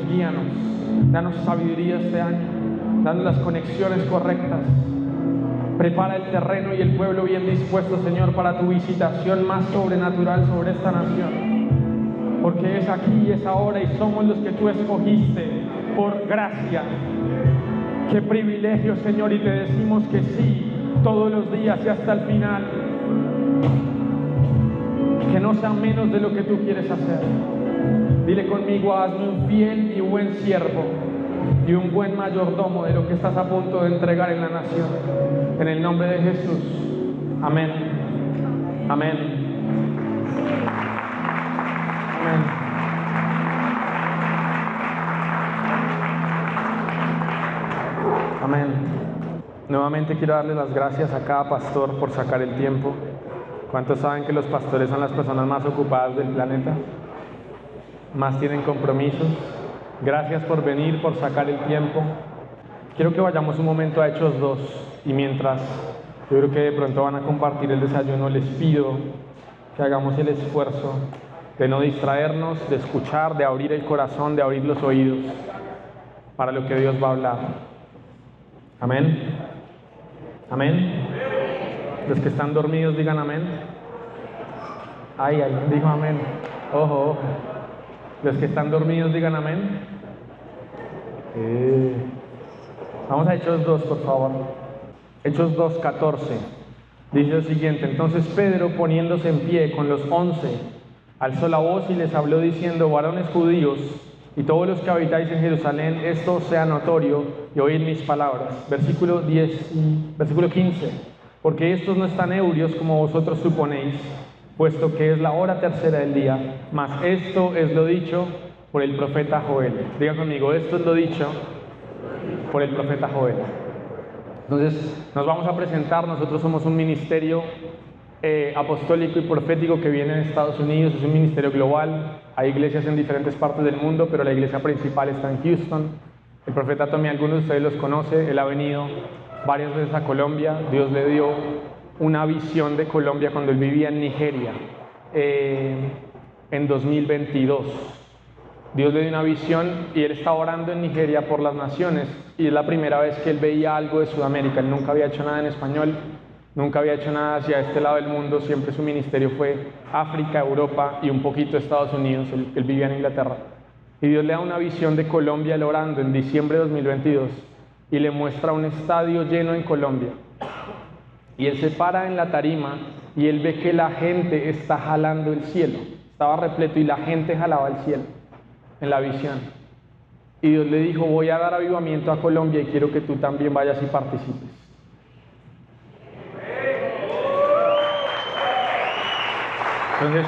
guíanos, danos sabiduría este año, danos las conexiones correctas. Prepara el terreno y el pueblo bien dispuesto, Señor, para tu visitación más sobrenatural sobre esta nación. Porque es aquí y es ahora y somos los que tú escogiste por gracia. Qué privilegio, Señor, y te decimos que sí, todos los días y hasta el final. Que no sea menos de lo que tú quieres hacer. Dile conmigo: hazme un fiel y buen siervo y un buen mayordomo de lo que estás a punto de entregar en la nación. En el nombre de Jesús. Amén. Amén. Amén. Amén. Nuevamente quiero darle las gracias a cada pastor por sacar el tiempo. ¿Cuántos saben que los pastores son las personas más ocupadas del planeta? Más tienen compromisos. Gracias por venir, por sacar el tiempo. Quiero que vayamos un momento a Hechos 2 y mientras yo creo que de pronto van a compartir el desayuno, les pido que hagamos el esfuerzo de no distraernos, de escuchar, de abrir el corazón, de abrir los oídos para lo que Dios va a hablar. Amén. Amén. Los que están dormidos digan amén. Ay, alguien dijo amén. Ojo, ojo. Los que están dormidos digan amén. Vamos a Hechos 2, por favor. Hechos 2:14. Dice lo siguiente: entonces Pedro, poniéndose en pie con los 11, alzó la voz y les habló diciendo: varones judíos y todos los que habitáis en Jerusalén, esto sea notorio y oíd mis palabras. Versículo 15. Porque estos no están ebrios como vosotros suponéis, puesto que es la hora tercera del día, mas esto es lo dicho por el profeta Joel. Diga conmigo: esto es lo dicho por el profeta Joel. Entonces nos vamos a presentar. Nosotros somos un ministerio apostólico y profético que viene de Estados Unidos. Es un ministerio global. Hay iglesias en diferentes partes del mundo, pero la iglesia principal está en Houston. El profeta Tommy, algunos de ustedes los conoce. Él ha venido varias veces a Colombia. Dios le dio una visión de Colombia cuando él vivía en Nigeria en 2022. Dios le dio una visión y él estaba orando en Nigeria por las naciones, y es la primera vez que él veía algo de Sudamérica. Él nunca había hecho nada en español, nunca había hecho nada hacia este lado del mundo. Siempre su ministerio fue África, Europa y un poquito Estados Unidos. Él vivía en Inglaterra. Y Dios le da una visión de Colombia, él orando en diciembre de 2022, y le muestra un estadio lleno en Colombia. Y él se para en la tarima y él ve que la gente está jalando el cielo. Estaba repleto y la gente jalaba el cielo en la visión. Y Dios le dijo: voy a dar avivamiento a Colombia y quiero que tú también vayas y participes. Entonces,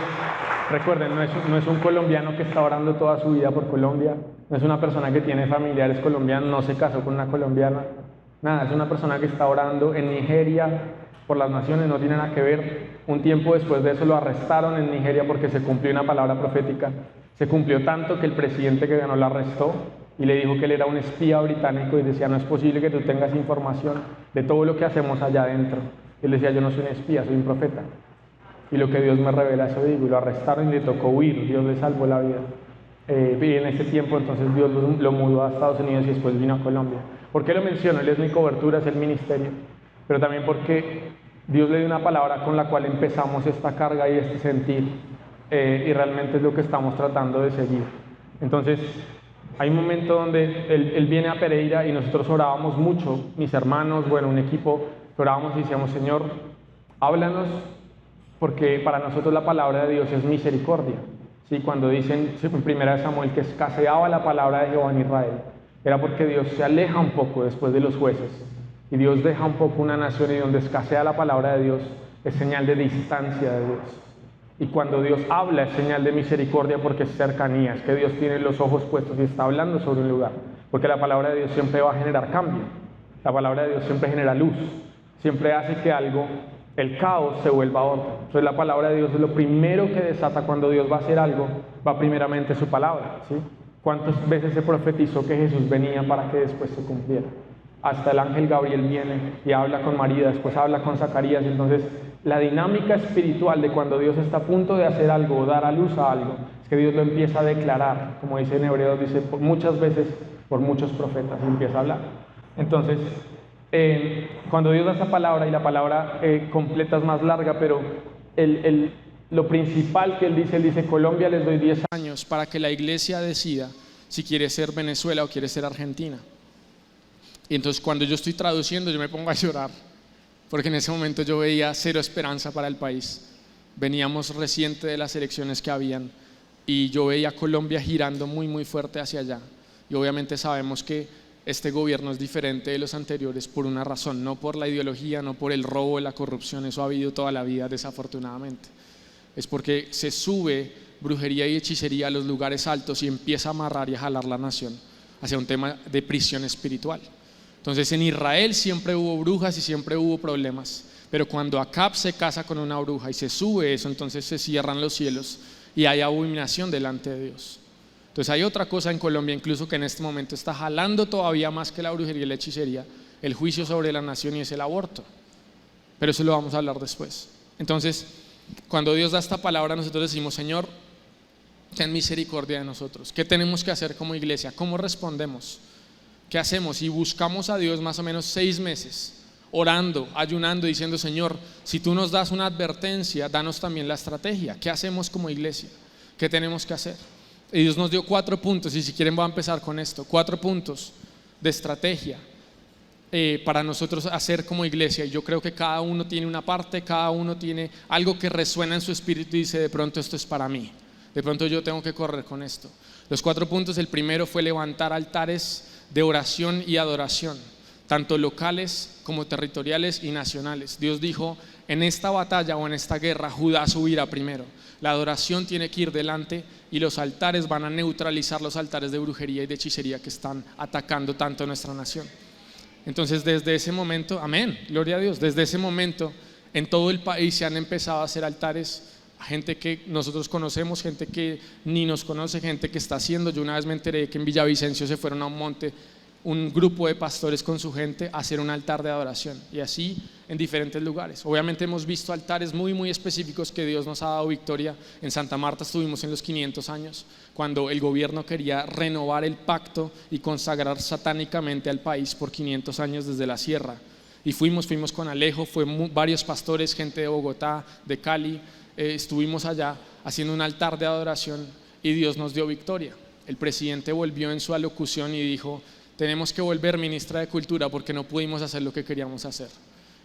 recuerden, no es un colombiano que está orando toda su vida por Colombia, no es una persona que tiene familiares colombianos, no se casó con una colombiana, nada, es una persona que está orando en Nigeria por las naciones. No tiene nada que ver. Un tiempo después de eso lo arrestaron en Nigeria porque se cumplió una palabra profética. Se cumplió tanto que el presidente que ganó lo arrestó y le dijo que él era un espía británico y decía: no es posible que tú tengas información de todo lo que hacemos allá adentro. Él decía: yo no soy un espía, soy un profeta. Y lo que Dios me revela, eso digo. Y lo arrestaron y le tocó huir. Dios le salvó la vida. Y en ese tiempo entonces Dios lo mudó a Estados Unidos y después vino a Colombia. ¿Por qué lo menciono? Él es mi cobertura, es el ministerio. Pero también porque Dios le dio una palabra con la cual empezamos esta carga y este sentir. Y realmente es lo que estamos tratando de seguir. Entonces, hay un momento donde él viene a Pereira y nosotros orábamos mucho, mis hermanos, bueno, un equipo, orábamos y decíamos: Señor, háblanos, porque para nosotros la palabra de Dios es misericordia. ¿Sí? Cuando dicen en 1 Samuel que escaseaba la palabra de Jehová en Israel, era porque Dios se aleja un poco después de los jueces, y Dios deja un poco una nación, y donde escasea la palabra de Dios es señal de distancia de Dios. Y cuando Dios habla es señal de misericordia, porque es cercanía, es que Dios tiene los ojos puestos y está hablando sobre un lugar. Porque la palabra de Dios siempre va a generar cambio. La palabra de Dios siempre genera luz. Siempre hace que algo, el caos, se vuelva orden. Entonces la palabra de Dios es lo primero que desata cuando Dios va a hacer algo. Va primeramente su palabra, ¿sí? ¿Cuántas veces se profetizó que Jesús venía para que después se cumpliera? Hasta el ángel Gabriel viene y habla con María, después habla con Zacarías. Entonces la dinámica espiritual de cuando Dios está a punto de hacer algo o dar a luz a algo, Es que Dios lo empieza a declarar, como dice en Hebreos, dice muchas veces por muchos profetas y empieza a hablar. Entonces, cuando Dios da esa palabra, y la palabra completa es más larga, pero lo principal que Él dice, Colombia les doy 10 años para que la iglesia decida si quiere ser Venezuela o quiere ser Argentina. Y entonces cuando yo estoy traduciendo yo me pongo a llorar, porque en ese momento yo veía cero esperanza para el país. Veníamos reciente de las elecciones que habían y yo veía a Colombia girando muy muy fuerte hacia allá. Y obviamente sabemos que este gobierno es diferente de los anteriores por una razón, no por la ideología, no por el robo, la corrupción, eso ha habido toda la vida desafortunadamente. Es porque se sube brujería y hechicería a los lugares altos y empieza a amarrar y a jalar la nación hacia un tema de prisión espiritual. Entonces en Israel siempre hubo brujas y siempre hubo problemas, pero cuando Acab se casa con una bruja y se sube eso, entonces se cierran los cielos y hay abominación delante de Dios. Entonces hay otra cosa en Colombia incluso que en este momento está jalando todavía más que la brujería y la hechicería, el juicio sobre la nación, y es el aborto, pero eso lo vamos a hablar después. Entonces cuando Dios da esta palabra nosotros decimos: Señor, ten misericordia de nosotros. ¿Qué tenemos que hacer como iglesia? ¿Cómo respondemos? ¿Qué hacemos? Y buscamos a Dios más o menos 6 meses orando, ayunando, diciendo: Señor, si tú nos das una advertencia, danos también la estrategia. ¿Qué hacemos como iglesia? ¿Qué tenemos que hacer? Y Dios nos dio 4 puntos, y si quieren voy a empezar con esto: 4 puntos de estrategia para nosotros hacer como iglesia. Y yo creo que cada uno tiene una parte, cada uno tiene algo que resuena en su espíritu y dice: de pronto esto es para mí, de pronto yo tengo que correr con esto. Los 4 puntos, el primero fue levantar altares de oración y adoración, tanto locales como territoriales y nacionales. Dios dijo: en esta batalla o en esta guerra Judá subirá primero, la adoración tiene que ir delante y los altares van a neutralizar los altares de brujería y de hechicería que están atacando tanto a nuestra nación. Entonces desde ese momento, amén, gloria a Dios, desde ese momento en todo el país se han empezado a hacer altares a gente que nosotros conocemos, gente que ni nos conoce, gente que está haciendo. Yo una vez me enteré que en Villavicencio se fueron a un monte un grupo de pastores con su gente a hacer un altar de adoración, y así en diferentes lugares. Obviamente hemos visto altares muy muy específicos que Dios nos ha dado victoria. En Santa Marta estuvimos en los 500 años, cuando el gobierno quería renovar el pacto y consagrar satánicamente al país por 500 años desde la sierra, y fuimos con Alejo, varios pastores, gente de Bogotá, de Cali, estuvimos allá haciendo un altar de adoración y Dios nos dio victoria. El presidente volvió en su alocución y dijo: tenemos que volver, ministra de Cultura, porque no pudimos hacer lo que queríamos hacer,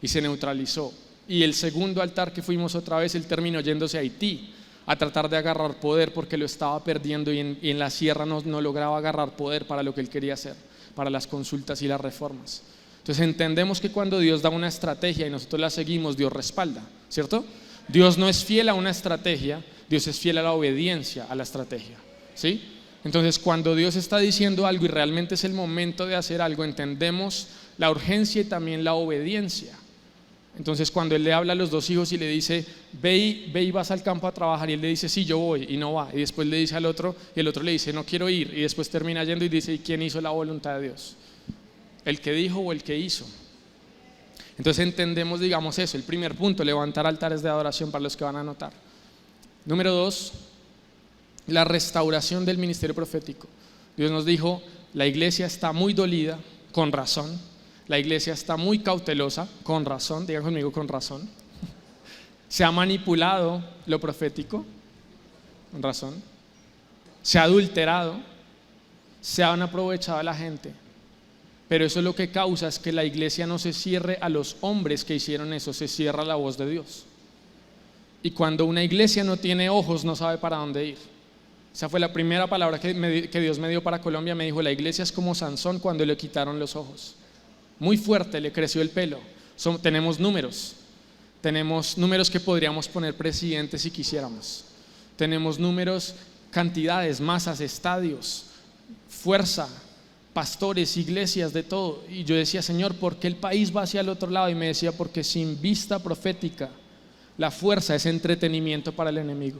y se neutralizó. Y el segundo altar que fuimos otra vez, él terminó yéndose a Haití a tratar de agarrar poder porque lo estaba perdiendo, y en la sierra no lograba agarrar poder para lo que él quería hacer, para las consultas y las reformas. Entonces entendemos que cuando Dios da una estrategia y nosotros la seguimos, Dios respalda, ¿cierto? Dios no es fiel a una estrategia, Dios es fiel a la obediencia a la estrategia, ¿sí? Entonces cuando Dios está diciendo algo y realmente es el momento de hacer algo, entendemos la urgencia y también la obediencia. Entonces cuando Él le habla a los 2 hijos y le dice: ve y vas al campo a trabajar, y él le dice: sí, yo voy, y no va, y después le dice al otro, y el otro le dice: no quiero ir, y después termina yendo y dice: ¿y quién hizo la voluntad de Dios? ¿El que dijo o el que hizo? Entonces entendemos, digamos, eso. El primer punto: levantar altares de adoración, para los que van a anotar. Número 2, la restauración del ministerio profético. Dios nos dijo: la iglesia está muy dolida, con razón. La iglesia está muy cautelosa, con razón. Digan conmigo: con razón. Se ha manipulado lo profético, con razón. Se ha adulterado, se han aprovechado a la gente. Pero eso lo que causa es que la iglesia no se cierre a los hombres que hicieron eso, se cierra a la voz de Dios. Y cuando una iglesia no tiene ojos, no sabe para dónde ir. Esa fue la primera palabra que Dios me dio para Colombia. Me dijo: la iglesia es como Sansón cuando le quitaron los ojos. Muy fuerte, le creció el pelo. Tenemos números que podríamos poner presidentes si quisiéramos. Tenemos números, cantidades, masas, estadios, fuerza, pastores, iglesias, de todo. Y yo decía: Señor, ¿por qué el país va hacia el otro lado? Y me decía: porque sin vista profética la fuerza es entretenimiento para el enemigo.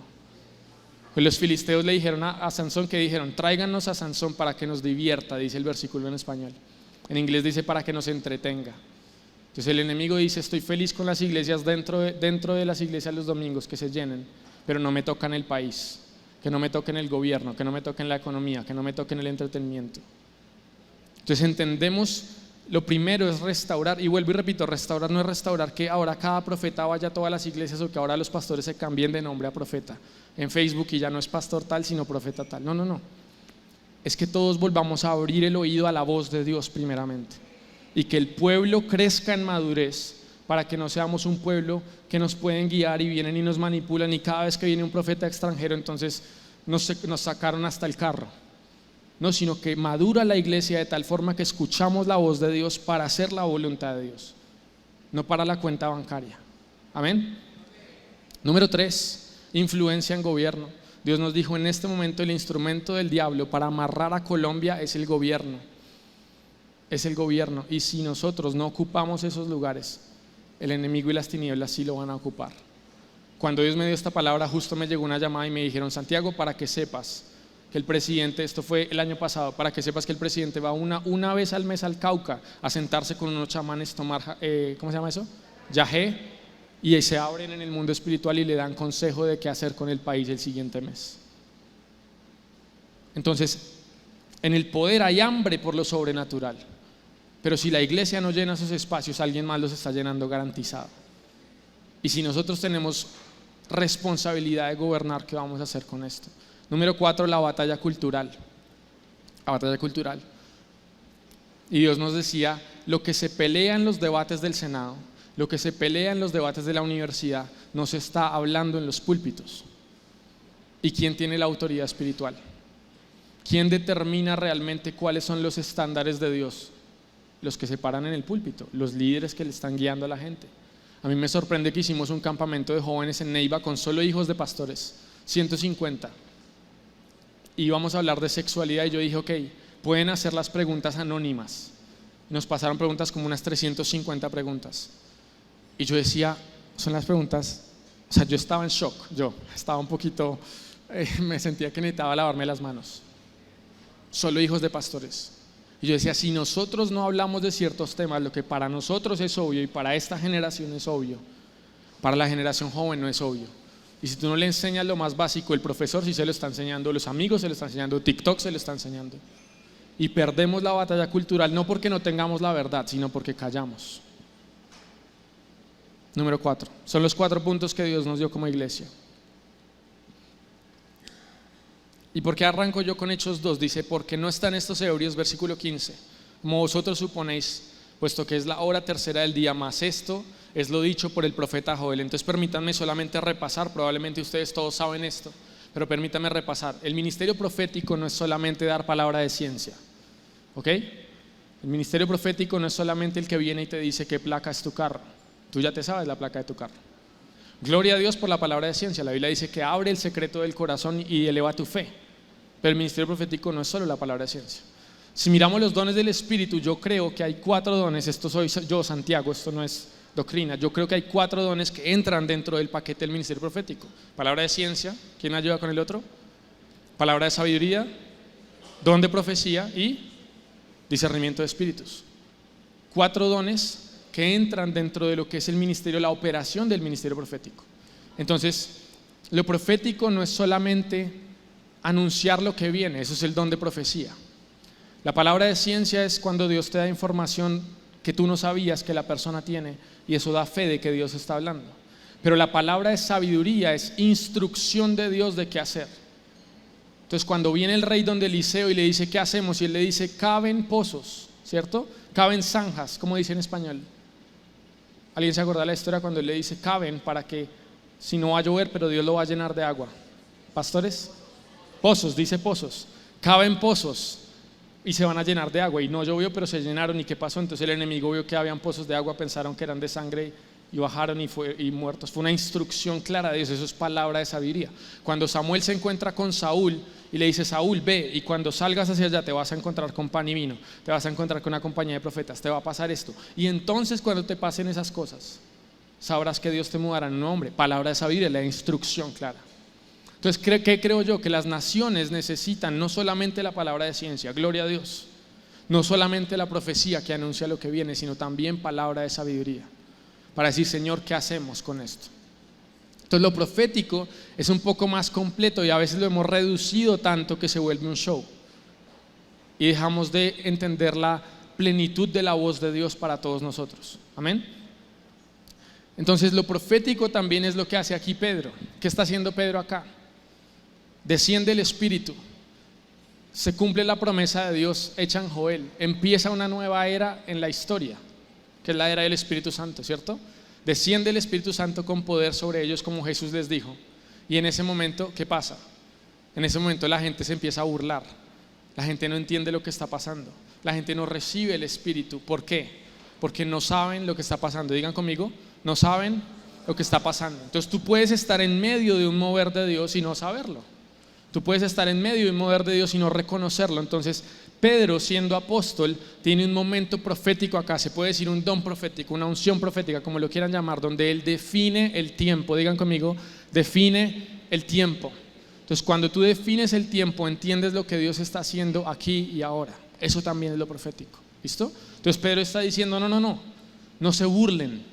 Pues los filisteos le dijeron a Sansón, que dijeron: tráiganos a Sansón para que nos divierta, dice el versículo en español. En inglés dice: para que nos entretenga. Entonces el enemigo dice: estoy feliz con las iglesias dentro de las iglesias los domingos que se llenen, pero no me tocan el país. que no me toque en el gobierno, que no me toque en la economía, que no me toque en el entretenimiento. Entonces entendemos, lo primero es restaurar, y vuelvo y repito, restaurar no es restaurar que ahora cada profeta vaya a todas las iglesias o que ahora los pastores se cambien de nombre a profeta en Facebook y ya no es pastor tal sino profeta tal. No, no, no. Es que todos volvamos a abrir el oído a la voz de Dios primeramente y que el pueblo crezca en madurez para que no seamos un pueblo que nos pueden guiar y vienen y nos manipulan y cada vez que viene un profeta extranjero entonces nos sacaron hasta el carro. No, sino que madura la iglesia de tal forma que escuchamos la voz de Dios para hacer la voluntad de Dios, no para la cuenta bancaria. Amén. Número 3, influencia en gobierno. Dios nos dijo en este momento el instrumento del diablo para amarrar a Colombia es el gobierno. Es el gobierno. Y si nosotros no ocupamos esos lugares, el enemigo y las tinieblas sí lo van a ocupar. Cuando Dios me dio esta palabra, justo me llegó una llamada y me dijeron: Santiago, para que sepas que el presidente, esto fue el año pasado, para que sepas que el presidente va una vez al mes al Cauca a sentarse con unos chamanes, tomar, ¿cómo se llama eso? Yagé, y se abren en el mundo espiritual y le dan consejo de qué hacer con el país el siguiente mes. Entonces, en el poder hay hambre por lo sobrenatural, pero si la iglesia no llena esos espacios, alguien más los está llenando garantizado. Y si nosotros tenemos responsabilidad de gobernar, ¿qué vamos a hacer con esto? Número 4, la batalla cultural. La batalla cultural. Y Dios nos decía, lo que se pelea en los debates del Senado, lo que se pelea en los debates de la universidad, no se está hablando en los púlpitos. ¿Y quién tiene la autoridad espiritual? ¿Quién determina realmente cuáles son los estándares de Dios? Los que se paran en el púlpito, los líderes que le están guiando a la gente. A mí me sorprende que hicimos un campamento de jóvenes en Neiva con solo hijos de pastores, 150. Y íbamos a hablar de sexualidad y yo dije, ok, pueden hacer las preguntas anónimas. Nos pasaron preguntas como unas 350 preguntas. Y yo decía, son las preguntas, o sea, yo estaba en shock, yo estaba un poquito, me sentía que necesitaba lavarme las manos. Solo hijos de pastores. Y yo decía, si nosotros no hablamos de ciertos temas, lo que para nosotros es obvio y para esta generación es obvio, para la generación joven no es obvio. Y si tú no le enseñas lo más básico, el profesor sí se lo está enseñando, los amigos se lo están enseñando, TikTok se lo está enseñando. Y perdemos la batalla cultural no porque no tengamos la verdad, sino porque callamos. Número 4, son los 4 puntos que Dios nos dio como iglesia. ¿Y por qué arranco yo con Hechos 2? Dice, porque no están estos ebrios, versículo 15, como vosotros suponéis, puesto que es la hora tercera del día, más esto es lo dicho por el profeta Joel. Entonces permítanme solamente repasar, probablemente ustedes todos saben esto, pero permítanme repasar. El ministerio profético no es solamente dar palabra de ciencia, ¿ok? El ministerio profético no es solamente el que viene y te dice qué placa es tu carro, tú ya te sabes la placa de tu carro. Gloria a Dios por la palabra de ciencia, la Biblia dice que abre el secreto del corazón y eleva tu fe, pero el ministerio profético no es solo la palabra de ciencia. Si miramos los dones del Espíritu, yo creo que hay 4 dones, esto soy yo, Santiago, esto no es doctrina, yo creo que hay 4 dones que entran dentro del paquete del ministerio profético. Palabra de ciencia, ¿quién ayuda con el otro? Palabra de sabiduría, don de profecía y discernimiento de espíritus. 4 dones que entran dentro de lo que es el ministerio, la operación del ministerio profético. Entonces, lo profético no es solamente anunciar lo que viene, eso es el don de profecía. La palabra de ciencia es cuando Dios te da información que tú no sabías que la persona tiene y eso da fe de que Dios está hablando. Pero la palabra de sabiduría es instrucción de Dios de qué hacer. Entonces cuando viene el rey donde Eliseo y le dice ¿qué hacemos? Y él le dice caben pozos, ¿cierto? Caben zanjas, como dice en español. ¿Alguien se acuerda de la historia cuando él le dice caben para que si no va a llover pero Dios lo va a llenar de agua? Pastores, pozos, dice pozos, caben pozos y se van a llenar de agua, y no llovió pero se llenaron. ¿Y qué pasó? Entonces el enemigo vio que habían pozos de agua, pensaron que eran de sangre y bajaron y muertos. Fue una instrucción clara de Dios, eso es palabra de sabiduría. Cuando Samuel se encuentra con Saúl y le dice Saúl ve y cuando salgas hacia allá te vas a encontrar con pan y vino, te vas a encontrar con una compañía de profetas, te va a pasar esto, y entonces cuando te pasen esas cosas sabrás que Dios te mudará en un hombre. Palabra de sabiduría, la instrucción clara. Entonces, ¿qué creo yo? Que las naciones necesitan no solamente la palabra de ciencia, gloria a Dios, no solamente la profecía que anuncia lo que viene, sino también palabra de sabiduría, para decir, Señor, ¿qué hacemos con esto? Entonces lo profético es un poco más completo y a veces lo hemos reducido tanto que se vuelve un show y dejamos de entender la plenitud de la voz de Dios para todos nosotros. Amén. Entonces lo profético también es lo que hace aquí Pedro. ¿Qué está haciendo Pedro acá? Desciende el Espíritu, se cumple la promesa de Dios hecha en Joel, empieza una nueva era en la historia, que es la era del Espíritu Santo, ¿cierto? Desciende el Espíritu Santo con poder sobre ellos, como Jesús les dijo. Y en ese momento, ¿qué pasa? En ese momento la gente se empieza a burlar. La gente no entiende lo que está pasando. La gente no recibe el Espíritu. ¿Por qué? Porque no saben lo que está pasando. Digan conmigo, no saben lo que está pasando. Entonces tú puedes estar en medio de un mover de Dios y no saberlo. Tú puedes estar en medio de un mover de Dios y no reconocerlo. Entonces Pedro, siendo apóstol, tiene un momento profético acá, se puede decir un don profético, una unción profética, como lo quieran llamar, donde él define el tiempo. Digan conmigo, define el tiempo. Entonces cuando tú defines el tiempo, entiendes lo que Dios está haciendo aquí y ahora. Eso también es lo profético. ¿Listo? Entonces Pedro está diciendo, no se burlen,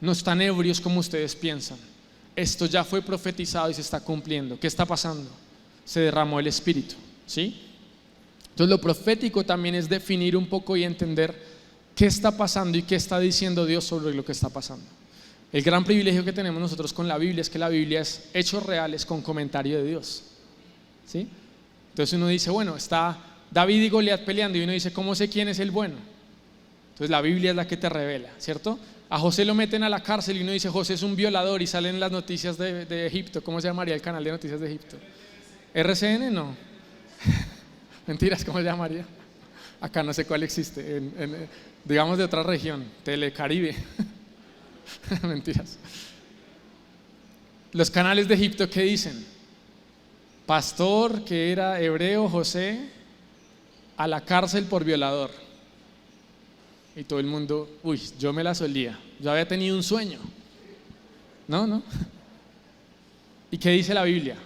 no están ebrios como ustedes piensan. Esto ya fue profetizado y se está cumpliendo. ¿Qué está pasando? Se derramó el Espíritu, ¿sí? Entonces lo profético también es definir un poco y entender qué está pasando y qué está diciendo Dios sobre lo que está pasando. El gran privilegio que tenemos nosotros con la Biblia es que la Biblia es hechos reales con comentario de Dios, ¿sí? Entonces uno dice, bueno, está David y Goliat peleando y uno dice, ¿cómo sé quién es el bueno? Entonces la Biblia es la que te revela, ¿cierto? A José lo meten a la cárcel y uno dice, José es un violador, y salen las noticias de Egipto. ¿Cómo se llamaría el canal de noticias de Egipto? ¿RCN? No. Mentiras, ¿cómo se llamaría? Acá no sé cuál existe, digamos de otra región, Telecaribe. Mentiras. Los canales de Egipto, ¿qué dicen? Pastor que era hebreo, José, a la cárcel por violador. Y todo el mundo, yo me la solía, yo había tenido un sueño. No. ¿Y qué dice la Biblia?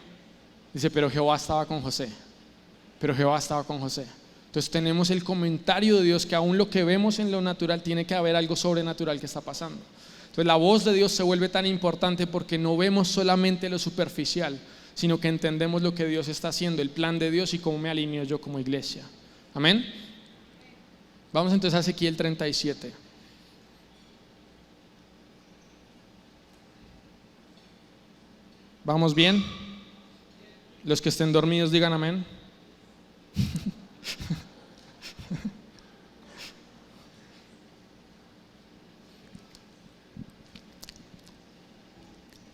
Dice, pero Jehová estaba con José. Entonces tenemos el comentario de Dios que aún lo que vemos en lo natural tiene que haber algo sobrenatural que está pasando. Entonces la voz de Dios se vuelve tan importante porque no vemos solamente lo superficial, sino que entendemos lo que Dios está haciendo, el plan de Dios y cómo me alineo yo como iglesia. Amén. Vamos entonces a Ezequiel 37. ¿Vamos bien? Los que estén dormidos digan amén.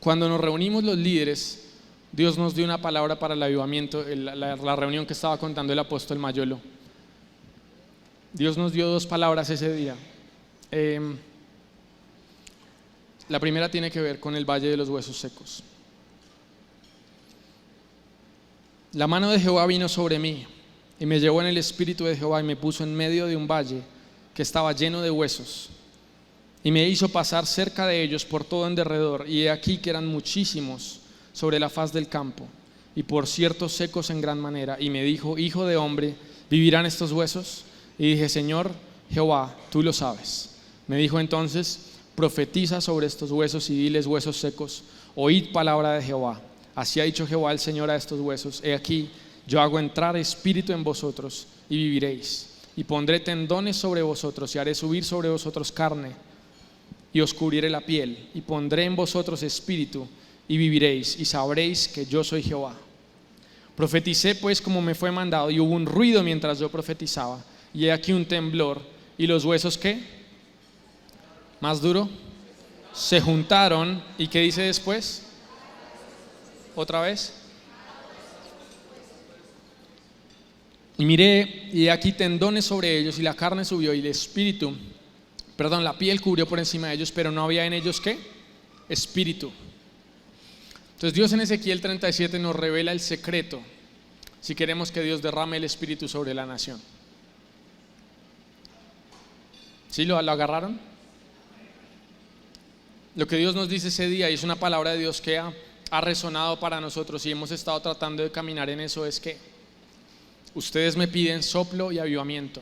Cuando nos reunimos los líderes, Dios nos dio una palabra para el avivamiento, la reunión que estaba contando el apóstol Mayolo. Dios nos dio 2 palabras ese día. La primera tiene que ver con el valle de los huesos secos. La mano de Jehová vino sobre mí y me llevó en el espíritu de Jehová y me puso en medio de un valle que estaba lleno de huesos y me hizo pasar cerca de ellos por todo en derredor, y he aquí que eran muchísimos sobre la faz del campo y por cierto secos en gran manera. Y me dijo, hijo de hombre, ¿vivirán estos huesos? Y dije, Señor Jehová, tú lo sabes. Me dijo entonces, profetiza sobre estos huesos y diles, huesos secos, oíd palabra de Jehová. Así ha dicho Jehová el Señor a estos huesos, he aquí, yo hago entrar espíritu en vosotros y viviréis, y pondré tendones sobre vosotros y haré subir sobre vosotros carne y os cubriré la piel, y pondré en vosotros espíritu y viviréis, y sabréis que yo soy Jehová. Profeticé pues como me fue mandado, y hubo un ruido mientras yo profetizaba, y he aquí un temblor, y los huesos, ¿qué? Más duro, se juntaron. ¿Y qué dice después? Otra vez. Y miré, y aquí tendones sobre ellos, y la carne subió, y la piel cubrió por encima de ellos, pero no había en ellos, ¿qué? Espíritu. Entonces Dios en Ezequiel 37 nos revela el secreto si queremos que Dios derrame el espíritu sobre la nación. ¿Sí lo agarraron? Lo que Dios nos dice ese día, y es una palabra de Dios que ha resonado para nosotros y hemos estado tratando de caminar en eso, es que ustedes me piden soplo y avivamiento,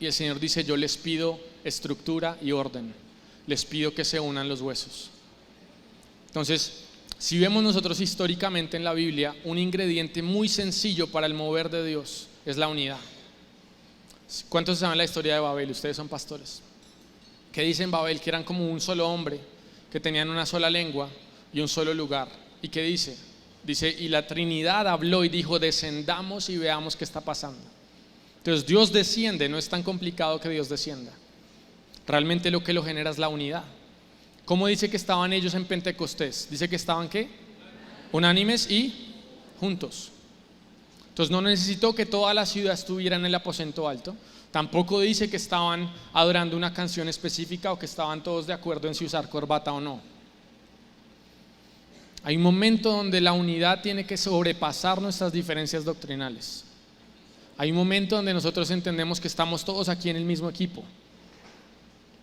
y el Señor dice, yo les pido estructura y orden, les pido que se unan los huesos. Entonces, si vemos nosotros históricamente en la Biblia, un ingrediente muy sencillo para el mover de Dios es la unidad. ¿Cuántos saben la historia de Babel? Ustedes son pastores. ¿Qué dice en Babel? Que eran como un solo hombre, que tenían una sola lengua y un solo lugar. ¿Y qué dice? Dice, y la Trinidad habló y dijo, descendamos y veamos qué está pasando. Entonces Dios desciende, no es tan complicado que Dios descienda. Realmente lo que lo genera es la unidad. ¿Cómo dice que estaban ellos en Pentecostés? Dice que estaban ¿qué? Unánimes y juntos. Entonces no necesitó que toda la ciudad estuviera en el aposento alto. Tampoco dice que estaban adorando una canción específica o que estaban todos de acuerdo en si usar corbata o no. Hay un momento donde la unidad tiene que sobrepasar nuestras diferencias doctrinales. Hay un momento donde nosotros entendemos que estamos todos aquí en el mismo equipo.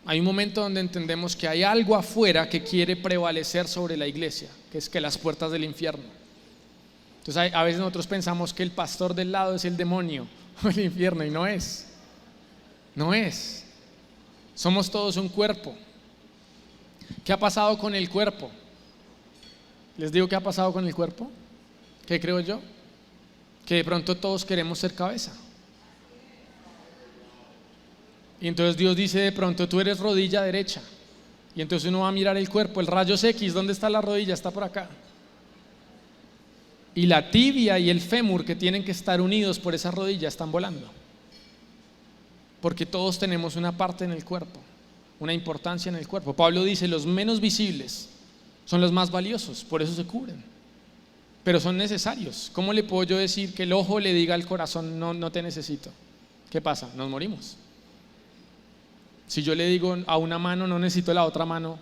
Hay un momento donde entendemos que hay algo afuera que quiere prevalecer sobre la iglesia, que es que las puertas del infierno. Entonces a veces nosotros pensamos que el pastor del lado es el demonio o el infierno, y no es. No es. Somos todos un cuerpo. ¿Qué ha pasado con el cuerpo? ¿Les digo qué ha pasado con el cuerpo? ¿Qué creo yo? Que de pronto todos queremos ser cabeza. Y entonces Dios dice de pronto, tú eres rodilla derecha. Y entonces uno va a mirar el cuerpo, el rayos X, ¿dónde está la rodilla? Está por acá. Y la tibia y el fémur, que tienen que estar unidos por esa rodilla, están volando. Porque todos tenemos una parte en el cuerpo, una importancia en el cuerpo. Pablo dice, los menos visibles son los más valiosos, por eso se cubren. Pero son necesarios. ¿Cómo le puedo yo decir que el ojo le diga al corazón, no te necesito? ¿Qué pasa? Nos morimos. Si yo le digo a una mano, no necesito la otra mano,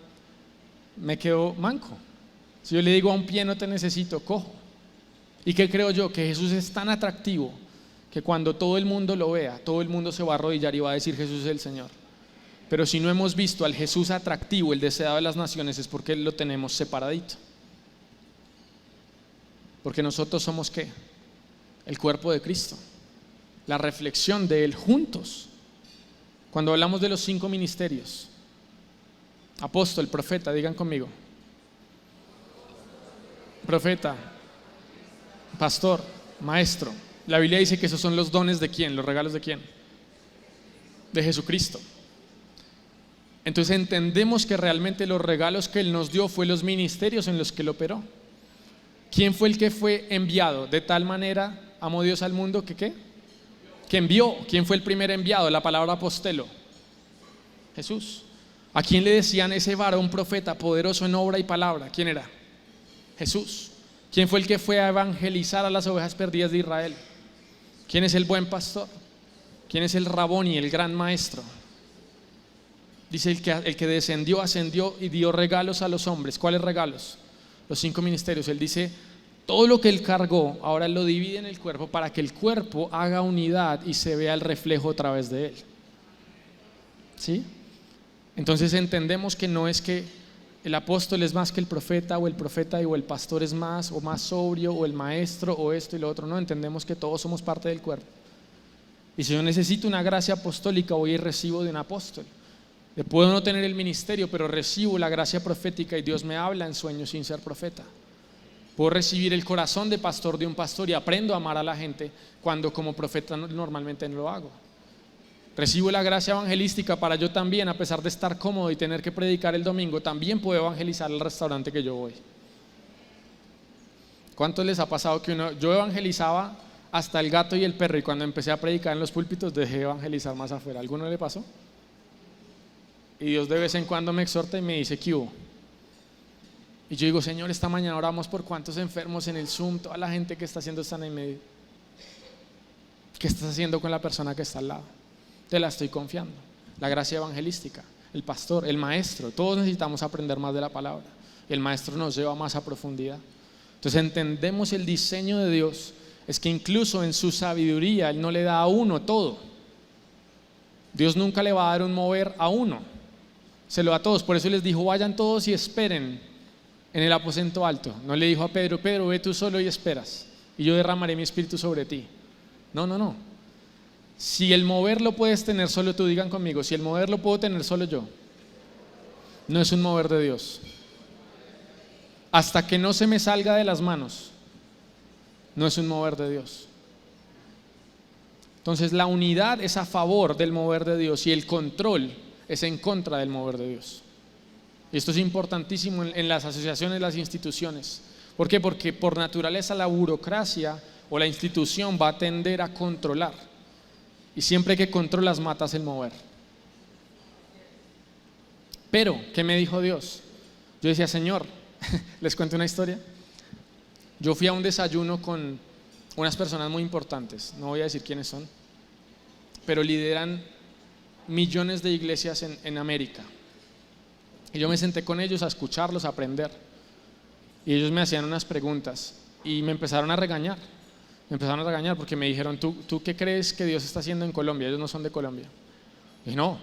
me quedo manco. Si yo le digo a un pie, no te necesito, cojo. ¿Y qué creo yo? Que Jesús es tan atractivo que cuando todo el mundo lo vea, todo el mundo se va a arrodillar y va a decir, Jesús es el Señor. Pero si no hemos visto al Jesús atractivo, el deseado de las naciones, es porque lo tenemos separadito. Porque nosotros somos ¿qué? El cuerpo de Cristo, la reflexión de Él juntos. Cuando hablamos de los 5 ministerios, apóstol, profeta, digan conmigo, profeta, pastor, maestro. La Biblia dice que esos son los dones de ¿quién? ¿Los regalos de quién? De Jesucristo. Entonces entendemos que realmente los regalos que Él nos dio fue los ministerios en los que Él operó. ¿Quién fue el que fue enviado? De tal manera amó Dios al mundo que ¿qué? Que envió. ¿Quién fue el primer enviado? La palabra apostelo. Jesús. ¿A quién le decían ese varón profeta poderoso en obra y palabra? ¿Quién era? Jesús. ¿Quién fue el que fue a evangelizar a las ovejas perdidas de Israel? ¿Quién es el buen pastor? ¿Quién es el Raboni, el gran maestro? Dice el que descendió, ascendió y dio regalos a los hombres. ¿Cuáles regalos? Los 5 ministerios. Él dice, todo lo que Él cargó, ahora Él lo divide en el cuerpo para que el cuerpo haga unidad y se vea el reflejo a través de Él. ¿Sí? Entonces entendemos que no es que el apóstol es más que el profeta o el pastor es más o más sobrio o el maestro o esto y lo otro. No, entendemos que todos somos parte del cuerpo. Y si yo necesito una gracia apostólica, voy y recibo de un apóstol. Puedo no tener el ministerio, pero recibo la gracia profética y Dios me habla en sueños sin ser profeta. Puedo recibir el corazón de pastor de un pastor y aprendo a amar a la gente cuando como profeta normalmente no lo hago. Recibo la gracia evangelística para yo también, a pesar de estar cómodo y tener que predicar el domingo, también puedo evangelizar al restaurante que yo voy. ¿Cuántos les ha pasado que yo evangelizaba hasta el gato y el perro y cuando empecé a predicar en los púlpitos dejé de evangelizar más afuera? ¿Alguno le pasó? Y Dios de vez en cuando me exhorta y me dice, ¿qué hubo? Y yo digo, Señor, esta mañana oramos por cuántos enfermos en el Zoom, toda la gente que está haciendo sana en medio. ¿Qué estás haciendo con la persona que está al lado? Te la estoy confiando. La gracia evangelística, el pastor, el maestro, todos necesitamos aprender más de la palabra. El maestro nos lleva más a profundidad. Entonces entendemos el diseño de Dios, es que incluso en su sabiduría Él no le da a uno todo. Dios nunca le va a dar un mover a uno, se lo da a todos. Por eso les dijo, vayan todos y esperen en el aposento alto. No le dijo a Pedro, Pedro, ve tú solo y esperas y yo derramaré mi espíritu sobre ti. No. Si el mover lo puedes tener solo tú, digan conmigo, si el mover lo puedo tener solo yo, no es un mover de Dios. hasta que no se me salga de las manos, no es un mover de Dios. Entonces la unidad es a favor del mover de Dios y el control es en contra del mover de Dios. Y esto es importantísimo en las asociaciones, las instituciones. ¿Por qué? Porque por naturaleza la burocracia o la institución va a tender a controlar. Y siempre que controlas matas el mover. Pero, ¿qué me dijo Dios? Yo decía, Señor, les cuento una historia. Yo fui a un desayuno con unas personas muy importantes, no voy a decir quiénes son, pero lideran millones de iglesias en América. Y yo me senté con ellos a escucharlos, a aprender. Y ellos me hacían unas preguntas y me empezaron a regañar. Me empezaron a regañar porque me dijeron, ¿tú qué crees que Dios está haciendo en Colombia? Ellos no son de Colombia. Y no,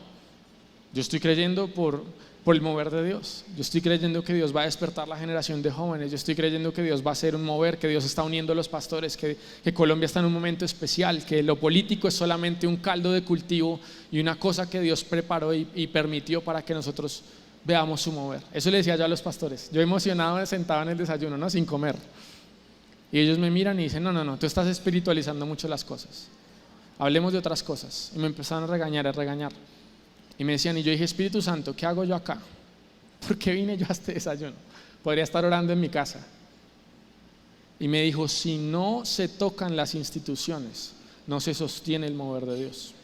yo estoy creyendo por el mover de Dios. Yo estoy creyendo que Dios va a despertar la generación de jóvenes. Yo estoy creyendo que Dios va a hacer un mover, que Dios está uniendo a los pastores, que Colombia está en un momento especial, que lo político es solamente un caldo de cultivo y una cosa que Dios preparó y permitió para que nosotros veamos su mover. Eso le decía yo a los pastores. Yo emocionado sentado en el desayuno, ¿no? Sin comer. Y ellos me miran y dicen, no, tú estás espiritualizando mucho las cosas. Hablemos de otras cosas. Y me empezaron a regañar. Y me decían, y yo dije, Espíritu Santo, ¿qué hago yo acá? ¿Por qué vine yo a este desayuno? Podría estar orando en mi casa. Y me dijo, si no se tocan las instituciones, no se sostiene el mover de Dios.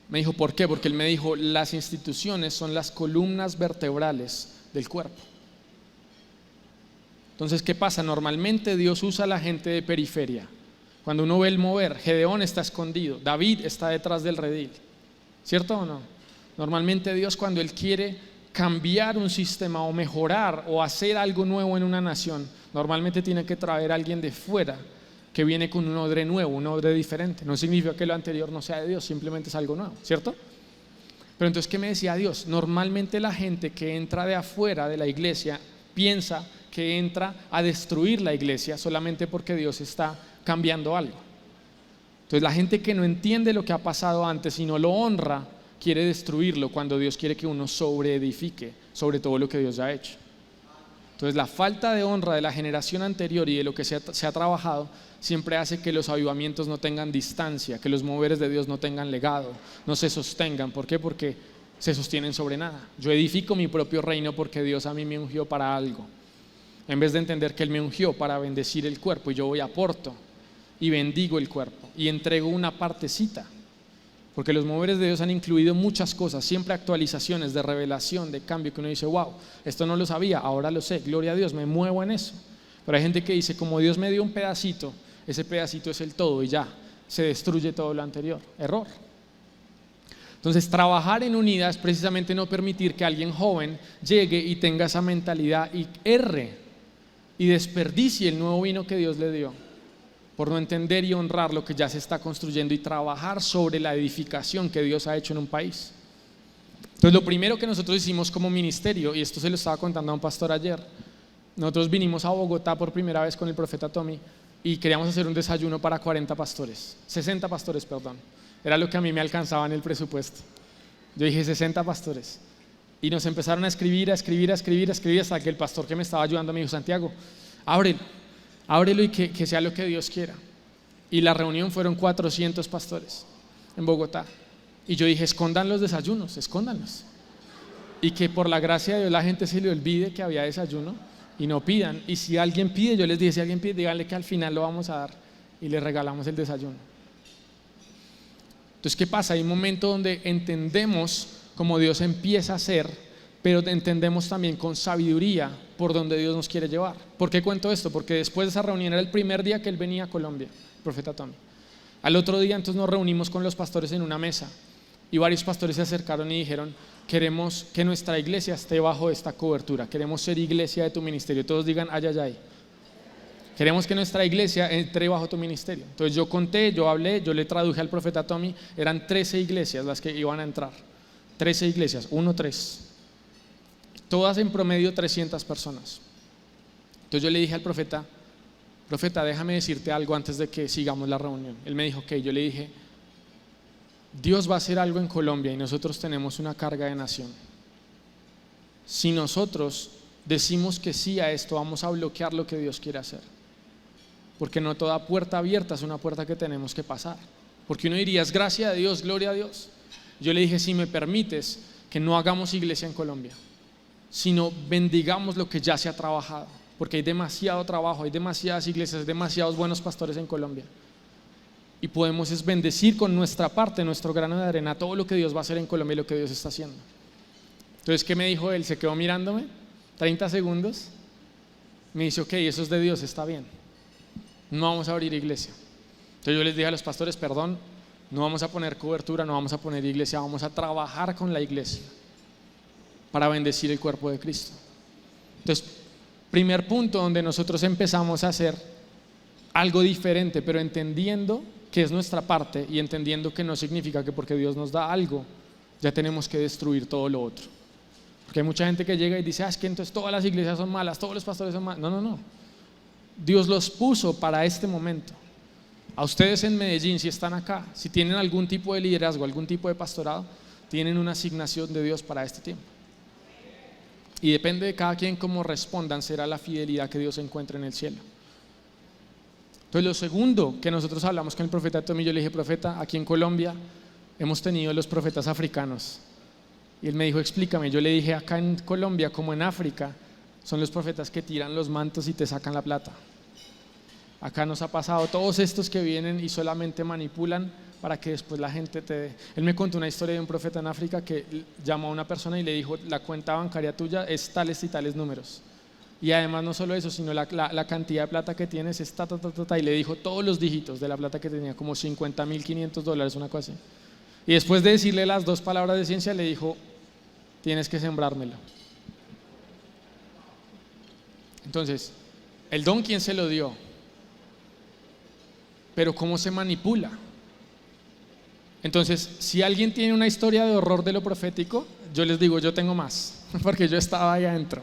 Me dijo, ¿por qué? Porque él me dijo, las instituciones son las columnas vertebrales del cuerpo. Entonces, ¿qué pasa? Normalmente Dios usa a la gente de periferia. Cuando uno ve el mover, Gedeón está escondido, David está detrás del redil. ¿Cierto o no? Normalmente Dios, cuando Él quiere cambiar un sistema o mejorar o hacer algo nuevo en una nación, normalmente tiene que traer a alguien de fuera que viene con un odre nuevo, un odre diferente. No significa que lo anterior no sea de Dios, simplemente es algo nuevo, ¿cierto? Pero entonces, ¿qué me decía Dios? Normalmente la gente que entra de afuera de la iglesia piensa que entra a destruir la iglesia solamente porque Dios está cambiando algo. Entonces la gente que no entiende lo que ha pasado antes y no lo honra, quiere destruirlo cuando Dios quiere que uno sobreedifique sobre todo lo que Dios ya ha hecho. Entonces la falta de honra de la generación anterior y de lo que se ha trabajado siempre hace que los avivamientos no tengan distancia, que los moveres de Dios no tengan legado, no se sostengan. ¿Por qué? Porque se sostienen sobre nada. Yo edifico mi propio reino porque Dios a mí me ungió para algo, en vez de entender que Él me ungió para bendecir el cuerpo, y yo voy aporto y bendigo el cuerpo y entrego una partecita, porque los moveres de Dios han incluido muchas cosas, siempre actualizaciones de revelación, de cambio, que uno dice, wow, esto no lo sabía, ahora lo sé, gloria a Dios, me muevo en eso. Pero hay gente que dice, como Dios me dio un pedacito, ese pedacito es el todo y ya, se destruye todo lo anterior. Error. Entonces, trabajar en unidad es precisamente no permitir que alguien joven llegue y tenga esa mentalidad y erre y desperdicie el nuevo vino que Dios le dio, por no entender y honrar lo que ya se está construyendo y trabajar sobre la edificación que Dios ha hecho en un país. Entonces, lo primero que nosotros hicimos como ministerio, y esto se lo estaba contando a un pastor ayer, nosotros vinimos a Bogotá por primera vez con el profeta Tommy y queríamos hacer un desayuno para 60 pastores, perdón. Era lo que a mí me alcanzaba en el presupuesto. Yo dije 60 pastores. Y nos empezaron a escribir hasta que el pastor que me estaba ayudando me dijo, Santiago, ábrelo y que sea lo que Dios quiera. Y la reunión fueron 400 pastores en Bogotá. Y yo dije, escondan los desayunos, escóndanlos. Y que por la gracia de Dios la gente se le olvide que había desayuno y no pidan. Y si alguien pide, yo les dije, si alguien pide, díganle que al final lo vamos a dar y le regalamos el desayuno. Entonces, ¿qué pasa? Hay un momento donde entendemos cómo Dios empieza a hacer, pero entendemos también con sabiduría por donde Dios nos quiere llevar. ¿Por qué cuento esto? Porque después de esa reunión era el primer día que él venía a Colombia, el profeta Tommy. Al otro día entonces nos reunimos con los pastores en una mesa y varios pastores se acercaron y dijeron, queremos que nuestra iglesia esté bajo esta cobertura, queremos ser iglesia de tu ministerio. Todos digan, ay, ay, ay. Queremos que nuestra iglesia entre bajo tu ministerio. Entonces yo conté, yo hablé, yo le traduje al profeta Tommy, eran 13 iglesias las que iban a entrar. 13 iglesias, 3. Todas en promedio 300 personas. Entonces yo le dije al profeta, déjame decirte algo antes de que sigamos la reunión. Él me dijo, ok. Yo le dije, Dios va a hacer algo en Colombia y nosotros tenemos una carga de nación. Si nosotros decimos que sí a esto, vamos a bloquear lo que Dios quiere hacer. Porque no toda puerta abierta es una puerta que tenemos que pasar. Porque uno diría, es gracia de Dios, gloria a Dios. Yo le dije, si me permites, que no hagamos iglesia en Colombia, sino bendigamos lo que ya se ha trabajado. Porque hay demasiado trabajo, hay demasiadas iglesias, hay demasiados buenos pastores en Colombia. Y podemos es bendecir con nuestra parte, nuestro grano de arena, todo lo que Dios va a hacer en Colombia y lo que Dios está haciendo. Entonces, ¿qué me dijo él? Se quedó mirándome 30 segundos. Me dice, ok, eso es de Dios, está bien. No vamos a abrir iglesia. Entonces yo les dije a los pastores, perdón, no vamos a poner cobertura, no vamos a poner iglesia, vamos a trabajar con la iglesia para bendecir el cuerpo de Cristo. Entonces, primer punto donde nosotros empezamos a hacer algo diferente, pero entendiendo que es nuestra parte y entendiendo que no significa que porque Dios nos da algo, ya tenemos que destruir todo lo otro. Porque hay mucha gente que llega y dice, es que entonces todas las iglesias son malas, todos los pastores son malos. No. Dios los puso para este momento. A ustedes en Medellín, si están acá, si tienen algún tipo de liderazgo, algún tipo de pastorado, tienen una asignación de Dios para este tiempo. Y depende de cada quien cómo respondan, será la fidelidad que Dios encuentra en el cielo. Entonces, lo segundo que nosotros hablamos con el profeta Tommy, yo le dije, profeta, aquí en Colombia hemos tenido los profetas africanos. Y él me dijo, explícame. Yo le dije, acá en Colombia, como en África, son los profetas que tiran los mantos y te sacan la plata. Acá nos ha pasado todos estos que vienen y solamente manipulan para que después la gente te dé. Él me contó una historia de un profeta en África que llamó a una persona y le dijo, la cuenta bancaria tuya es tales y tales números. Y además no solo eso, sino la cantidad de plata que tienes es y le dijo todos los dígitos de la plata que tenía, como $50,500, una cosa así. Y después de decirle las 2 palabras de ciencia, le dijo, tienes que sembrármelo. Entonces, el don, ¿quién se lo dio? Pero ¿cómo se manipula? Entonces, si alguien tiene una historia de horror de lo profético, yo les digo, yo tengo más, porque yo estaba ahí adentro.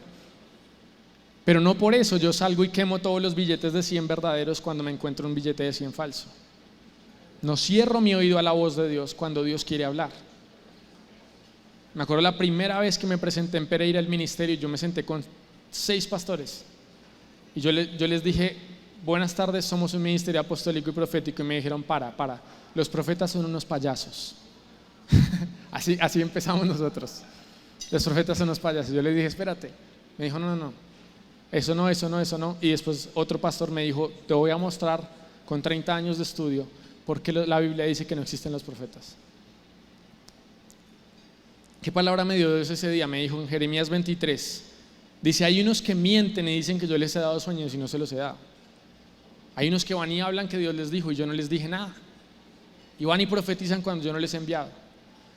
Pero no por eso yo salgo y quemo todos los billetes de 100 verdaderos cuando me encuentro un billete de 100 falso. No cierro mi oído a la voz de Dios cuando Dios quiere hablar. Me acuerdo la primera vez que me presenté en Pereira al ministerio, yo me senté con 6 pastores y yo les dije, buenas tardes, somos un ministerio apostólico y profético, y me dijeron, para, los profetas son unos payasos. así empezamos nosotros, los profetas son unos payasos. Yo les dije, espérate. Me dijo, no, eso no. Y después otro pastor me dijo, te voy a mostrar con 30 años de estudio por qué la Biblia dice que no existen los profetas. ¿Qué palabra me dio Dios ese día? Me dijo en Jeremías 23, dice, hay unos que mienten y dicen que yo les he dado sueños y no se los he dado. Hay unos que van y hablan que Dios les dijo y yo no les dije nada. Y van y profetizan cuando yo no les he enviado.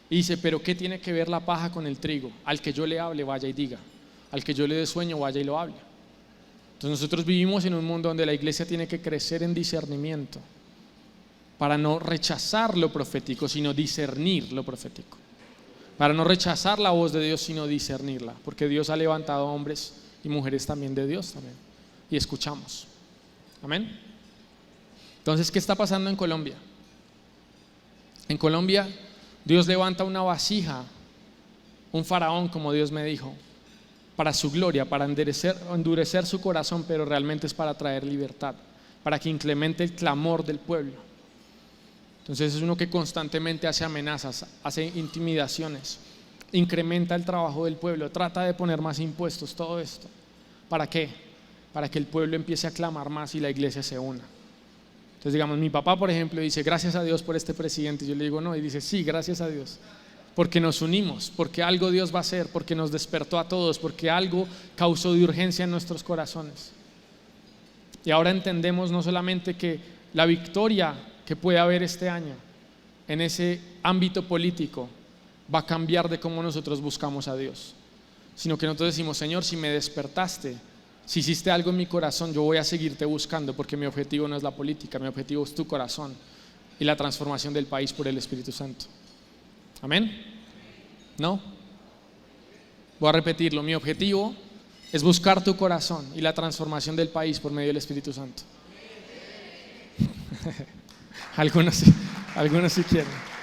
Y dice, pero ¿qué tiene que ver la paja con el trigo? Al que yo le hable, vaya y diga. Al que yo le dé sueño, vaya y lo hable. Entonces nosotros vivimos en un mundo donde la iglesia tiene que crecer en discernimiento para no rechazar lo profético, sino discernir lo profético. Para no rechazar la voz de Dios, sino discernirla. Porque Dios ha levantado hombres y mujeres también de Dios también. Y escuchamos. Amén. Entonces, ¿qué está pasando en Colombia? En Colombia, Dios levanta una vasija, un faraón, como Dios me dijo, para su gloria, para endurecer su corazón, pero realmente es para traer libertad, para que incremente el clamor del pueblo. Entonces es uno que constantemente hace amenazas, hace intimidaciones, incrementa el trabajo del pueblo, trata de poner más impuestos, todo esto. ¿Para qué? Para que el pueblo empiece a clamar más y la iglesia se una. Entonces, digamos, mi papá, por ejemplo, dice, gracias a Dios por este presidente. Yo le digo, no, y dice, sí, gracias a Dios, porque nos unimos, porque algo Dios va a hacer, porque nos despertó a todos, porque algo causó de urgencia en nuestros corazones. Y ahora entendemos no solamente que la victoria que puede haber este año en ese ámbito político va a cambiar de cómo nosotros buscamos a Dios, sino que nosotros decimos, Señor, si me despertaste, si hiciste algo en mi corazón, yo voy a seguirte buscando, porque mi objetivo no es la política, mi objetivo es tu corazón y la transformación del país por el Espíritu Santo. ¿Amén? ¿No? Voy a repetirlo, mi objetivo es buscar tu corazón y la transformación del país por medio del Espíritu Santo. Algunos sí quieren.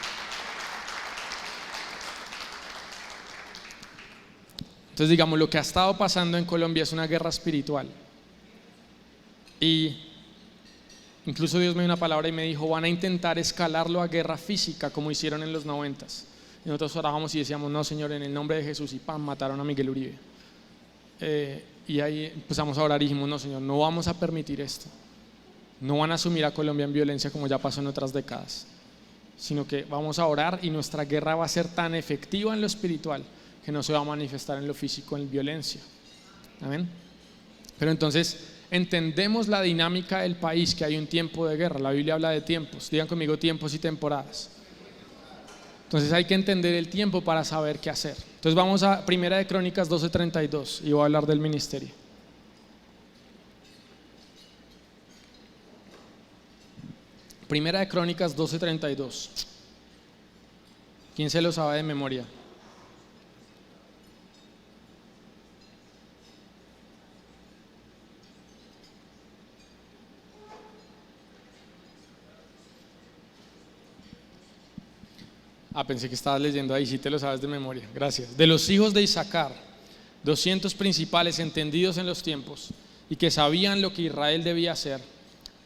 Entonces, digamos, lo que ha estado pasando en Colombia es una guerra espiritual. Y incluso Dios me dio una palabra y me dijo, van a intentar escalarlo a guerra física como hicieron en los 90s. Y nosotros orábamos y decíamos, no, Señor, en el nombre de Jesús, y ¡pam!, mataron a Miguel Uribe. Y ahí empezamos a orar y dijimos, no, Señor, no vamos a permitir esto. No van a sumir a Colombia en violencia como ya pasó en otras décadas, sino que vamos a orar y nuestra guerra va a ser tan efectiva en lo espiritual que no se va a manifestar en lo físico en violencia. Amén. Pero entonces entendemos la dinámica del país, que hay un tiempo de guerra. La Biblia habla de tiempos. Digan conmigo, tiempos y temporadas. Entonces hay que entender el tiempo para saber qué hacer. Entonces vamos a Primera de Crónicas 12:32 y voy a hablar del ministerio. Primera de Crónicas 12:32. ¿Quién se lo sabe de memoria? Pensé que estabas leyendo ahí, sí te lo sabes de memoria, gracias. De los hijos de Isaacar, 200 principales entendidos en los tiempos y que sabían lo que Israel debía hacer,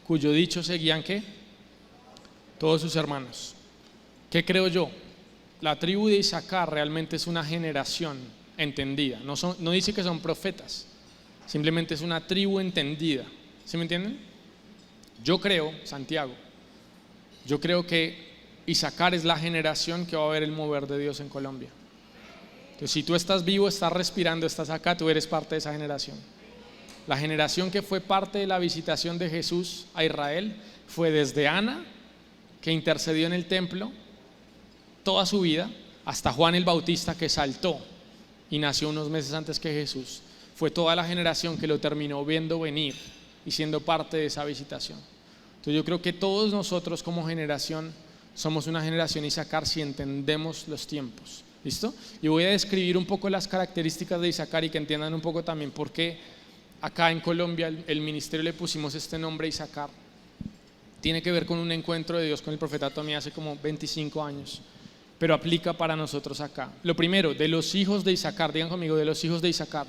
cuyo dicho seguían, ¿qué? Todos sus hermanos. ¿Qué creo yo? La tribu de Isaacar realmente es una generación entendida, no dice que son profetas, simplemente es una tribu entendida. ¿Sí me entienden? Yo creo, Santiago, que Isaacar es la generación que va a ver el mover de Dios en Colombia. Entonces, si tú estás vivo, estás respirando, estás acá, tú eres parte de esa generación. La generación que fue parte de la visitación de Jesús a Israel fue desde Ana, que intercedió en el templo toda su vida, hasta Juan el Bautista, que saltó y nació unos meses antes que Jesús. Fue toda la generación que lo terminó viendo venir y siendo parte de esa visitación. Entonces yo creo que todos nosotros como generación somos una generación Isaacar si entendemos los tiempos. ¿Listo? Y voy a describir un poco las características de Isaacar y que entiendan un poco también por qué acá en Colombia el ministerio le pusimos este nombre Isaacar. Tiene que ver con un encuentro de Dios con el profeta Tommy hace como 25 años, pero aplica para nosotros acá. Lo primero, de los hijos de Isaacar. Digan conmigo, de los hijos de Isaacar.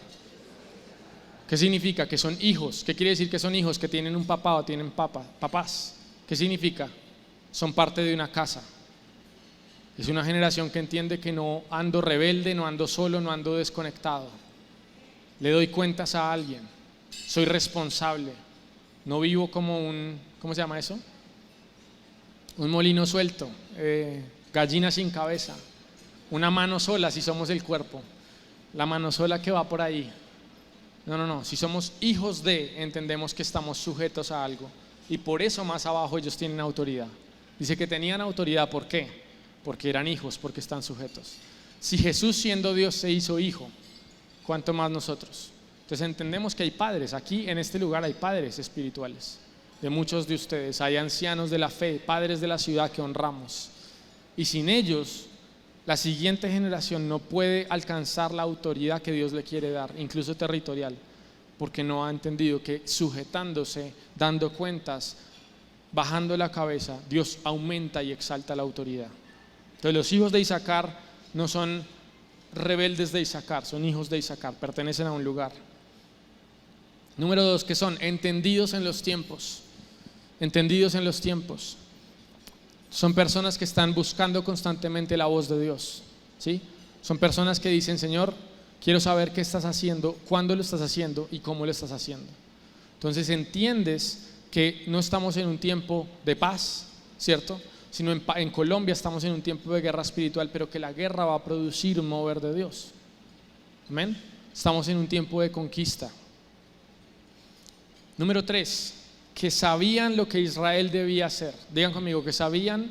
¿Qué significa? Que son hijos. ¿Qué quiere decir que son hijos? Que tienen un papá o tienen papás. ¿Qué significa? Son parte de una casa. Es una generación que entiende que no ando rebelde, no ando solo, no ando desconectado. Le doy cuentas a alguien. Soy responsable. No vivo como un, ¿cómo se llama eso? Un molino suelto, gallina sin cabeza. Una mano sola si somos el cuerpo. La mano sola que va por ahí. No. Si somos hijos de, entendemos que estamos sujetos a algo. Y por eso más abajo ellos tienen autoridad. Dice que tenían autoridad, ¿por qué? Porque eran hijos, porque están sujetos. Si Jesús siendo Dios se hizo hijo, ¿cuánto más nosotros? Entonces entendemos que hay padres, aquí en este lugar hay padres espirituales, de muchos de ustedes, hay ancianos de la fe, padres de la ciudad que honramos. Y sin ellos, la siguiente generación no puede alcanzar la autoridad que Dios le quiere dar, incluso territorial, porque no ha entendido que sujetándose, dando cuentas, bajando la cabeza, Dios aumenta y exalta la autoridad. Entonces los hijos de Isaacar no son rebeldes de Isaacar, son hijos de Isaacar, pertenecen a un lugar. Número 2, que son entendidos en los tiempos. Entendidos en los tiempos. Son personas que están buscando constantemente la voz de Dios, ¿sí? Son personas que dicen, Señor, quiero saber qué estás haciendo, cuándo lo estás haciendo y cómo lo estás haciendo. Entonces entiendes que no estamos en un tiempo de paz, ¿cierto? Sino en Colombia estamos en un tiempo de guerra espiritual, pero que la guerra va a producir un mover de Dios. Amén. Estamos en un tiempo de conquista. Número 3, que sabían lo que Israel debía hacer. Digan conmigo, que sabían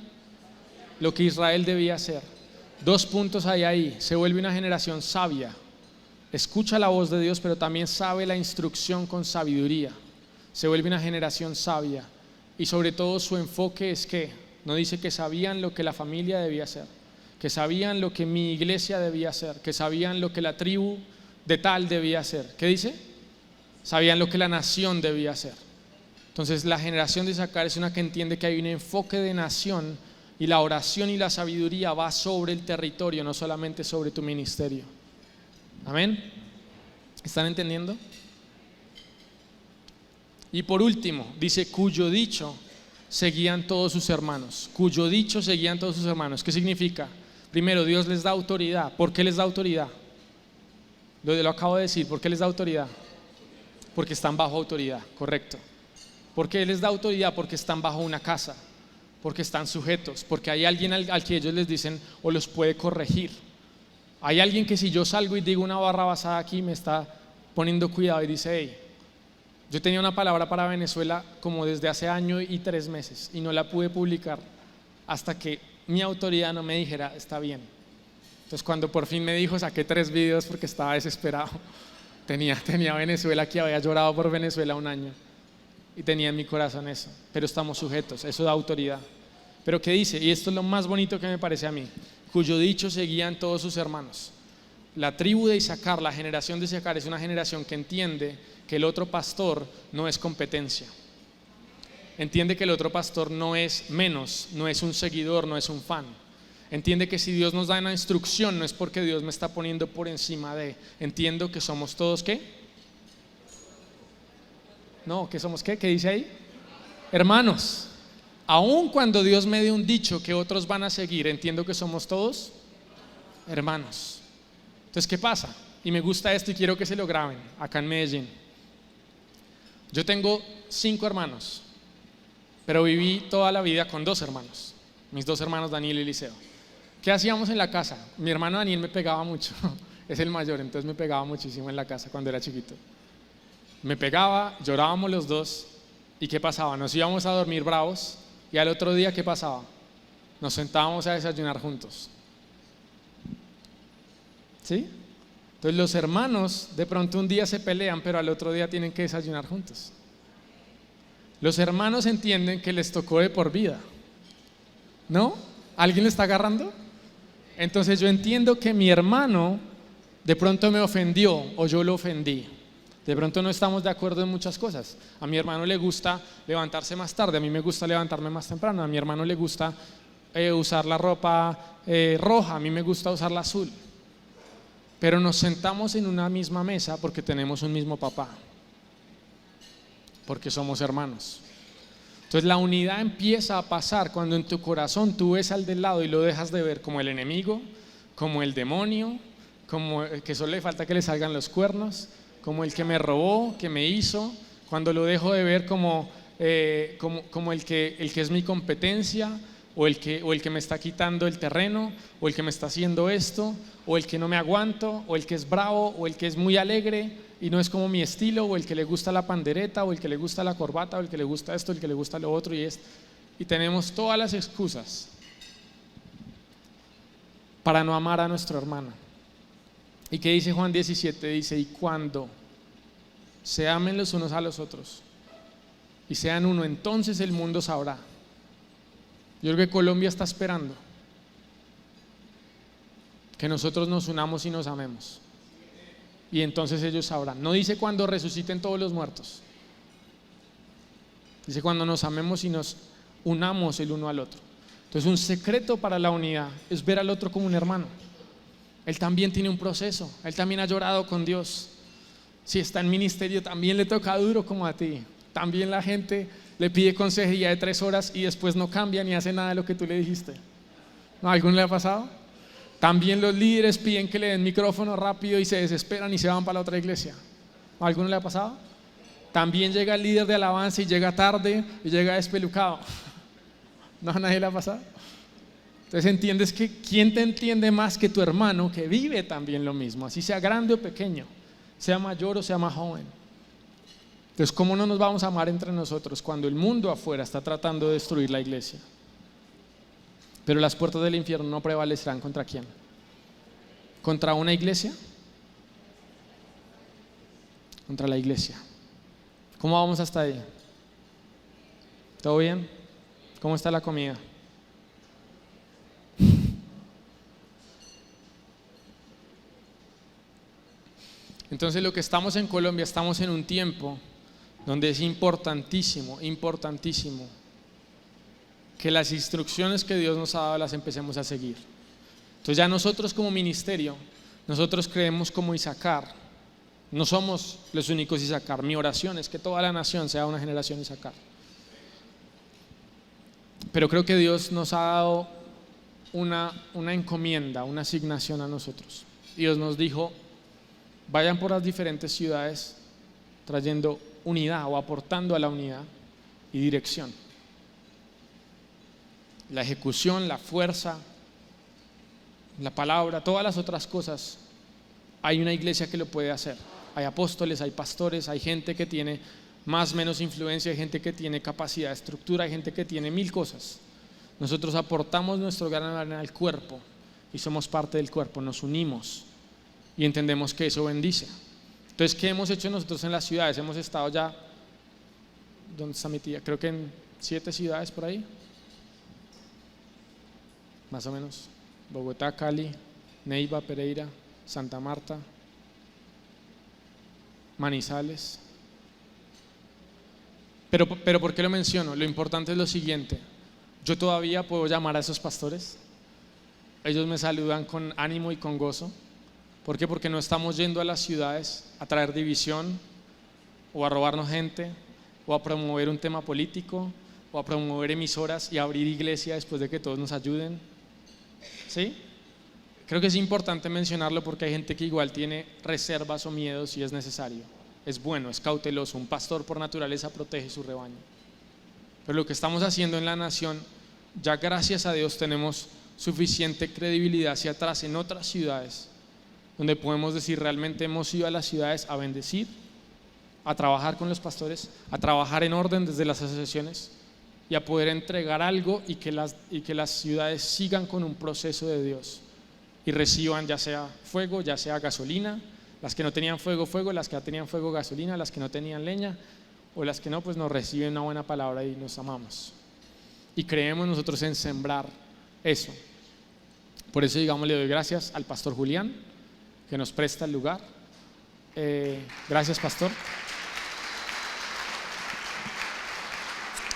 lo que Israel debía hacer. 2 puntos hay ahí. Se vuelve una generación sabia. Escucha la voz de Dios, pero también sabe la instrucción con sabiduría. Se vuelve una generación sabia. Y sobre todo su enfoque es que no dice que sabían lo que la familia debía hacer, que sabían lo que mi iglesia debía hacer, que sabían lo que la tribu de tal debía hacer. ¿Qué dice? Sabían lo que la nación debía hacer. Entonces la generación de Isaacar es una que entiende que hay un enfoque de nación y la oración y la sabiduría va sobre el territorio, no solamente sobre tu ministerio. Amén. ¿Están entendiendo? Y por último, dice, cuyo dicho seguían todos sus hermanos. Cuyo dicho seguían todos sus hermanos. ¿Qué significa? Primero, Dios les da autoridad. ¿Por qué les da autoridad? Lo acabo de decir. ¿Por qué les da autoridad? Porque están bajo autoridad, correcto. ¿Por qué les da autoridad? Porque están bajo una casa, porque están sujetos, porque hay alguien al que ellos les dicen o los puede corregir. Hay alguien que si yo salgo y digo una barra basada aquí me está poniendo cuidado y dice, hey, yo tenía una palabra para Venezuela como desde hace año y 3 meses y no la pude publicar hasta que mi autoridad no me dijera, está bien. Entonces cuando por fin me dijo, saqué 3 videos porque estaba desesperado. Tenía Venezuela aquí, había llorado por Venezuela 1 año y tenía en mi corazón eso, pero estamos sujetos, eso da autoridad. Pero ¿qué dice? Y esto es lo más bonito que me parece a mí, cuyo dicho seguían todos sus hermanos. La tribu de Isaacar, la generación de Isaacar es una generación que entiende que el otro pastor no es competencia. Entiende que el otro pastor no es menos, no es un seguidor, no es un fan. Entiende que si Dios nos da una instrucción no es porque Dios me está poniendo por encima de. Entiendo que somos todos ¿qué? No, ¿que somos qué? ¿Qué dice ahí? Hermanos. Aun cuando Dios me dé un dicho que otros van a seguir, entiendo que somos todos hermanos. Entonces, ¿qué pasa? Y me gusta esto y quiero que se lo graben acá en Medellín. Yo tengo 5 hermanos, pero viví toda la vida con 2 hermanos. Mis 2 hermanos, Daniel y Eliseo. ¿Qué hacíamos en la casa? Mi hermano Daniel me pegaba mucho, es el mayor, entonces me pegaba muchísimo en la casa cuando era chiquito. Me pegaba, llorábamos los 2, ¿y qué pasaba? Nos íbamos a dormir bravos, y al otro día, ¿qué pasaba? Nos sentábamos a desayunar juntos. ¿Sí? Entonces los hermanos de pronto un día se pelean, pero al otro día tienen que desayunar juntos. Los hermanos entienden que les tocó de por vida. ¿No? ¿Alguien le está agarrando? Entonces yo entiendo que mi hermano de pronto me ofendió o yo lo ofendí. De pronto no estamos de acuerdo en muchas cosas. A mi hermano le gusta levantarse más tarde, a mí me gusta levantarme más temprano. A mi hermano le gusta usar la ropa roja, a mí me gusta usar la azul. Pero nos sentamos en una misma mesa porque tenemos un mismo papá, porque somos hermanos. Entonces la unidad empieza a pasar cuando en tu corazón tú ves al del lado y lo dejas de ver como el enemigo, como el demonio, como el que solo le falta que le salgan los cuernos, como el que me robó, que me hizo. Cuando lo dejo de ver como el que es mi competencia, o el que me está quitando el terreno, o el que me está haciendo esto, o el que no me aguanto, o el que es bravo, o el que es muy alegre y no es como mi estilo, o el que le gusta la pandereta, o el que le gusta la corbata, o el que le gusta esto, el que le gusta lo otro y tenemos todas las excusas para no amar a nuestro hermano. ¿Y qué dice Juan 17? Dice, y cuando se amen los unos a los otros y sean uno, entonces el mundo sabrá. Yo creo que Colombia está esperando que nosotros nos unamos y nos amemos. Y entonces ellos sabrán. No dice cuando resuciten todos los muertos. Dice cuando nos amemos y nos unamos el uno al otro. Entonces un secreto para la unidad es ver al otro como un hermano. Él también tiene un proceso. Él también ha llorado con Dios. Si está en ministerio también le toca duro como a ti. También la gente le pide consejería de 3 horas y después no cambia ni hace nada de lo que tú le dijiste. ¿No? ¿A alguno le ha pasado? También los líderes piden que le den micrófono rápido y se desesperan y se van para la otra iglesia. ¿A alguno le ha pasado? También llega el líder de alabanza y llega tarde y llega despelucado. ¿No a nadie le ha pasado? Entonces entiendes que ¿quién te entiende más que tu hermano que vive también lo mismo? Así sea grande o pequeño, sea mayor o sea más joven. Entonces, ¿cómo no nos vamos a amar entre nosotros cuando el mundo afuera está tratando de destruir la iglesia? Pero las puertas del infierno no prevalecerán ¿contra quién? ¿Contra una iglesia? Contra la iglesia. ¿Cómo vamos hasta ahí? ¿Todo bien? ¿Cómo está la comida? Entonces lo que estamos en Colombia, estamos en un tiempo donde es importantísimo que las instrucciones que Dios nos ha dado las empecemos a seguir. Entonces ya nosotros como ministerio, nosotros creemos como Isaacar No somos los únicos Issacar. Mi oración es que toda la nación sea una generación Issacar. Pero creo que Dios nos ha dado una encomienda, una asignación a nosotros. Dios nos dijo: vayan por las diferentes ciudades trayendo unidad o aportando a la unidad y dirección. La ejecución, la fuerza, la palabra, todas las otras cosas, hay una iglesia que lo puede hacer. Hay apóstoles, hay pastores, hay gente que tiene más o menos influencia, hay gente que tiene capacidad de estructura, hay gente que tiene 1000 cosas. Nosotros aportamos nuestro grano al cuerpo y somos parte del cuerpo, nos unimos y entendemos que eso bendice. Entonces, ¿qué hemos hecho nosotros en las ciudades? Hemos estado ya, ¿dónde está mi tía? Creo que en 7 ciudades por ahí, más o menos: Bogotá, Cali, Neiva, Pereira, Santa Marta, Manizales. Pero ¿por qué lo menciono? Lo importante es lo siguiente: yo todavía puedo llamar a esos pastores, ellos me saludan con ánimo y con gozo. ¿Por qué? Porque no estamos yendo a las ciudades a traer división o a robarnos gente o a promover un tema político o a promover emisoras y abrir iglesia después de que todos nos ayuden. ¿Sí? Creo que es importante mencionarlo porque hay gente que igual tiene reservas o miedos si es necesario. Es bueno, es cauteloso. Un pastor por naturaleza protege su rebaño. Pero lo que estamos haciendo en la nación, ya gracias a Dios tenemos suficiente credibilidad hacia atrás en otras ciudades, donde podemos decir: realmente hemos ido a las ciudades a bendecir, a trabajar con los pastores, a trabajar en orden desde las asociaciones y a poder entregar algo y que las ciudades sigan con un proceso de Dios y reciban ya sea fuego, ya sea gasolina, las que no tenían fuego, las que tenían fuego, gasolina, las que no tenían leña, o las que no, pues nos reciben una buena palabra y nos amamos. Y creemos nosotros en sembrar eso. Por eso, digamos, le doy gracias al pastor Julián, que nos presta el lugar. Gracias, pastor.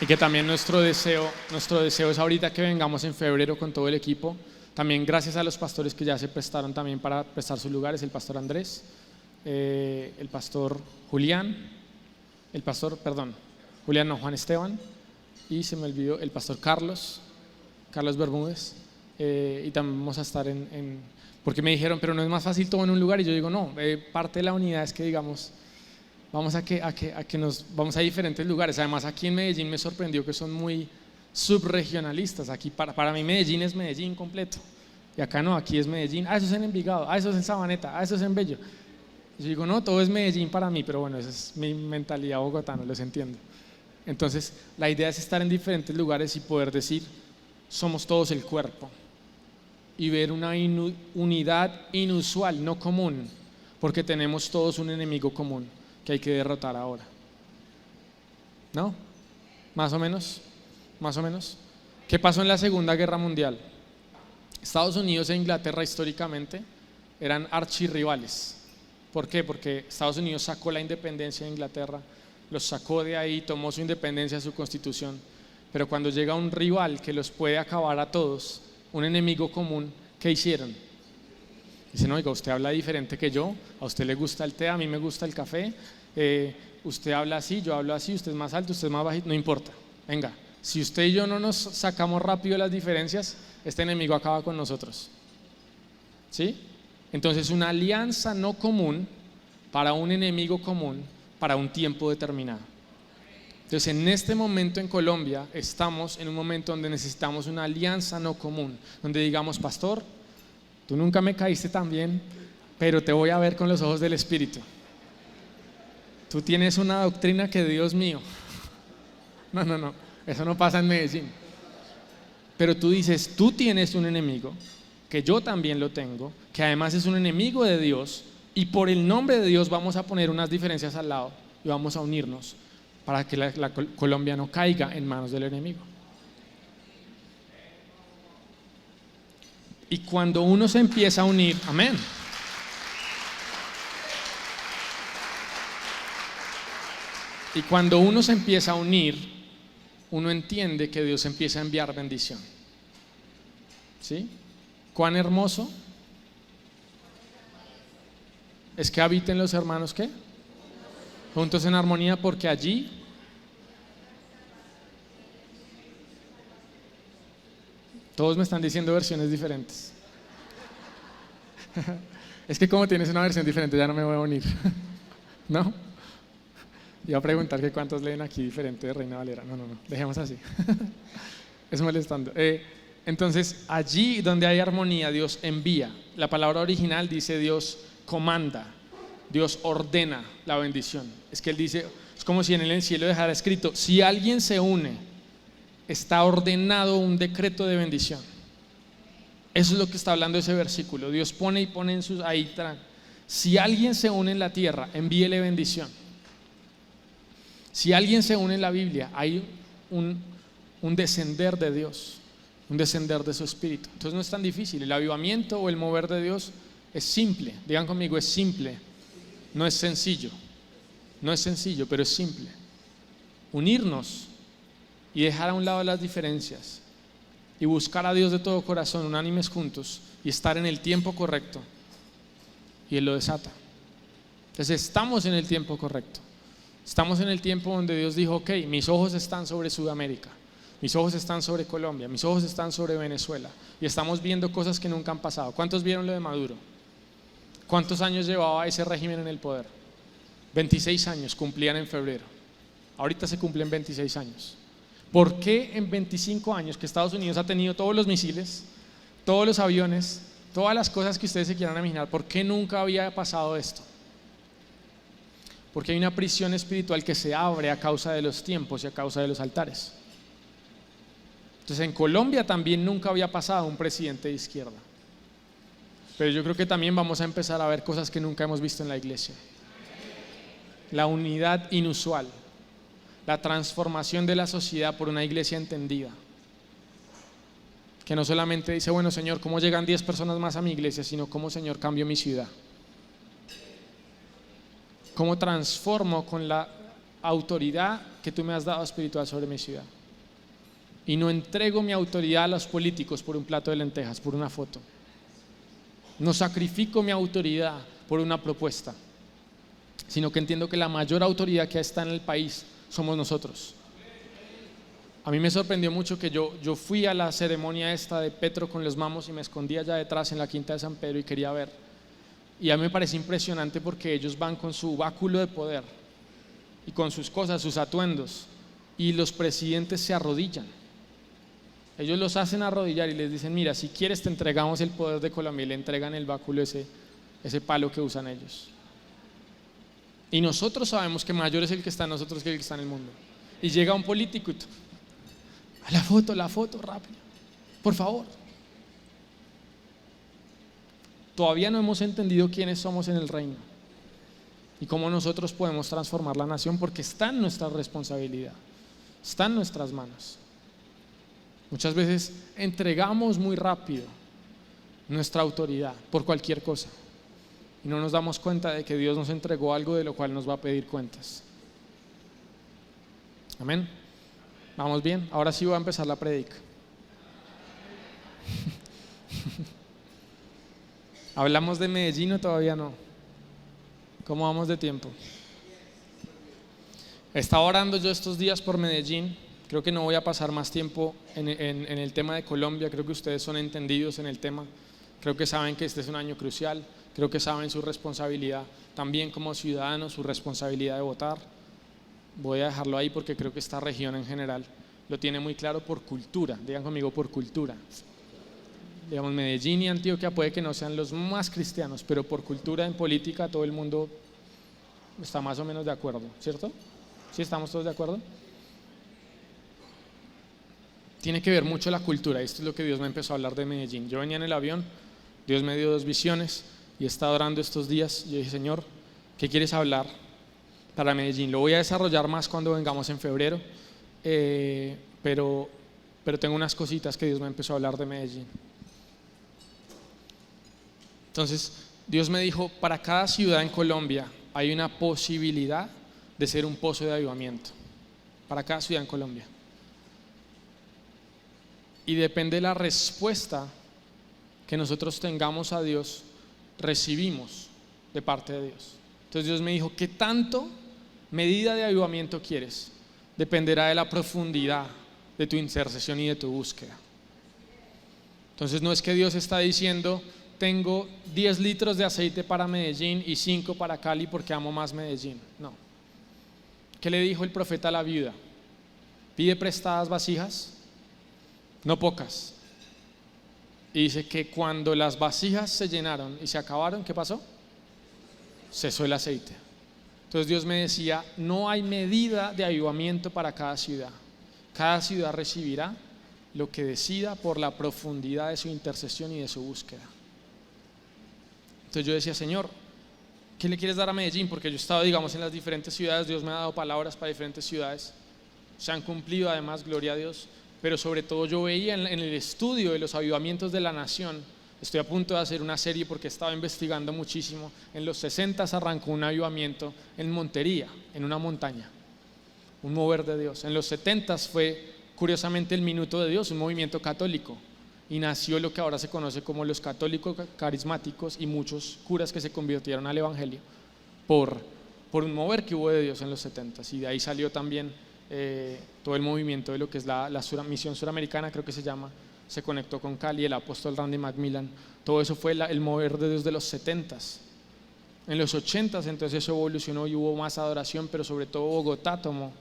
Y que también nuestro deseo es ahorita que vengamos en febrero con todo el equipo. También gracias a los pastores que ya se prestaron también para prestar sus lugares: el pastor Andrés, el pastor Julián, Juan Esteban, y se me olvidó el pastor Carlos Bermúdez. Y también vamos a estar porque me dijeron: pero no es más fácil todo en un lugar. Y yo digo: no, parte de la unidad es que digamos, vamos a diferentes lugares. Además, aquí en Medellín me sorprendió que son muy subregionalistas. Aquí para mí Medellín es Medellín completo, y acá no, aquí es Medellín, eso es en Envigado, eso es en Sabaneta, eso es en Bello. Yo digo: no, todo es Medellín para mí, pero bueno, esa es mi mentalidad bogotana, los entiendo. Entonces, la idea es estar en diferentes lugares y poder decir: somos todos el cuerpo, y ver una unidad inusual, no común, porque tenemos todos un enemigo común que hay que derrotar ahora. ¿No? Más o menos. ¿Qué pasó en la Segunda Guerra Mundial? Estados Unidos e Inglaterra históricamente eran archirrivales. ¿Por qué? Porque Estados Unidos sacó la independencia de Inglaterra, los sacó de ahí, tomó su independencia, su constitución. Pero cuando llega un rival que los puede acabar a todos, un enemigo común, ¿qué hicieron? Dicen: oiga, usted habla diferente que yo, a usted le gusta el té, a mí me gusta el café, usted habla así, yo hablo así, usted es más alto, usted es más bajito, no importa, venga, si usted y yo no nos sacamos rápido las diferencias, este enemigo acaba con nosotros. ¿Sí? Entonces, una alianza no común para un enemigo común para un tiempo determinado. Entonces, en este momento en Colombia estamos en un momento donde necesitamos una alianza no común, donde digamos: pastor, tú nunca me caíste tan bien, pero te voy a ver con los ojos del Espíritu. Tú tienes una doctrina que, Dios mío, no, eso no pasa en Medellín. Pero tú dices: tú tienes un enemigo, que yo también lo tengo, que además es un enemigo de Dios, y por el nombre de Dios vamos a poner unas diferencias al lado y vamos a unirnos para que la Colombia no caiga en manos del enemigo. Y cuando uno se empieza a unir, amén. Y cuando uno se empieza a unir, uno entiende que Dios empieza a enviar bendición. ¿Sí? ¿Cuán hermoso es que habiten los hermanos, ¿qué? Juntos en armonía, porque allí todos me están diciendo versiones diferentes. Es que como tienes una versión diferente ya no me voy a unir. ¿No? Iba a preguntar que cuántos leen aquí diferente de Reina Valera. No, dejemos así. Es molestando. Entonces, allí donde hay armonía, Dios envía. La palabra original dice Dios comanda, Dios ordena la bendición. Es que Él dice, es como si en el cielo dejara escrito, si alguien se une, está ordenado un decreto de bendición. Eso es lo que está hablando ese versículo. Dios pone en sus ahí, si alguien se une en la tierra, envíele bendición. Si alguien se une en la Biblia, hay un descender de Dios, un descender de su espíritu. Entonces no es tan difícil. El avivamiento o el mover de Dios es simple. Digan conmigo, es simple. No es sencillo. No es sencillo, pero es simple. Unirnos y dejar a un lado las diferencias y buscar a Dios de todo corazón, unánimes juntos, y estar en el tiempo correcto, y Él lo desata. Entonces estamos en el tiempo correcto. Estamos en el tiempo donde Dios dijo, ok, mis ojos están sobre Sudamérica, mis ojos están sobre Colombia, mis ojos están sobre Venezuela, y estamos viendo cosas que nunca han pasado. ¿Cuántos vieron lo de Maduro? ¿Cuántos años llevaba ese régimen en el poder? 26 años cumplían en febrero. Ahorita se cumplen 26 años. ¿Por qué en 25 años que Estados Unidos ha tenido todos los misiles, todos los aviones, todas las cosas que ustedes se quieran imaginar, por qué nunca había pasado esto? Porque hay una prisión espiritual que se abre a causa de los tiempos y a causa de los altares. Entonces en Colombia también nunca había pasado un presidente de izquierda. Pero yo creo que también vamos a empezar a ver cosas que nunca hemos visto en la iglesia. La unidad inusual, la transformación de la sociedad por una iglesia entendida. Que no solamente dice, bueno Señor, ¿cómo llegan 10 personas más a mi iglesia? Sino cómo, Señor, cambio mi ciudad. ¿Cómo transformo con la autoridad que tú me has dado espiritual sobre mi ciudad? Y no entrego mi autoridad a los políticos por un plato de lentejas, por una foto. No sacrifico mi autoridad por una propuesta, sino que entiendo que la mayor autoridad que está en el país somos nosotros. A mí me sorprendió mucho que yo fui a la ceremonia esta de Petro con los mamos y me escondí allá detrás en la Quinta de San Pedro y quería ver. Y a mí me parece impresionante porque ellos van con su báculo de poder y con sus cosas, sus atuendos, y los presidentes se arrodillan. Ellos los hacen arrodillar y les dicen, mira, si quieres te entregamos el poder de Colombia, y le entregan el báculo, ese palo que usan ellos. Y nosotros sabemos que mayor es el que está en nosotros que el que está en el mundo. Y llega un político y la foto, rápido, por favor. Todavía no hemos entendido quiénes somos en el reino y cómo nosotros podemos transformar la nación, porque está en nuestra responsabilidad, está en nuestras manos. Muchas veces entregamos muy rápido nuestra autoridad por cualquier cosa y no nos damos cuenta de que Dios nos entregó algo de lo cual nos va a pedir cuentas. Amén. ¿Vamos bien? Ahora sí voy a empezar la prédica. ¿Hablamos de Medellín o todavía no? ¿Cómo vamos de tiempo? Estaba orando yo estos días por Medellín. Creo que no voy a pasar más tiempo en el tema de Colombia. Creo que ustedes son entendidos en el tema. Creo que saben que este es un año crucial. Creo que saben su responsabilidad también como ciudadanos, su responsabilidad de votar. Voy a dejarlo ahí porque creo que esta región en general lo tiene muy claro por cultura. Digan conmigo, por cultura. Digamos, Medellín y Antioquia puede que no sean los más cristianos, pero por cultura en política todo el mundo está más o menos de acuerdo, ¿cierto? ¿Sí estamos todos de acuerdo? Tiene que ver mucho la cultura. Esto es lo que Dios me empezó a hablar de Medellín. Yo venía en el avión, Dios me dio 2 visiones y he estado orando estos días. Yo dije, Señor, ¿qué quieres hablar para Medellín? Lo voy a desarrollar más cuando vengamos en febrero, pero tengo unas cositas que Dios me empezó a hablar de Medellín. Entonces Dios me dijo, para cada ciudad en Colombia hay una posibilidad de ser un pozo de avivamiento, para cada ciudad en Colombia, y depende de la respuesta que nosotros tengamos a Dios, recibimos de parte de Dios. Entonces Dios me dijo, ¿qué tanto medida de avivamiento quieres? Dependerá de la profundidad de tu intercesión y de tu búsqueda. Entonces no es que Dios está diciendo, tengo 10 litros de aceite para Medellín y 5 para Cali porque amo más Medellín. No. ¿Qué le dijo el profeta a la viuda? Pide prestadas vasijas, no pocas. Y dice que cuando las vasijas se llenaron y se acabaron, ¿qué pasó? Cesó el aceite. Entonces Dios me decía, no hay medida de avivamiento para cada ciudad. Cada ciudad recibirá lo que decida por la profundidad de su intercesión y de su búsqueda. Entonces yo decía, Señor, ¿qué le quieres dar a Medellín? Porque yo he estado, digamos, en las diferentes ciudades, Dios me ha dado palabras para diferentes ciudades, se han cumplido además, gloria a Dios, pero sobre todo yo veía en el estudio de los avivamientos de la nación. Estoy a punto de hacer una serie porque estaba investigando muchísimo. En los 60 arrancó un avivamiento en Montería, en una montaña, un mover de Dios. En los 70 fue curiosamente el Minuto de Dios, un movimiento católico, y nació lo que ahora se conoce como los católicos carismáticos y muchos curas que se convirtieron al evangelio por un mover que hubo de Dios en los 70, y de ahí salió también todo el movimiento de lo que es la misión suramericana, creo que se llama. Se conectó con Cali, el apóstol Randy Macmillan. Todo eso fue el mover de Dios de los 70. En los 80 entonces eso evolucionó y hubo más adoración, pero sobre todo Bogotá tomó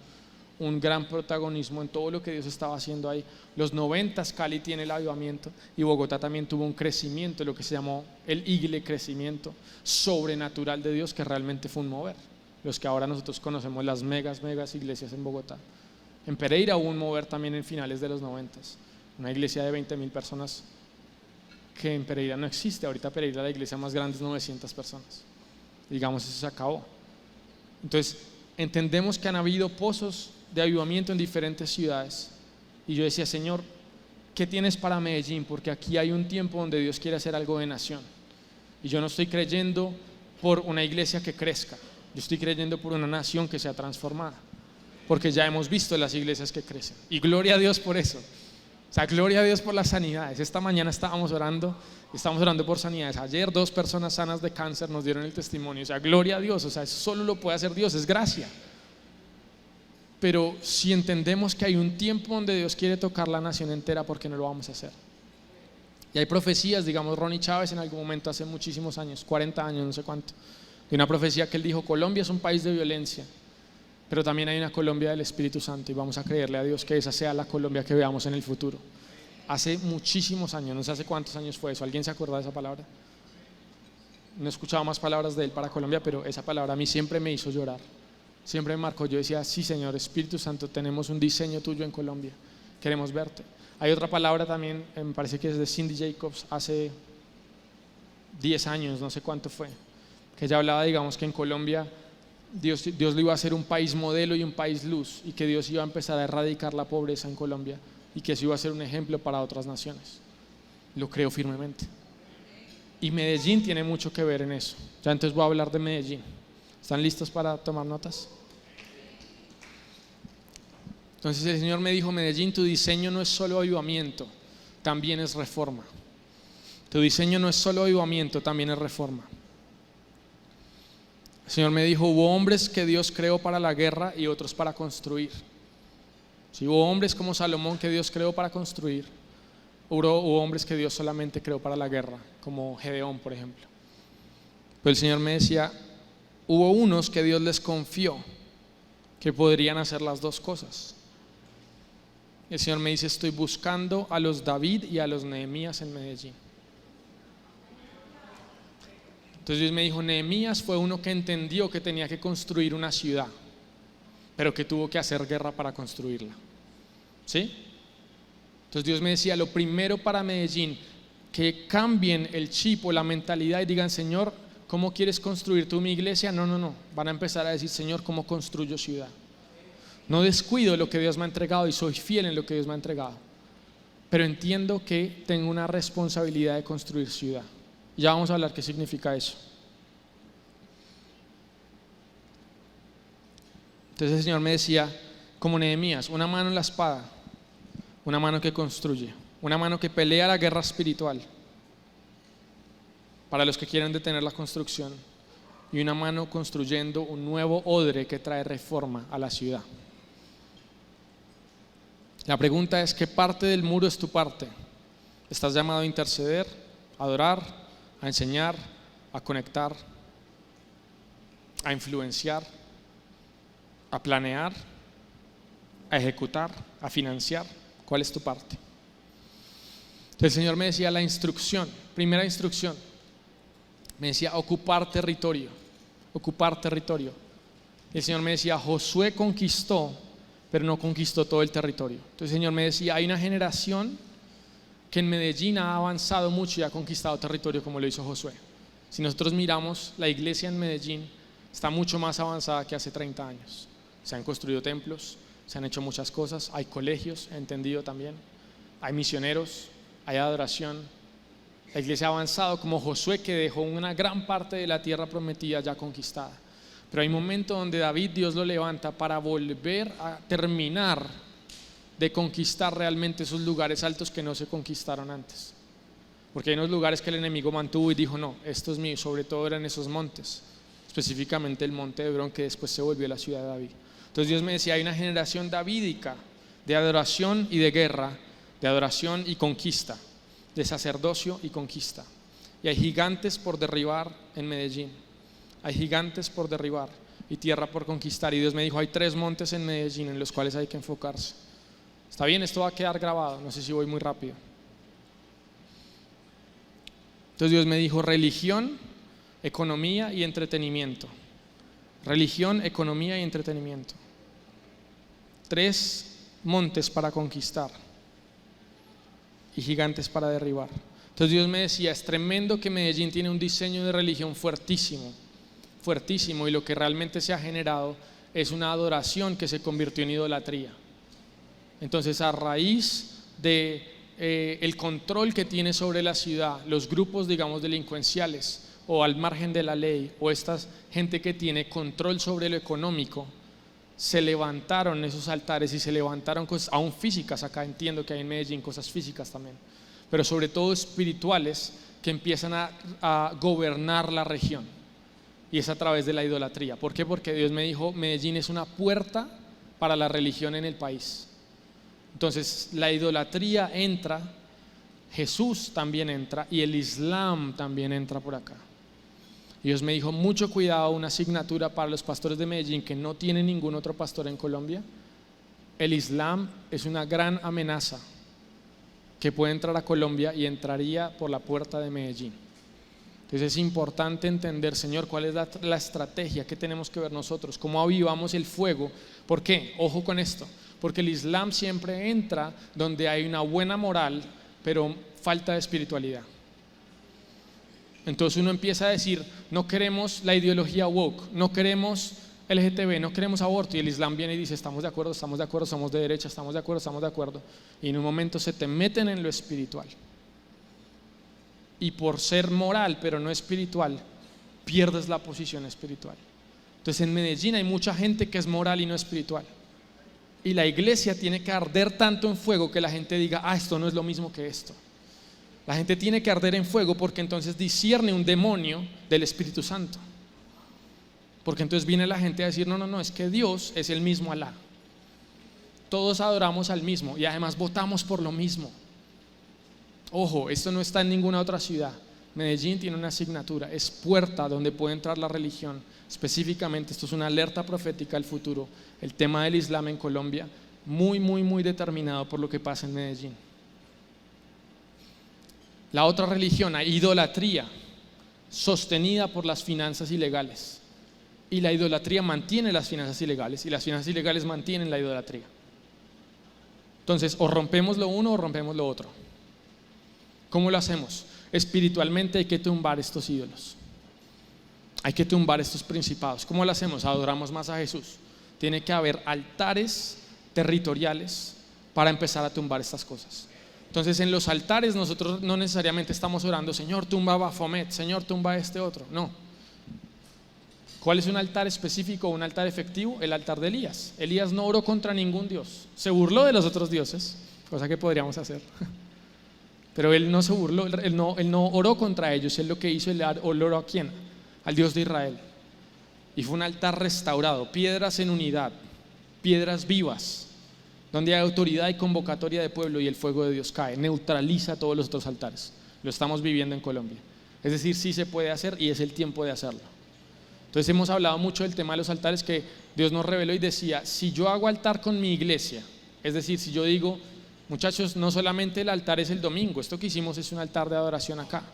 un gran protagonismo en todo lo que Dios estaba haciendo ahí. Los 90 Cali tiene el avivamiento y Bogotá también tuvo un crecimiento, lo que se llamó el igle crecimiento sobrenatural de Dios, que realmente fue un mover. Los que ahora nosotros conocemos, las megas iglesias en Bogotá. En Pereira hubo un mover también en finales de los 90, una iglesia de 20,000 personas que en Pereira no existe. Ahorita Pereira, la iglesia más grande, es 900 personas. Digamos, eso se acabó. Entonces entendemos que han habido pozos de avivamiento en diferentes ciudades, y yo decía, Señor, ¿qué tienes para Medellín? Porque aquí hay un tiempo donde Dios quiere hacer algo de nación, y yo no estoy creyendo por una iglesia que crezca, yo estoy creyendo por una nación que sea transformada, porque ya hemos visto las iglesias que crecen, y gloria a Dios por eso. O sea, gloria a Dios por las sanidades. Esta mañana estamos orando por sanidades. Ayer 2 personas sanas de cáncer nos dieron el testimonio. O sea, gloria a Dios. O sea, eso solo lo puede hacer Dios, es gracia. Pero si entendemos que hay un tiempo donde Dios quiere tocar la nación entera, ¿por qué no lo vamos a hacer? Y hay profecías, digamos, Ronnie Chávez en algún momento, hace muchísimos años, 40 años, no sé cuánto, de una profecía que él dijo: Colombia es un país de violencia, pero también hay una Colombia del Espíritu Santo, y vamos a creerle a Dios que esa sea la Colombia que veamos en el futuro. Hace muchísimos años, no sé hace cuántos años fue eso. ¿Alguien se acuerda de esa palabra? No he escuchado más palabras de él para Colombia, pero esa palabra a mí siempre me hizo llorar, siempre me marcó. Yo decía, sí, Señor, Espíritu Santo, tenemos un diseño tuyo en Colombia, queremos verte. Hay otra palabra también, me parece que es de Cindy Jacobs, hace 10 años, no sé cuánto fue, que ella hablaba, digamos, que en Colombia Dios lo iba a hacer un país modelo y un país luz, y que Dios iba a empezar a erradicar la pobreza en Colombia, y que eso iba a ser un ejemplo para otras naciones. Lo creo firmemente. Y Medellín tiene mucho que ver en eso. Ya entonces voy a hablar de Medellín. ¿Están listos para tomar notas? Entonces el Señor me dijo: Medellín, tu diseño no es solo avivamiento, también es reforma. Tu diseño no es solo avivamiento, también es reforma. El Señor me dijo: hubo hombres que Dios creó para la guerra y otros para construir. Si hubo hombres como Salomón que Dios creó para construir, hubo hombres que Dios solamente creó para la guerra, como Gedeón, por ejemplo. Pero el Señor me decía: hubo unos que Dios les confió que podrían hacer las dos cosas. El Señor me dice: estoy buscando a los David y a los Nehemías en Medellín. Entonces Dios me dijo: Nehemías fue uno que entendió que tenía que construir una ciudad, pero que tuvo que hacer guerra para construirla. ¿Sí? Entonces Dios me decía: lo primero para Medellín, que cambien el chip o la mentalidad y digan: Señor, ¿cómo quieres construir tú mi iglesia? No, van a empezar a decir: Señor, ¿cómo construyo ciudad? No descuido lo que Dios me ha entregado y soy fiel en lo que Dios me ha entregado, pero entiendo que tengo una responsabilidad de construir ciudad. Ya vamos a hablar qué significa eso. Entonces el Señor me decía, como Nehemías, una mano en la espada, una mano que construye, una mano que pelea la guerra espiritual para los que quieren detener la construcción, y una mano construyendo un nuevo odre que trae reforma a la ciudad. La pregunta es: ¿qué parte del muro es tu parte? ¿Estás llamado a interceder, a adorar, a enseñar, a conectar, a influenciar, a planear, a ejecutar, a financiar? ¿Cuál es tu parte? Entonces el Señor me decía la instrucción, primera instrucción, me decía ocupar territorio, ocupar territorio. El Señor me decía: Josué conquistó, pero no conquistó todo el territorio. Entonces el Señor me decía: hay una generación que en Medellín ha avanzado mucho y ha conquistado territorio como lo hizo Josué. Si nosotros miramos, la iglesia en Medellín está mucho más avanzada que hace 30 años. Se han construido templos, se han hecho muchas cosas, hay colegios, he entendido también, hay misioneros, hay adoración. La iglesia ha avanzado como Josué, que dejó una gran parte de la tierra prometida ya conquistada. Pero hay un momento donde David, Dios lo levanta para volver a terminar de conquistar realmente esos lugares altos que no se conquistaron antes. Porque hay unos lugares que el enemigo mantuvo y dijo: no, esto es mío. Sobre todo eran esos montes, específicamente el monte de Hebrón, que después se volvió la ciudad de David. Entonces Dios me decía: hay una generación davídica de adoración y de guerra, de adoración y conquista, de sacerdocio y conquista. Y hay gigantes por derribar en Medellín, hay gigantes por derribar y tierra por conquistar. Y Dios me dijo: hay 3 montes en Medellín en los cuales hay que enfocarse. Está bien, esto va a quedar grabado, no sé si voy muy rápido. Entonces Dios me dijo: religión, economía y entretenimiento. Religión, economía y entretenimiento. 3 montes para conquistar y gigantes para derribar. Entonces Dios me decía: es tremendo que Medellín tiene un diseño de religión fuertísimo, fuertísimo, y lo que realmente se ha generado es una adoración que se convirtió en idolatría. Entonces, a raíz de el control que tiene sobre la ciudad los grupos, digamos, delincuenciales o al margen de la ley, o esta gente que tiene control sobre lo económico, se levantaron esos altares y se levantaron cosas aún físicas. Acá entiendo que hay en Medellín cosas físicas también, pero sobre todo espirituales, que empiezan a gobernar la región, y es a través de la idolatría. ¿Por qué? Porque Dios me dijo: Medellín es una puerta para la religión en el país. Entonces la idolatría entra, Jesús también entra, y el Islam también entra por acá. Y Dios me dijo: mucho cuidado, una asignatura para los pastores de Medellín que no tiene ningún otro pastor en Colombia. El Islam es una gran amenaza que puede entrar a Colombia y entraría por la puerta de Medellín. Entonces es importante entender, Señor, cuál es la estrategia que tenemos que ver nosotros, cómo avivamos el fuego. ¿Por qué? Ojo con esto, porque el Islam siempre entra donde hay una buena moral, pero falta de espiritualidad. Entonces uno empieza a decir: no queremos la ideología woke, no queremos LGTB, no queremos aborto, y el Islam viene y dice: estamos de acuerdo, somos de derecha, estamos de acuerdo, y en un momento se te meten en lo espiritual, y por ser moral pero no espiritual, pierdes la posición espiritual. Entonces en Medellín hay mucha gente que es moral y no espiritual, y la iglesia tiene que arder tanto en fuego que la gente diga: esto no es lo mismo que esto. La gente tiene que arder en fuego, porque entonces discierne un demonio del Espíritu Santo. Porque entonces viene la gente a decir: no, es que Dios es el mismo Alá. Todos adoramos al mismo y además votamos por lo mismo. Ojo, esto no está en ninguna otra ciudad. Medellín tiene una asignatura, es puerta donde puede entrar la religión. Específicamente, esto es una alerta profética al futuro. El tema del Islam en Colombia, muy determinado por lo que pasa en Medellín. La otra religión, la idolatría, sostenida por las finanzas ilegales. Y la idolatría mantiene las finanzas ilegales, y las finanzas ilegales mantienen la idolatría. Entonces, o rompemos lo uno o rompemos lo otro. ¿Cómo lo hacemos? Espiritualmente hay que tumbar estos ídolos, hay que tumbar estos principados. ¿Cómo lo hacemos? Adoramos más a Jesús. Tiene que haber altares territoriales para empezar a tumbar estas cosas. Entonces en los altares nosotros no necesariamente estamos orando: Señor, tumba Baphomet, Señor, tumba este otro. No. ¿Cuál es un altar específico o un altar efectivo? El altar de Elías. Elías no oró contra ningún dios, se burló de los otros dioses, cosa que podríamos hacer. Pero él no se burló, él no oró contra ellos. Él lo que hizo, él oró ¿a quién? Al Dios de Israel. y fue un altar restaurado, piedras en unidad, piedras vivas, donde hay autoridad y convocatoria de pueblo y el fuego de Dios cae, neutraliza todos los otros altares. Lo estamos viviendo en Colombia. Es decir, sí se puede hacer y es el tiempo de hacerlo. Entonces hemos hablado mucho del tema de los altares que Dios nos reveló y decía, si yo hago altar con mi iglesia, es decir, si yo digo, muchachos, no solamente el altar es el domingo, esto que hicimos es un altar de adoración acá.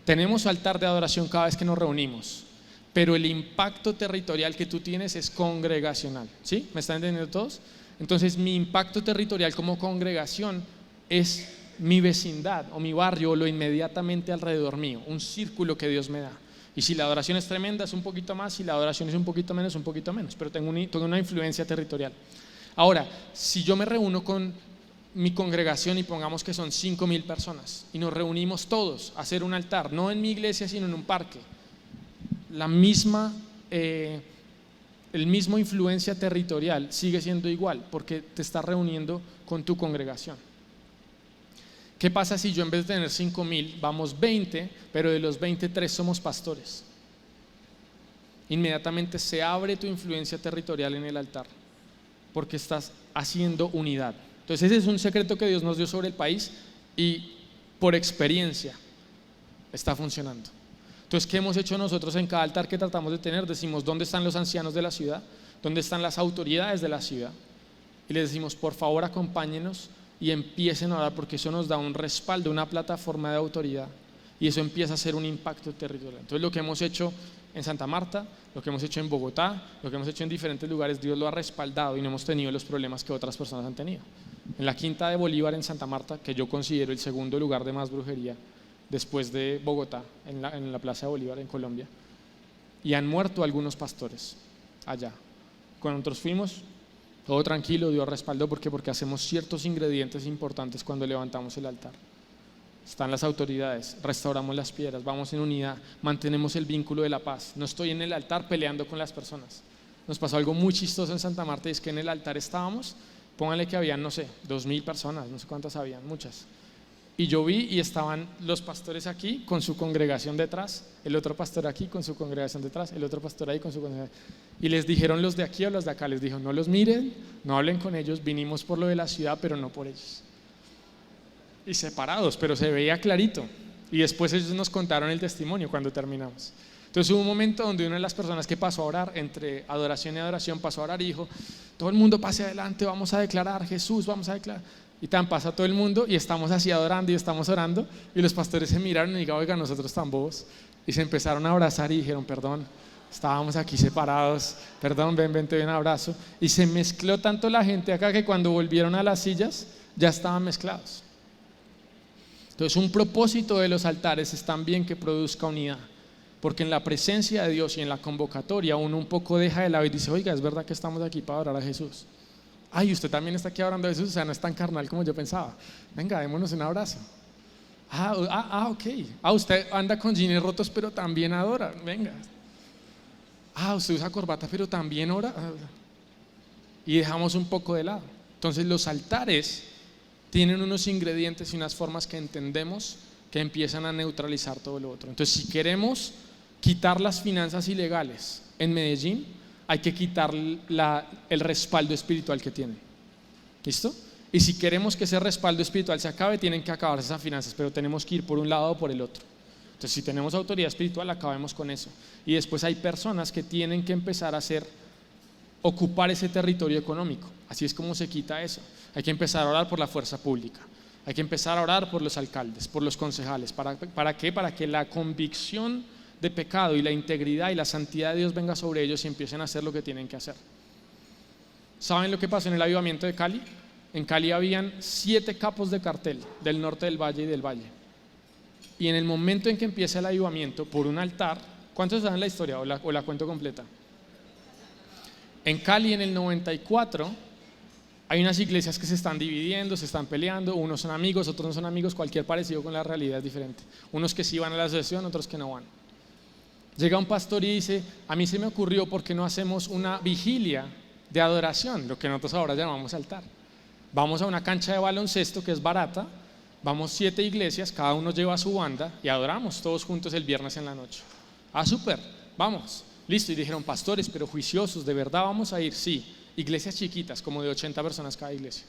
Tenemos altar de adoración cada vez que nos reunimos, pero el impacto territorial que tú tienes es congregacional, ¿sí? ¿Me están entendiendo todos? Entonces mi impacto territorial como congregación es mi vecindad o mi barrio o lo inmediatamente alrededor mío, un círculo que Dios me da. Y si la adoración es tremenda es un poquito más, si la adoración es un poquito menos, pero tengo una influencia territorial. Ahora, si yo me reúno con mi congregación y pongamos que son 5,000 personas y nos reunimos todos a hacer un altar, no en mi iglesia sino en un parque, el mismo influencia territorial sigue siendo igual porque te estás reuniendo con tu congregación. ¿Qué pasa si yo en vez de tener 5,000 vamos 20, pero de los 20 3 somos pastores? Inmediatamente se abre tu influencia territorial en el altar porque estás haciendo unidad. Entonces ese es un secreto que Dios nos dio sobre el país y por experiencia está funcionando. Entonces, ¿qué hemos hecho nosotros en cada altar que tratamos de tener? Decimos, ¿dónde están los ancianos de la ciudad? ¿Dónde están las autoridades de la ciudad? Y les decimos, por favor, acompáñenos y empiecen a orar porque eso nos da un respaldo, una plataforma de autoridad y eso empieza a ser un impacto territorial. Entonces, lo que hemos hecho en Santa Marta, lo que hemos hecho en Bogotá, lo que hemos hecho en diferentes lugares, Dios lo ha respaldado y no hemos tenido los problemas que otras personas han tenido. En la Quinta de Bolívar en Santa Marta, que yo considero el segundo lugar de más brujería después de Bogotá, en la Plaza de Bolívar en Colombia, y han muerto algunos pastores allá. Cuando nosotros fuimos, todo tranquilo, Dios respaldó. ¿Por qué? Porque hacemos ciertos ingredientes importantes cuando levantamos el altar. Están las autoridades, restauramos las piedras, vamos en unidad, mantenemos el vínculo de la paz. No estoy en el altar peleando con las personas. Nos pasó algo muy chistoso en Santa Marta y es que en el altar estábamos, pónganle que habían, no sé, 2,000 personas, no sé cuántas habían, muchas. Y yo vi y estaban los pastores aquí con su congregación detrás, el otro pastor aquí con su congregación detrás, el otro pastor ahí con su congregación. Y les dijeron los de aquí o los de acá, les dijo, no los miren, no hablen con ellos, vinimos por lo de la ciudad, pero no por ellos. Y separados, pero se veía clarito. Y después ellos nos contaron el testimonio cuando terminamos. Entonces hubo un momento donde una de las personas que pasó a orar, entre adoración y adoración, pasó a orar y dijo, todo el mundo pase adelante, vamos a declarar Jesús, vamos a declarar. Y tan pasa todo el mundo y estamos así adorando y estamos orando y los pastores se miraron y dijeron, oiga, nosotros tan bobos, y se empezaron a abrazar y dijeron, perdón, estábamos aquí separados, perdón, ven, te doy un abrazo. Y se mezcló tanto la gente acá que cuando volvieron a las sillas ya estaban mezclados. Entonces un propósito de los altares es también que produzca unidad, porque en la presencia de Dios y en la convocatoria uno un poco deja de lado y dice, oiga, es verdad que estamos aquí para adorar a Jesús. Ay, usted también está aquí adorando a Jesús, o sea, no es tan carnal como yo pensaba. Venga, démonos un abrazo. Ok. Usted anda con jeans rotos, pero también adora. Venga. Usted usa corbata, pero también ora. Y dejamos un poco de lado. Entonces, los altares tienen unos ingredientes y unas formas que entendemos que empiezan a neutralizar todo lo otro. Entonces, si queremos quitar las finanzas ilegales en Medellín, hay que quitar el respaldo espiritual que tienen. ¿Listo? Y si queremos que ese respaldo espiritual se acabe, tienen que acabarse esas finanzas, pero tenemos que ir por un lado o por el otro. Entonces, si tenemos autoridad espiritual, acabemos con eso. Y después hay personas que tienen que empezar a ocupar ese territorio económico. Así es como se quita eso. Hay que empezar a orar por la fuerza pública. Hay que empezar a orar por los alcaldes, por los concejales. ¿Para qué? Para que la convicción de pecado y la integridad y la santidad de Dios venga sobre ellos y empiecen a hacer lo que tienen que hacer. ¿Saben lo que pasó en el avivamiento de Cali? En Cali habían 7 capos de cartel del norte del valle y del valle. Y en el momento en que empieza el avivamiento, por un altar, ¿cuántos saben la historia o la cuento completa? En Cali en el 94 hay unas iglesias que se están dividiendo, se están peleando, unos son amigos, otros no son amigos, cualquier parecido con la realidad es diferente. Unos que sí van a la asociación, otros que no van. Llega un pastor y dice, a mí se me ocurrió, ¿por qué no hacemos una vigilia de adoración? Lo que nosotros ahora llamamos altar. Vamos a una cancha de baloncesto que es barata, vamos 7 iglesias, cada uno lleva su banda y adoramos todos juntos el viernes en la noche. Súper, vamos. Listo, y dijeron, pastores, pero juiciosos, ¿de verdad vamos a ir? Sí. Iglesias chiquitas, como de 80 personas cada iglesia.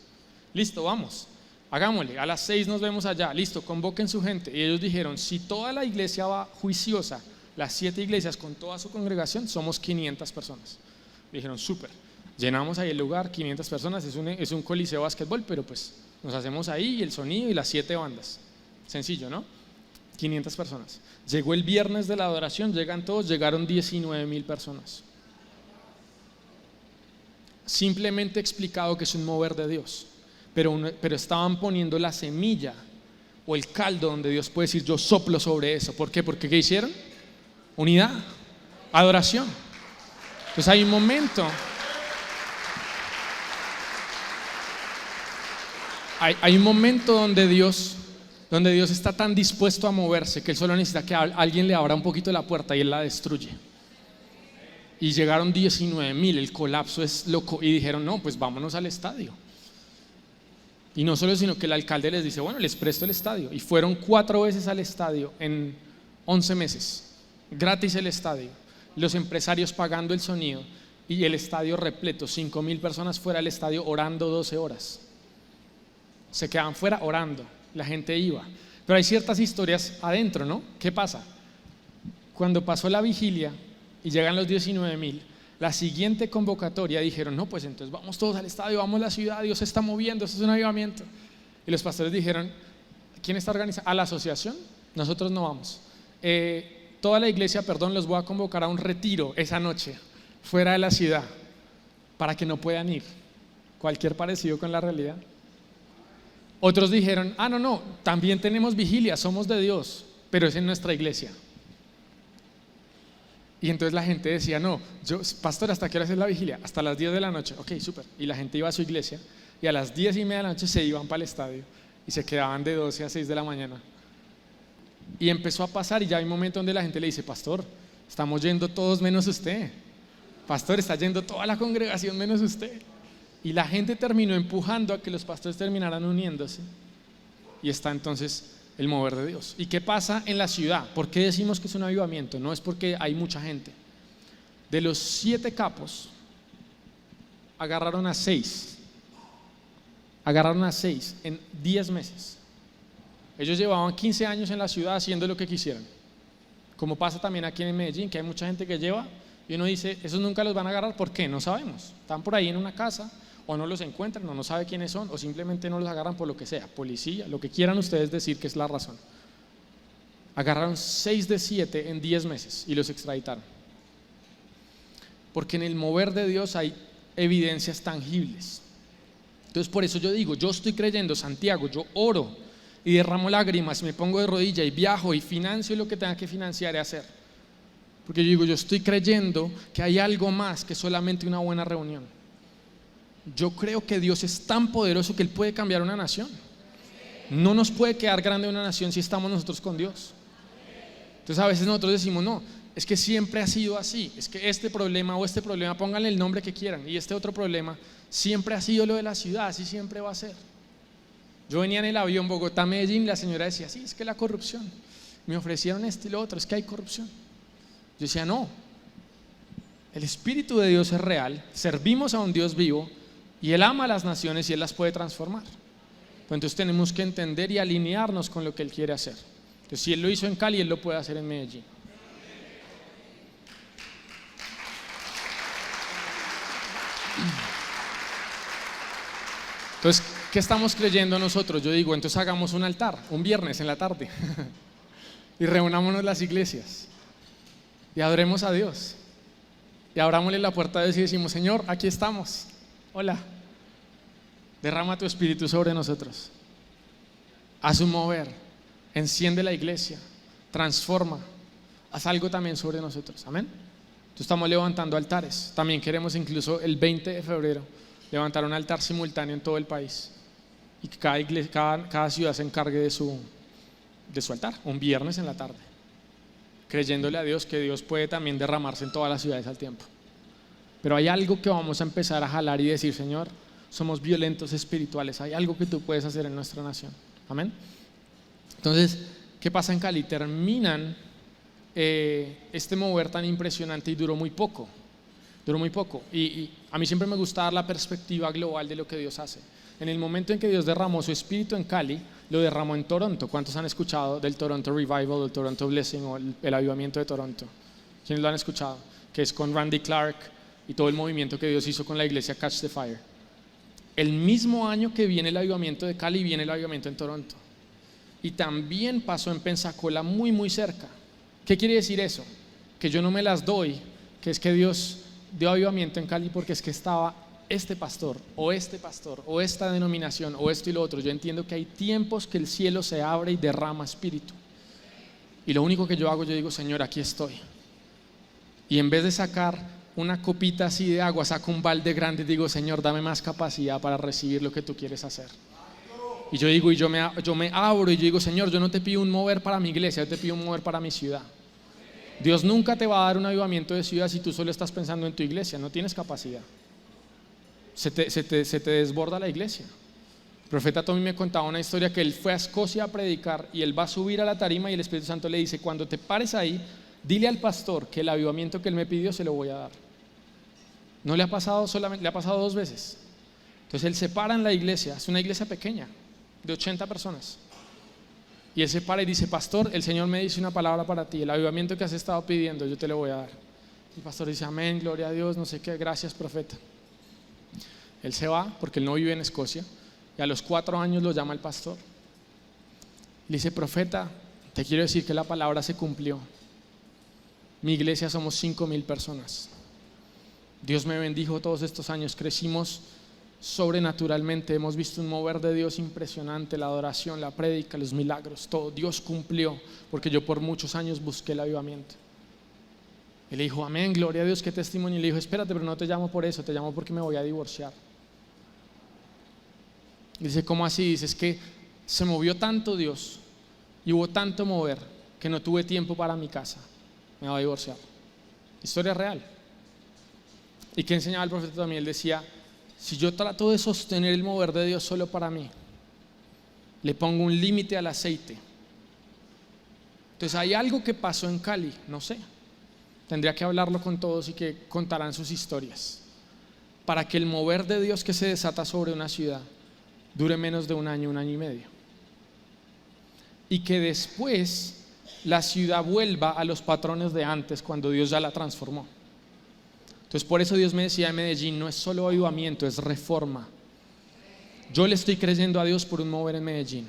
Listo, vamos, hagámosle, a las 6 nos vemos allá. Listo, convoquen su gente. Y ellos dijeron, si toda la iglesia va juiciosa, las 7 iglesias con toda su congregación, somos 500 personas. Dijeron, súper, llenamos ahí el lugar, 500 personas, es un coliseo de básquetbol, pero pues nos hacemos ahí el sonido y las 7 bandas. Sencillo, ¿no? 500 personas. Llegó el viernes de la adoración, llegan todos, llegaron 19,000 personas. Simplemente explicado que es un mover de Dios, pero estaban poniendo la semilla o el caldo donde Dios puede decir, yo soplo sobre eso. ¿Por qué? Porque ¿qué hicieron? Unidad, adoración. Entonces hay un momento, hay un momento donde Dios está tan dispuesto a moverse que Él solo necesita que alguien le abra un poquito la puerta y Él la destruye. Y llegaron 19,000, el colapso es loco. Y dijeron, no, pues vámonos al estadio. Y no solo, sino que el alcalde les dice, bueno, les presto el estadio. Y fueron 4 veces al estadio en 11 meses, gratis el estadio. Los empresarios pagando el sonido y el estadio repleto, 5,000 personas fuera del estadio orando 12 horas. Se quedaban fuera orando, la gente iba. Pero hay ciertas historias adentro, ¿no? ¿Qué pasa? Cuando pasó la vigilia y llegan los 19,000, la siguiente convocatoria dijeron, no, pues entonces vamos todos al estadio, vamos a la ciudad, Dios se está moviendo, esto es un avivamiento. Y los pastores dijeron, ¿quién está organizando? ¿A la asociación? Nosotros no vamos. Toda la iglesia, los voy a convocar a un retiro esa noche, fuera de la ciudad, para que no puedan ir. Cualquier parecido con la realidad. Otros dijeron, no, también tenemos vigilia, somos de Dios, pero es en nuestra iglesia. Y entonces la gente decía, no, pastor, ¿hasta qué hora es la vigilia? Hasta las 10 de la noche. Ok, súper. Y la gente iba a su iglesia y a las 10:30 de la noche se iban para el estadio y se quedaban de 12 a 6 de la mañana. Y empezó a pasar y ya hay un momento donde la gente le dice, pastor, estamos yendo todos menos usted. Pastor, está yendo toda la congregación menos usted. Y la gente terminó empujando a que los pastores terminaran uniéndose. Y está entonces el mover de Dios. ¿Y qué pasa en la ciudad? ¿Por qué decimos que es un avivamiento? No es porque hay mucha gente. De los 7 capos, agarraron a 6 en 10 meses. Ellos llevaban 15 años en la ciudad haciendo lo que quisieran. Como pasa también aquí en Medellín, que hay mucha gente que lleva y uno dice, esos nunca los van a agarrar. ¿Por qué? No sabemos. Están por ahí en una casa, o no los encuentran, o no sabe quiénes son, o simplemente no los agarran por lo que sea, policía, lo que quieran ustedes decir que es la razón. Agarraron 6 de 7 en 10 meses y los extraditaron. Porque en el mover de Dios hay evidencias tangibles. Entonces por eso yo digo, yo estoy creyendo, Santiago, yo oro y derramo lágrimas, me pongo de rodilla y viajo y financio lo que tenga que financiar y hacer. Porque yo digo, yo estoy creyendo que hay algo más que solamente una buena reunión. Yo creo que Dios es tan poderoso que Él puede cambiar una nación. No nos puede quedar grande una nación si estamos nosotros con Dios. Entonces a veces nosotros decimos, no, es que siempre ha sido así. Es que este problema o este problema, pónganle el nombre que quieran. Y este otro problema siempre ha sido lo de la ciudad, así siempre va a ser. Yo venía en el avión Bogotá-Medellín, la señora decía, sí, es que la corrupción. Me ofrecieron esto y lo otro, es que hay corrupción. Yo decía, no, el Espíritu de Dios es real, servimos a un Dios vivo y Él ama a las naciones y Él las puede transformar. Pues entonces tenemos que entender y alinearnos con lo que Él quiere hacer. Entonces si Él lo hizo en Cali, Él lo puede hacer en Medellín. Entonces, ¿qué estamos creyendo nosotros? Yo digo, entonces hagamos un altar, un viernes en la tarde y reunámonos las iglesias y adoremos a Dios y abrámosle la puerta a Dios y decimos, Señor, aquí estamos, hola, derrama tu espíritu sobre nosotros, haz un mover, enciende la iglesia, transforma, haz algo también sobre nosotros, amén. Entonces estamos levantando altares, también queremos incluso el 20 de febrero levantar un altar simultáneo en todo el país y que cada ciudad se encargue de su altar, un viernes en la tarde, creyéndole a Dios que Dios puede también derramarse en todas las ciudades al tiempo. Pero hay algo que vamos a empezar a jalar y decir, Señor, somos violentos espirituales, hay algo que tú puedes hacer en nuestra nación, amén. Entonces, ¿qué pasa en Cali? Terminan este mover tan impresionante y duró muy poco. Y a mí siempre me gusta dar la perspectiva global de lo que Dios hace. En el momento en que Dios derramó su espíritu en Cali, lo derramó en Toronto. ¿Cuántos han escuchado del Toronto Revival, del Toronto Blessing o el avivamiento de Toronto? ¿Quiénes lo han escuchado? Que es con Randy Clark y todo el movimiento que Dios hizo con la iglesia Catch the Fire. El mismo año que viene el avivamiento de Cali, viene el avivamiento en Toronto. Y también pasó en Pensacola, muy muy cerca. ¿Qué quiere decir eso? Que yo no me las doy, que es que Dios dio avivamiento en Cali porque es que estaba este pastor o esta denominación o esto y lo otro. Yo entiendo que hay tiempos que el cielo se abre y derrama espíritu. Y lo único que yo hago, yo digo, Señor, aquí estoy. Y en vez de sacar una copita así de agua, saco un balde grande y digo, Señor, dame más capacidad para recibir lo que tú quieres hacer. Y yo digo, yo me abro y yo digo, Señor, yo no te pido un mover para mi iglesia, yo te pido un mover para mi ciudad. Dios nunca te va a dar un avivamiento de ciudad si tú solo estás pensando en tu iglesia, no tienes capacidad. Se te desborda la iglesia. El profeta Tommy me contaba una historia que él fue a Escocia a predicar y él va a subir a la tarima y el Espíritu Santo le dice, cuando te pares ahí, dile al pastor que el avivamiento que él me pidió se lo voy a dar. No le ha pasado solamente, le ha pasado 2 veces. Entonces él se para en la iglesia, es una iglesia pequeña, de 80 personas. Y él se para y dice, pastor, el Señor me dice una palabra para ti, el avivamiento que has estado pidiendo, yo te lo voy a dar. El pastor dice, amén, gloria a Dios, no sé qué, gracias, profeta. Él se va porque él no vive en Escocia y a los 4 años lo llama el pastor. Le dice, profeta, te quiero decir que la palabra se cumplió. Mi iglesia somos 5,000 personas. Dios me bendijo todos estos años, crecimos sobrenaturalmente, hemos visto un mover de Dios impresionante, la adoración, la prédica, los milagros, todo. Dios cumplió porque yo por muchos años busqué el avivamiento. Y le dijo, amén, gloria a Dios, qué testimonio. Y le dijo, espérate, pero no te llamo por eso, te llamo porque me voy a divorciar. Y dice, ¿cómo así? Dice, es que se movió tanto Dios y hubo tanto mover que no tuve tiempo para mi casa, me voy a divorciar. Historia real. ¿Y qué enseñaba el profeta también? Él decía, si yo trato de sostener el mover de Dios solo para mí, le pongo un límite al aceite. Entonces hay algo que pasó en Cali, no sé, tendría que hablarlo con todos y que contarán sus historias, para que el mover de Dios que se desata sobre una ciudad dure menos de 1 año, 1 año y medio, y que después la ciudad vuelva a los patrones de antes cuando Dios ya la transformó. Entonces por eso Dios me decía en Medellín, no es solo avivamiento, es reforma. Yo le estoy creyendo a Dios por un mover en Medellín,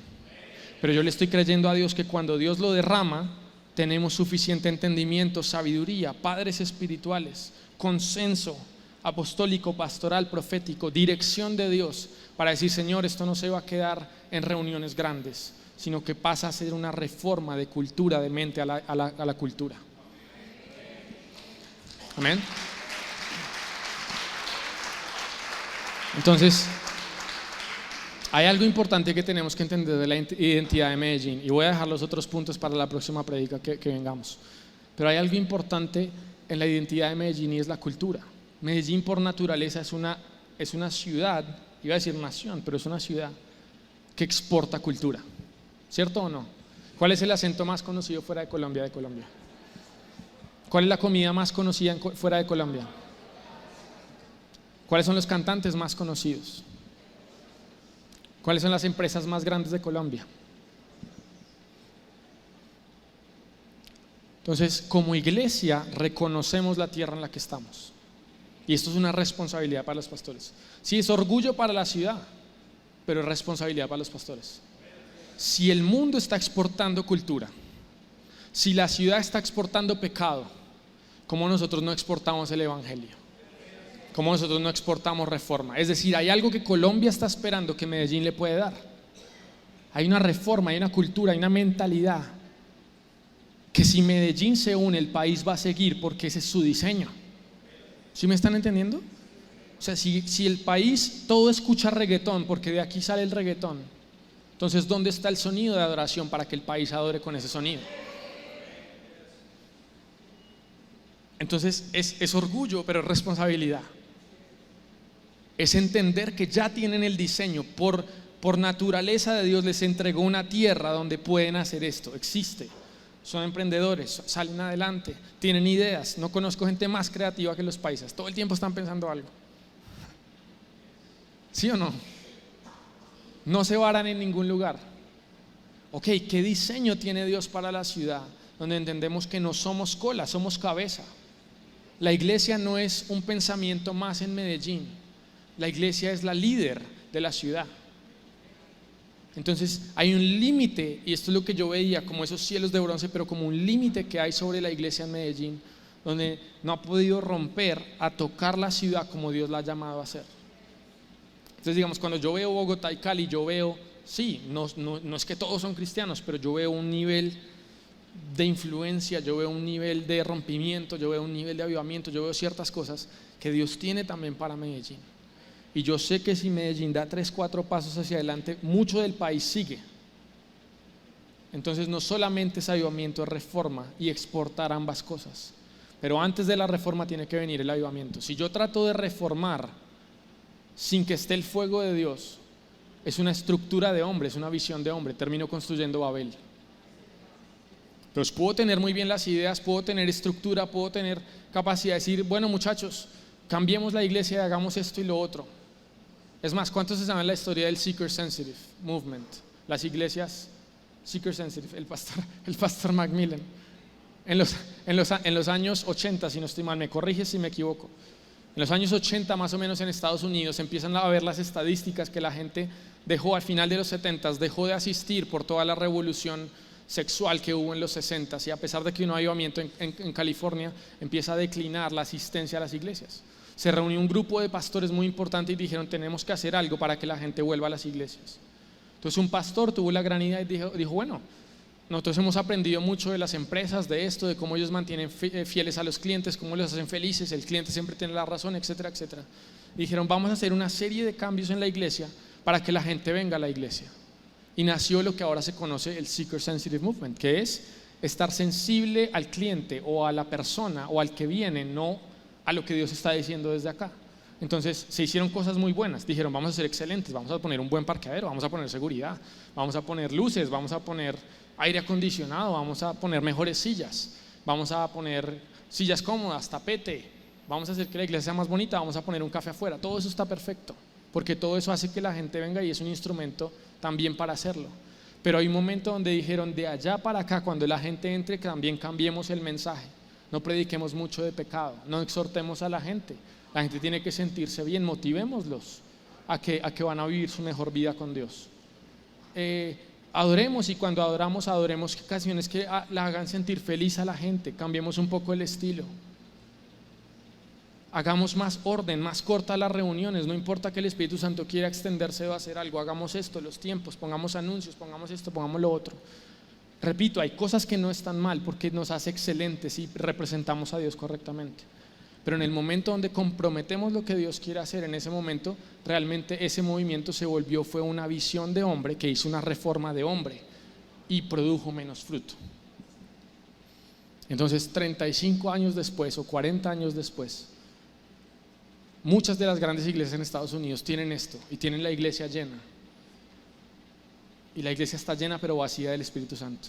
pero yo le estoy creyendo a Dios que cuando Dios lo derrama, tenemos suficiente entendimiento, sabiduría, padres espirituales, consenso apostólico, pastoral, profético, dirección de Dios para decir, Señor, esto no se va a quedar en reuniones grandes, sino que pasa a ser una reforma de cultura, de mente a la cultura. Amén. Entonces, hay algo importante que tenemos que entender de la identidad de Medellín, y voy a dejar los otros puntos para la próxima prédica que vengamos. Pero hay algo importante en la identidad de Medellín y es la cultura. Medellín por naturaleza es una ciudad, iba a decir nación, pero es una ciudad que exporta cultura, ¿cierto o no? ¿Cuál es el acento más conocido fuera de Colombia? ¿Cuál es la comida más conocida fuera de Colombia? ¿Cuáles son los cantantes más conocidos? ¿Cuáles son las empresas más grandes de Colombia? Entonces, como iglesia, reconocemos la tierra en la que estamos. Y esto es una responsabilidad para los pastores. Sí, es orgullo para la ciudad, pero es responsabilidad para los pastores. Si el mundo está exportando cultura, si la ciudad está exportando pecado, ¿cómo nosotros no exportamos el evangelio? ¿Cómo nosotros no exportamos reforma? Es decir, hay algo que Colombia está esperando que Medellín le puede dar. Hay una reforma, hay una cultura, hay una mentalidad que si Medellín se une, el país va a seguir porque ese es su diseño. ¿Sí me están entendiendo? O sea, si el país todo escucha reggaetón porque de aquí sale el reggaetón, entonces ¿dónde está el sonido de adoración para que el país adore con ese sonido? Entonces es orgullo, pero es responsabilidad. Es entender que ya tienen el diseño, por naturaleza de Dios les entregó una tierra donde pueden hacer esto, existe. son emprendedores, salen adelante, tienen ideas. No conozco gente más creativa que los paisas, todo el tiempo están pensando algo. ¿Sí o no? No se varan en ningún lugar. Ok, ¿qué diseño tiene Dios para la ciudad? Donde entendemos que no somos cola, somos cabeza. La iglesia no es un pensamiento más en Medellín. La iglesia es la líder de la ciudad. Entonces hay un límite, y esto es lo que yo veía como esos cielos de bronce, pero como un límite que hay sobre la iglesia en Medellín, donde no ha podido romper a tocar la ciudad como Dios la ha llamado a hacer. Entonces digamos, cuando yo veo Bogotá y Cali, yo veo, sí, no es que todos son cristianos, pero yo veo un nivel de influencia, yo veo un nivel de rompimiento, yo veo un nivel de avivamiento, yo veo ciertas cosas que Dios tiene también para Medellín. Y yo sé que si Medellín da 3, 4 pasos hacia adelante, mucho del país sigue. Entonces no solamente es avivamiento, es reforma y exportar ambas cosas. Pero antes de la reforma tiene que venir el avivamiento. Si yo trato de reformar sin que esté el fuego de Dios, es una estructura de hombre, es una visión de hombre, termino construyendo Babel. Entonces puedo tener muy bien las ideas, puedo tener estructura, puedo tener capacidad de decir, bueno muchachos, cambiemos la iglesia y hagamos esto y lo otro. Es más, ¿cuántos se saben la historia del Seeker Sensitive Movement? Las iglesias Seeker Sensitive, el pastor Macmillan. En los años 80, si no estoy mal, me corriges si me equivoco. En los años 80 más o menos en Estados Unidos empiezan a ver las estadísticas que la gente dejó al final de los 70, dejó de asistir por toda la revolución sexual que hubo en los 60, y a pesar de que un avivamiento en California, empieza a declinar la asistencia a las iglesias. Se reunió un grupo de pastores muy importante y dijeron, tenemos que hacer algo para que la gente vuelva a las iglesias. Entonces un pastor tuvo la gran idea y dijo, bueno, nosotros hemos aprendido mucho de las empresas, de esto, de cómo ellos mantienen fieles a los clientes, cómo los hacen felices, el cliente siempre tiene la razón, etcétera, etcétera. Y dijeron, vamos a hacer una serie de cambios en la iglesia para que la gente venga a la iglesia. Y nació lo que ahora se conoce el Seeker Sensitive Movement, que es estar sensible al cliente o a la persona o al que viene, no a lo que Dios está diciendo desde acá. Entonces se hicieron cosas muy buenas, dijeron vamos a ser excelentes, vamos a poner un buen parqueadero, vamos a poner seguridad, vamos a poner luces, vamos a poner aire acondicionado, vamos a poner mejores sillas, vamos a poner sillas cómodas, tapete, vamos a hacer que la iglesia sea más bonita, vamos a poner un café afuera. Todo eso está perfecto, porque todo eso hace que la gente venga y es un instrumento también para hacerlo. Pero hay un momento donde dijeron, de allá para acá, cuando la gente entre, también cambiemos el mensaje. No prediquemos mucho de pecado, no exhortemos a la gente. La gente tiene que sentirse bien, motivémoslos a que van a vivir su mejor vida con Dios. Adoremos, y cuando adoremos canciones que la hagan sentir feliz a la gente. Cambiemos un poco el estilo. Hagamos más orden, más cortas las reuniones. No importa que el Espíritu Santo quiera extenderse o hacer algo, hagamos esto, los tiempos, pongamos anuncios, pongamos esto, pongamos lo otro. Repito, hay cosas que no están mal porque nos hace excelentes y representamos a Dios correctamente. Pero en el momento donde comprometemos lo que Dios quiere hacer, en ese momento realmente ese movimiento fue una visión de hombre que hizo una reforma de hombre y produjo menos fruto. Entonces 35 años después o 40 años después, muchas de las grandes iglesias en Estados Unidos tienen esto y tienen la iglesia llena. Y la iglesia está llena pero vacía del Espíritu Santo.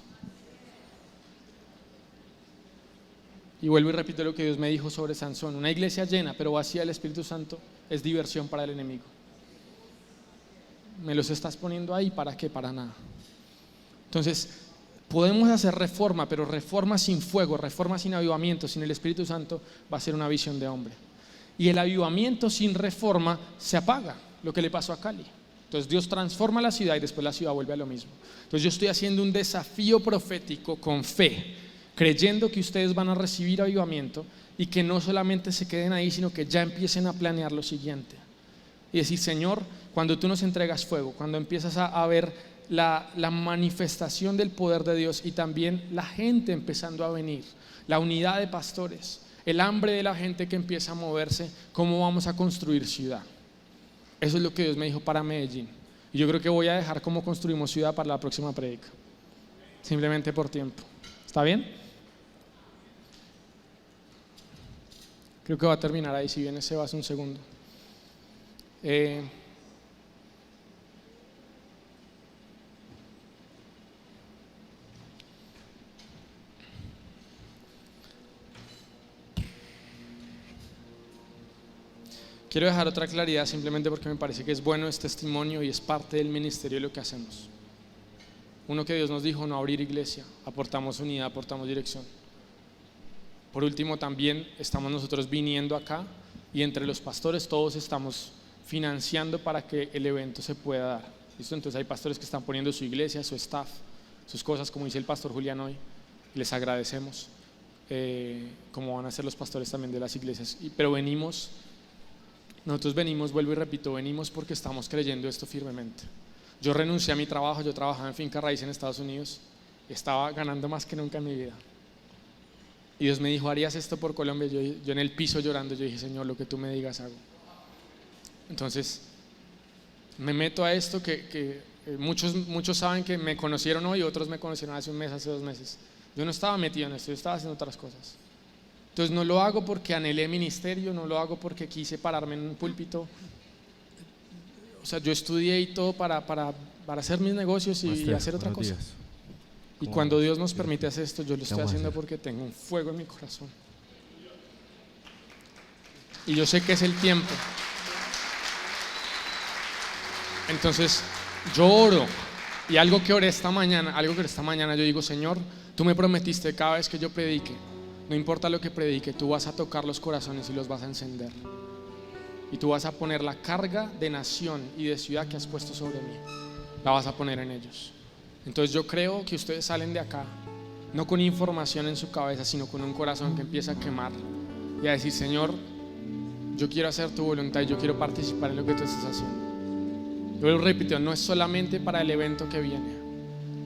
Y vuelvo y repito lo que Dios me dijo sobre Sansón. Una iglesia llena pero vacía del Espíritu Santo es diversión para el enemigo. Me los estás poniendo ahí, ¿para qué? Para nada. Entonces podemos hacer reforma, pero reforma sin fuego, reforma sin avivamiento, sin el Espíritu Santo, va a ser una visión de hombre. Y el avivamiento sin reforma se apaga, lo que le pasó a Cali. Entonces Dios transforma la ciudad y después la ciudad vuelve a lo mismo. Entonces yo estoy haciendo un desafío profético con fe, creyendo que ustedes van a recibir avivamiento y que no solamente se queden ahí, sino que ya empiecen a planear lo siguiente. Y decir, Señor, cuando tú nos entregas fuego, cuando empiezas a ver la manifestación del poder de Dios y también la gente empezando a venir, la unidad de pastores, el hambre de la gente que empieza a moverse, ¿cómo vamos a construir ciudad? Eso es lo que Dios me dijo para Medellín. Y yo creo que voy a dejar cómo construimos ciudad para la próxima prédica. Simplemente por tiempo. ¿Está bien? Creo que va a terminar ahí, si viene Sebas un segundo. Quiero dejar otra claridad simplemente porque me parece que es bueno este testimonio y es parte del ministerio de lo que hacemos. Uno, que Dios nos dijo no abrir iglesia, aportamos unidad, aportamos dirección. Por último, también estamos nosotros viniendo acá y entre los pastores todos estamos financiando para que el evento se pueda dar. ¿Listo? Entonces hay pastores que están poniendo su iglesia, su staff, sus cosas, como dice el pastor Julián hoy, y les agradecemos, como van a ser los pastores también de las iglesias. Pero nosotros venimos, vuelvo y repito, venimos porque estamos creyendo esto firmemente. Yo renuncié a mi trabajo, yo trabajaba en finca raíz en Estados Unidos, estaba ganando más que nunca en mi vida. Y Dios me dijo, ¿harías esto por Colombia? Yo en el piso llorando, yo dije, Señor, lo que tú me digas hago. Entonces, me meto a esto que muchos saben que me conocieron hoy, otros me conocieron hace un mes, hace 2 meses. Yo no estaba metido en esto, yo estaba haciendo otras cosas. Entonces no lo hago porque anhelé ministerio, no lo hago porque quise pararme en un púlpito. O sea, yo estudié y todo para hacer mis negocios y hacer otra cosa. Y cuando Dios nos permite hacer esto, yo lo estoy haciendo porque tengo un fuego en mi corazón. Y yo sé que es el tiempo. Entonces, yo oro. Y algo que oré esta mañana, yo digo, Señor, tú me prometiste cada vez que yo predique, no importa lo que predique, tú vas a tocar los corazones y los vas a encender. Y tú vas a poner la carga de nación y de ciudad que has puesto sobre mí, la vas a poner en ellos. Entonces yo creo que ustedes salen de acá no con información en su cabeza, sino con un corazón que empieza a quemar y a decir, Señor, yo quiero hacer tu voluntad y yo quiero participar en lo que tú estás haciendo. Yo lo repito, no es solamente para el evento que viene,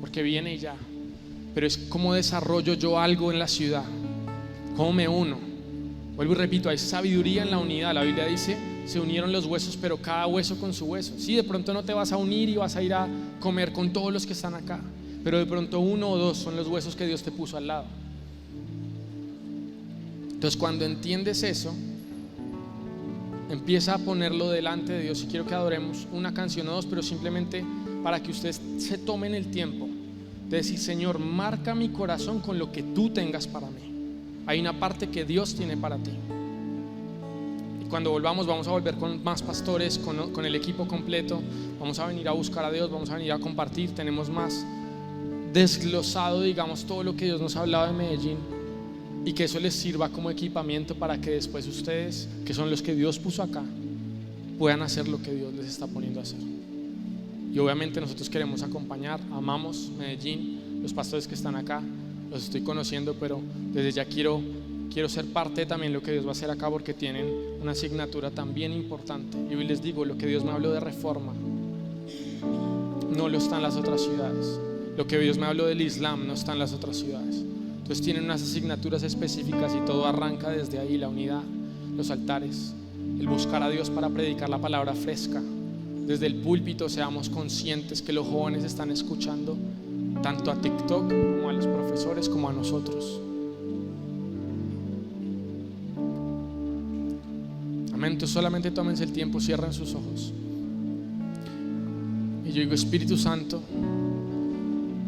porque viene y ya, pero es cómo desarrollo yo algo en la ciudad, cómo me uno. Vuelvo y repito, hay sabiduría en la unidad. La Biblia dice, se unieron los huesos, pero cada hueso con su hueso. Sí, de pronto no te vas a unir y vas a ir a comer con todos los que están acá, pero de pronto 1 o 2 son los huesos que Dios te puso al lado. Entonces cuando entiendes eso, empieza a ponerlo delante de Dios. Y quiero que adoremos una canción o 2, pero simplemente para que ustedes se tomen el tiempo de decir, Señor, marca mi corazón con lo que tú tengas para mí. Hay una parte que Dios tiene para ti. Y cuando volvamos, vamos a volver con más pastores, con el equipo completo. Vamos a venir a buscar a Dios, vamos a venir a compartir. Tenemos más desglosado, digamos, todo lo que Dios nos ha hablado de Medellín, y que eso les sirva como equipamiento para que después ustedes, que son los que Dios puso acá, puedan hacer lo que Dios les está poniendo a hacer. Y obviamente nosotros queremos acompañar, amamos Medellín, los pastores que están acá, los estoy conociendo, pero desde ya quiero ser parte de también lo que Dios va a hacer acá, porque tienen una asignatura también importante. Y hoy les digo, lo que Dios me habló de Reforma no lo está en las otras ciudades. Lo que Dios me habló del Islam no está en las otras ciudades. Entonces tienen unas asignaturas específicas y todo arranca desde ahí: la unidad, los altares, el buscar a Dios para predicar la palabra fresca. Desde el púlpito seamos conscientes que los jóvenes están escuchando tanto a TikTok como a los profesores como a nosotros. Amén. Entonces solamente tómense el tiempo, cierren sus ojos. Y yo digo, Espíritu Santo,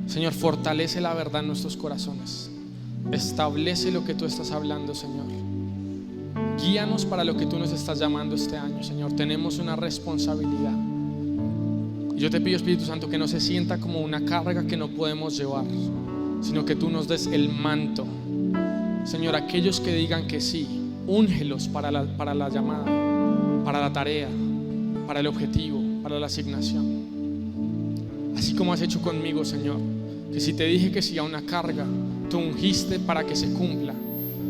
Señor, fortalece la verdad en nuestros corazones. Establece lo que tú estás hablando, Señor. Guíanos para lo que tú nos estás llamando este año, Señor. Tenemos una responsabilidad. Y yo te pido, Espíritu Santo, que no se sienta como una carga que no podemos llevar, sino que tú nos des el manto. Señor, aquellos que digan que sí, úngelos para la llamada, para la tarea, para el objetivo, para la asignación. Así como has hecho conmigo, Señor, que si te dije que sí a una carga, tú ungiste para que se cumpla.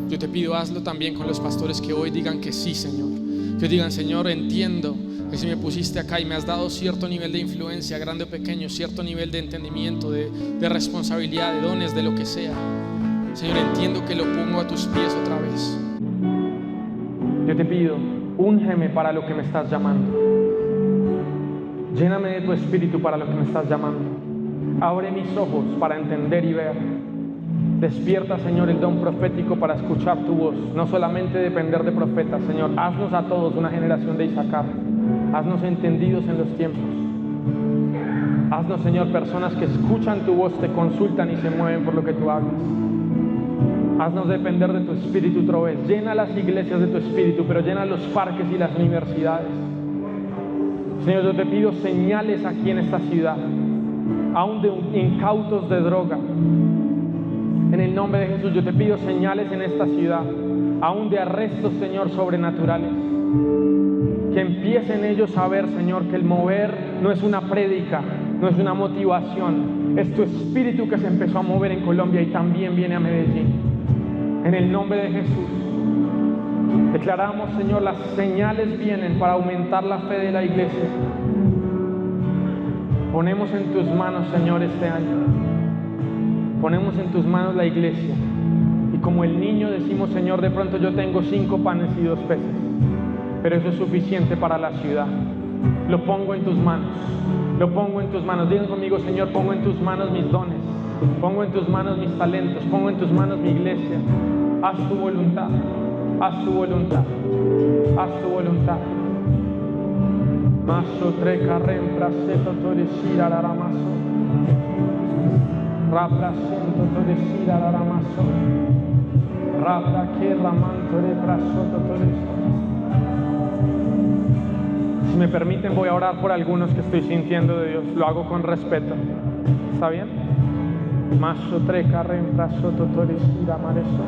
Yo te pido, hazlo también con los pastores que hoy digan que sí, Señor. Que digan, Señor, entiendo que si me pusiste acá y me has dado cierto nivel de influencia, grande o pequeño, cierto nivel de entendimiento, de responsabilidad, de dones, de lo que sea, Señor, entiendo que lo pongo a tus pies otra vez. Yo te pido, úngeme para lo que me estás llamando. Lléname de tu espíritu para lo que me estás llamando. Abre mis ojos para entender y ver. Despierta, Señor, el don profético para escuchar tu voz. No solamente depender de profetas, Señor. Haznos a todos una generación de Isaacar. Haznos entendidos en los tiempos. Haznos, Señor, personas que escuchan tu voz, te consultan y se mueven por lo que tú hagas. Haznos depender de tu espíritu otra vez. Llena las iglesias de tu espíritu, pero llena los parques y las universidades. Señor, yo te pido señales aquí en esta ciudad, aún de incautos de droga. En el nombre de Jesús, yo te pido señales en esta ciudad, aún de arrestos, Señor, sobrenaturales. Que empiecen ellos a ver, Señor, que el mover no es una prédica, no es una motivación, es tu espíritu que se empezó a mover en Colombia y también viene a Medellín. En el nombre de Jesús, declaramos, Señor, las señales vienen para aumentar la fe de la iglesia. Ponemos en tus manos, Señor, este año. Ponemos en tus manos la iglesia. Y como el niño decimos, Señor, de pronto yo tengo 5 panes y 2 peces. Pero eso es suficiente para la ciudad. Lo pongo en tus manos. Lo pongo en tus manos. Digan conmigo, Señor, pongo en tus manos mis dones. Pongo en tus manos mis talentos. Pongo en tus manos mi iglesia. Haz tu voluntad. Haz tu voluntad. Haz tu voluntad. Maso treca rempra seto toresira la ramaso. Rapra sento toresira la ramaso. Rapra que ramanto de prasoto toresira. Si me permiten, voy a orar por algunos que estoy sintiendo de Dios. Lo hago con respeto. ¿Está bien? Maso treca rempra soto toresira mareso.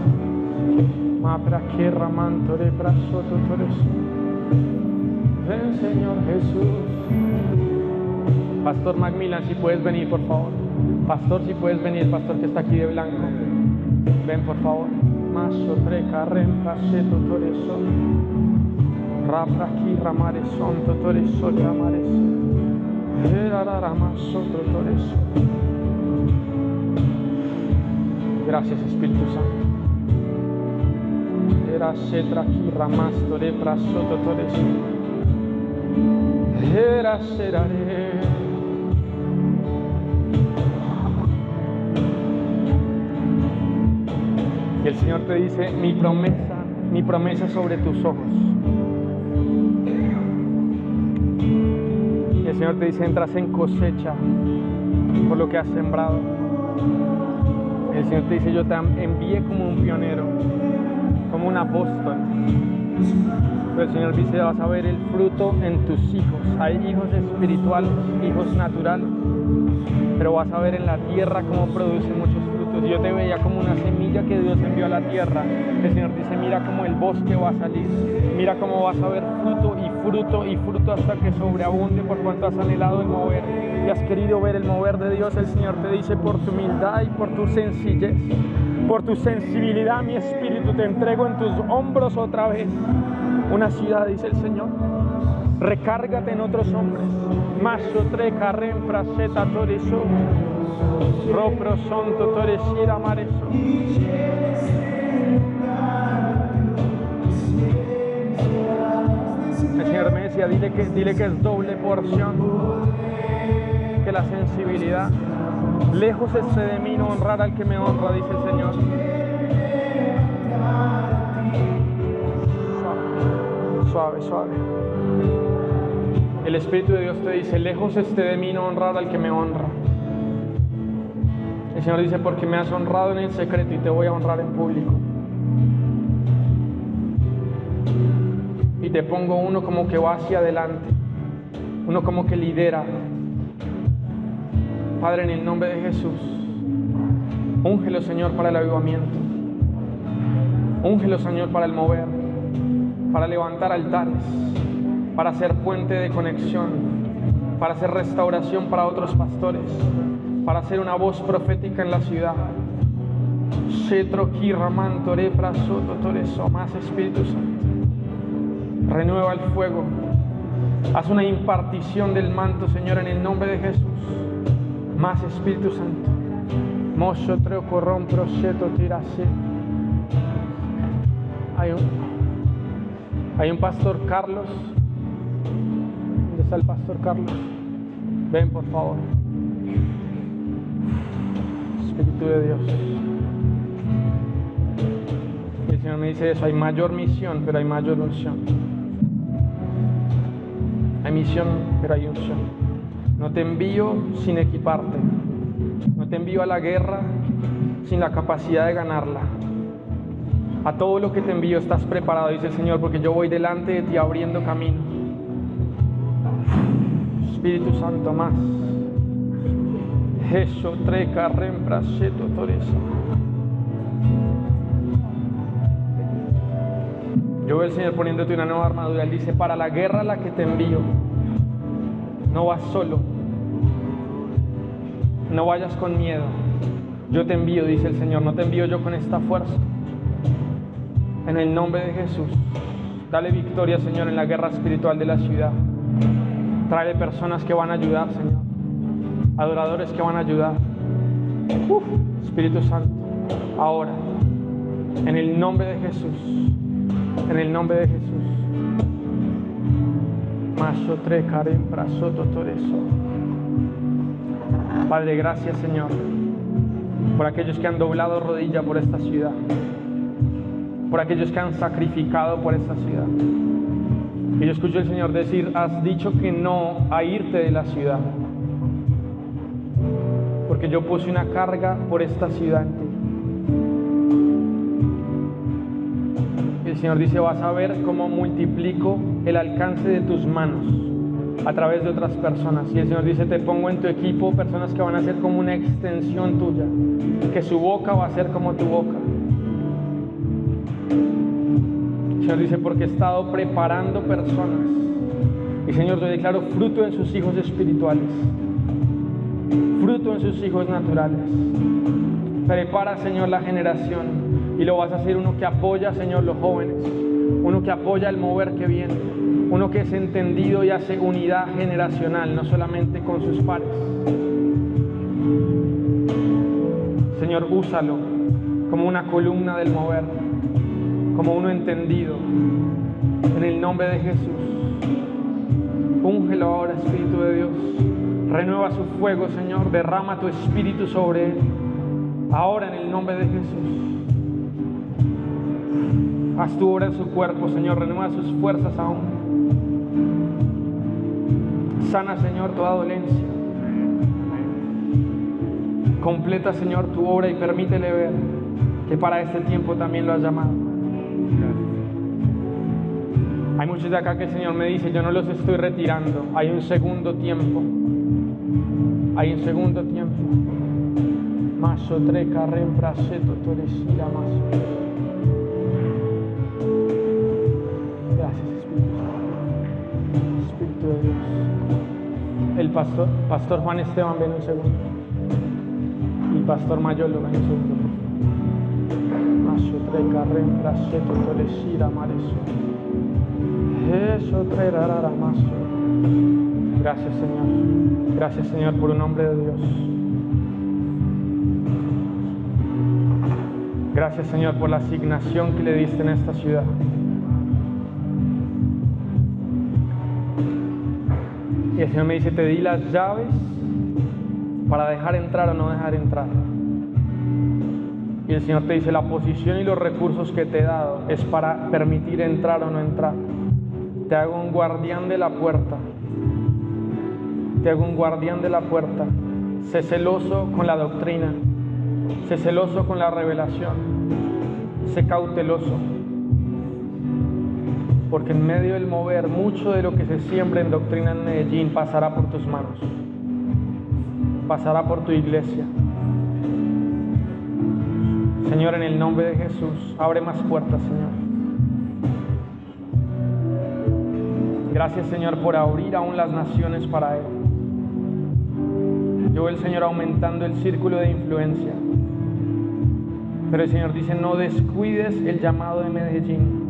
Mapra que ramanto de prasoto toresira. Ven, Señor Jesús. Pastor Macmillan, si puedes venir, por favor. Pastor, si puedes venir, pastor que está aquí de blanco. Ven, por favor. Maso treca rempra seto toreso. Rapra aquí ramare son totoreso llamares. Gerarara maso totoreso. Gracias, Espíritu Santo. Era setra aquí ramasto de praso totoreso. Era seraré. Y el Señor te dice, mi promesa sobre tus ojos. Y el Señor te dice, entras en cosecha por lo que has sembrado. El Señor te dice, yo te envié como un pionero, como un apóstol. Pero el Señor dice, vas a ver el fruto en tus hijos. Hay hijos espirituales, hijos naturales, pero vas a ver en la tierra cómo producen muchos frutos. Yo te veía como una semilla que Dios envió a la tierra. El Señor dice, mira cómo el bosque va a salir, mira cómo vas a ver fruto y fruto y fruto hasta que sobreabunde, por cuanto has anhelado el mover y has querido ver el mover de Dios. El Señor te dice, por tu humildad y por tu sencillez, por tu sensibilidad, mi espíritu te entrego en tus hombros otra vez. Una ciudad, dice el Señor, recárgate en otros hombres. Maso treca rempra seta toreso. Ropro sonto toresira mareso. El Señor me decía, dile que es doble porción, que la sensibilidad. Lejos esté de mí no honrar al que me honra, dice el Señor. Suave, suave. El Espíritu de Dios te dice, lejos esté de mí no honrar al que me honra. El Señor dice, porque me has honrado en el secreto y te voy a honrar en público. Y te pongo uno como que va hacia adelante, uno como que lidera. Padre, en el nombre de Jesús, úngelo, Señor, para el avivamiento. Úngelo, Señor, para el mover, para levantar altares, para hacer puente de conexión, para hacer restauración para otros pastores, para hacer una voz profética en la ciudad. Más Espíritu Santo, renueva el fuego, haz una impartición del manto, Señor, en el nombre de Jesús. Más Espíritu Santo. Hay un pastor Carlos. ¿Dónde está el pastor Carlos? Ven, por favor. Espíritu de Dios. Y el Señor me dice eso, hay mayor misión, pero hay mayor unción. Hay misión, pero hay unción. No te envío sin equiparte. No te envío a la guerra sin la capacidad de ganarla. A todo lo que te envío estás preparado, dice el Señor, porque yo voy delante de ti abriendo camino. Espíritu Santo, más. Eso treca rempraseto toresa. Yo veo al Señor poniéndote una nueva armadura. Él dice, para la guerra a la que te envío, no vas solo. No vayas con miedo. Yo te envío, dice el Señor. No te envío yo con esta fuerza. En el nombre de Jesús, dale victoria, Señor, en la guerra espiritual de la ciudad. Tráele personas que van a ayudar, Señor. Adoradores que van a ayudar. Espíritu Santo, ahora, en el nombre de Jesús. En el nombre de Jesús. Padre, gracias, Señor, por aquellos que han doblado rodilla por esta ciudad, por aquellos que han sacrificado por esta ciudad. Y yo escucho al Señor decir, has dicho que no a irte de la ciudad, porque yo puse una carga por esta ciudad en ti. Y el Señor dice, vas a ver cómo multiplico el alcance de tus manos a través de otras personas. Y el Señor dice, te pongo en tu equipo personas que van a ser como una extensión tuya, que su boca va a ser como tu boca. El Señor dice, porque he estado preparando personas. Y Señor, yo declaro fruto en sus hijos espirituales, fruto en sus hijos naturales. Prepara, Señor, la generación, y lo vas a hacer uno que apoya, Señor, los jóvenes, uno que apoya el mover que viene, uno que es entendido y hace unidad generacional, no solamente con sus pares. Señor, úsalo como una columna del mover, como uno entendido, en el nombre de Jesús. Úngelo ahora, Espíritu de Dios. Renueva su fuego, Señor. Derrama tu Espíritu sobre él. Ahora, en el nombre de Jesús. Haz tu obra en su cuerpo, Señor. Renueva sus fuerzas aún. Sana, Señor, toda dolencia. Completa, Señor, tu obra y permítele ver que para este tiempo también lo has llamado. Hay muchos de acá que el Señor me dice, yo no los estoy retirando. Hay un segundo tiempo. Hay un segundo tiempo. Maso treca rempraseto toresira maso. Gracias, Espíritu de Dios. El pastor Juan Esteban, ven un segundo. Y pastor Mayolo, ven un segundo. Maso treca rempraseto toresira mareso. Eso traerá maso. Gracias, Señor. Gracias, Señor, por un hombre de Dios. Gracias, Señor, por la asignación que le diste en esta ciudad. Y el Señor me dice, te di las llaves para dejar entrar o no dejar entrar. Y el Señor te dice, la posición y los recursos que te he dado es para permitir entrar o no entrar. Te hago un guardián de la puerta. Te hago un guardián de la puerta. Sé celoso con la doctrina. Sé celoso con la revelación. Sé cauteloso. Porque en medio del mover, mucho de lo que se siembra en doctrina en Medellín pasará por tus manos. Pasará por tu iglesia. Señor, en el nombre de Jesús, abre más puertas, Señor. Gracias, Señor, por abrir aún las naciones para Él. Yo veo el Señor aumentando el círculo de influencia. Pero el Señor dice, no descuides el llamado de Medellín.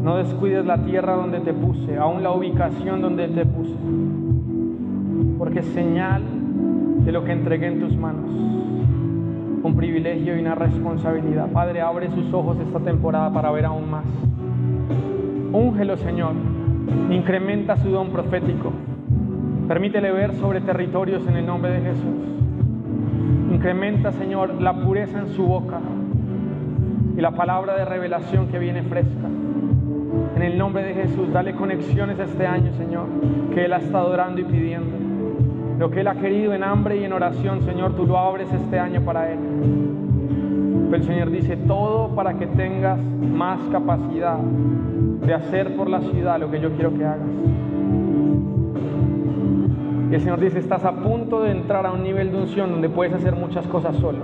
No descuides la tierra donde te puse, aún la ubicación donde te puse. Porque es señal de lo que entregué en tus manos. Un privilegio y una responsabilidad. Padre, abre sus ojos esta temporada para ver aún más. Úngelo, Señor. Incrementa su don profético. Permítele ver sobre territorios en el nombre de Jesús. Incrementa, Señor, la pureza en su boca y la palabra de revelación que viene fresca. En el nombre de Jesús, dale conexiones este año, Señor, que Él ha estado orando y pidiendo. Lo que Él ha querido en hambre y en oración, Señor, tú lo abres este año para Él. Pero el Señor dice todo para que tengas más capacidad de hacer por la ciudad lo que yo quiero que hagas. Y el Señor dice, estás a punto de entrar a un nivel de unción donde puedes hacer muchas cosas solo.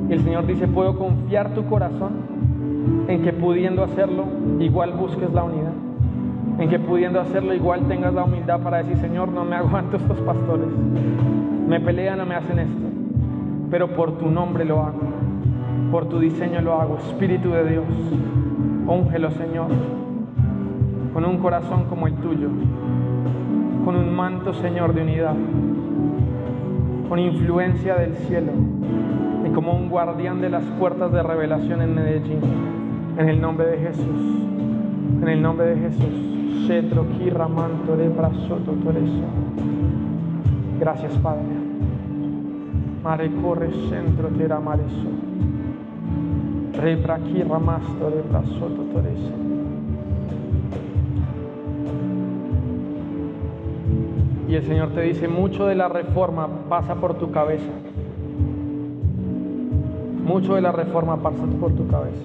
Y el Señor dice, puedo confiar tu corazón en que pudiendo hacerlo, igual busques la unidad. En que pudiendo hacerlo, igual tengas la humildad para decir, Señor, no me aguanto estos pastores. Me pelean o me hacen esto. Pero por tu nombre lo hago. Por tu diseño lo hago. Espíritu de Dios, úngelo, Señor, con un corazón como el tuyo. Con un manto, Señor, de unidad, con influencia del cielo y como un guardián de las puertas de revelación en Medellín, en el nombre de Jesús, en el nombre de Jesús. Gracias, Padre. Mare corre centro tera mareso, repra ki ramasto repra soto toresa. Y el Señor te dice, mucho de la reforma pasa por tu cabeza. Mucho de la reforma pasa por tu cabeza.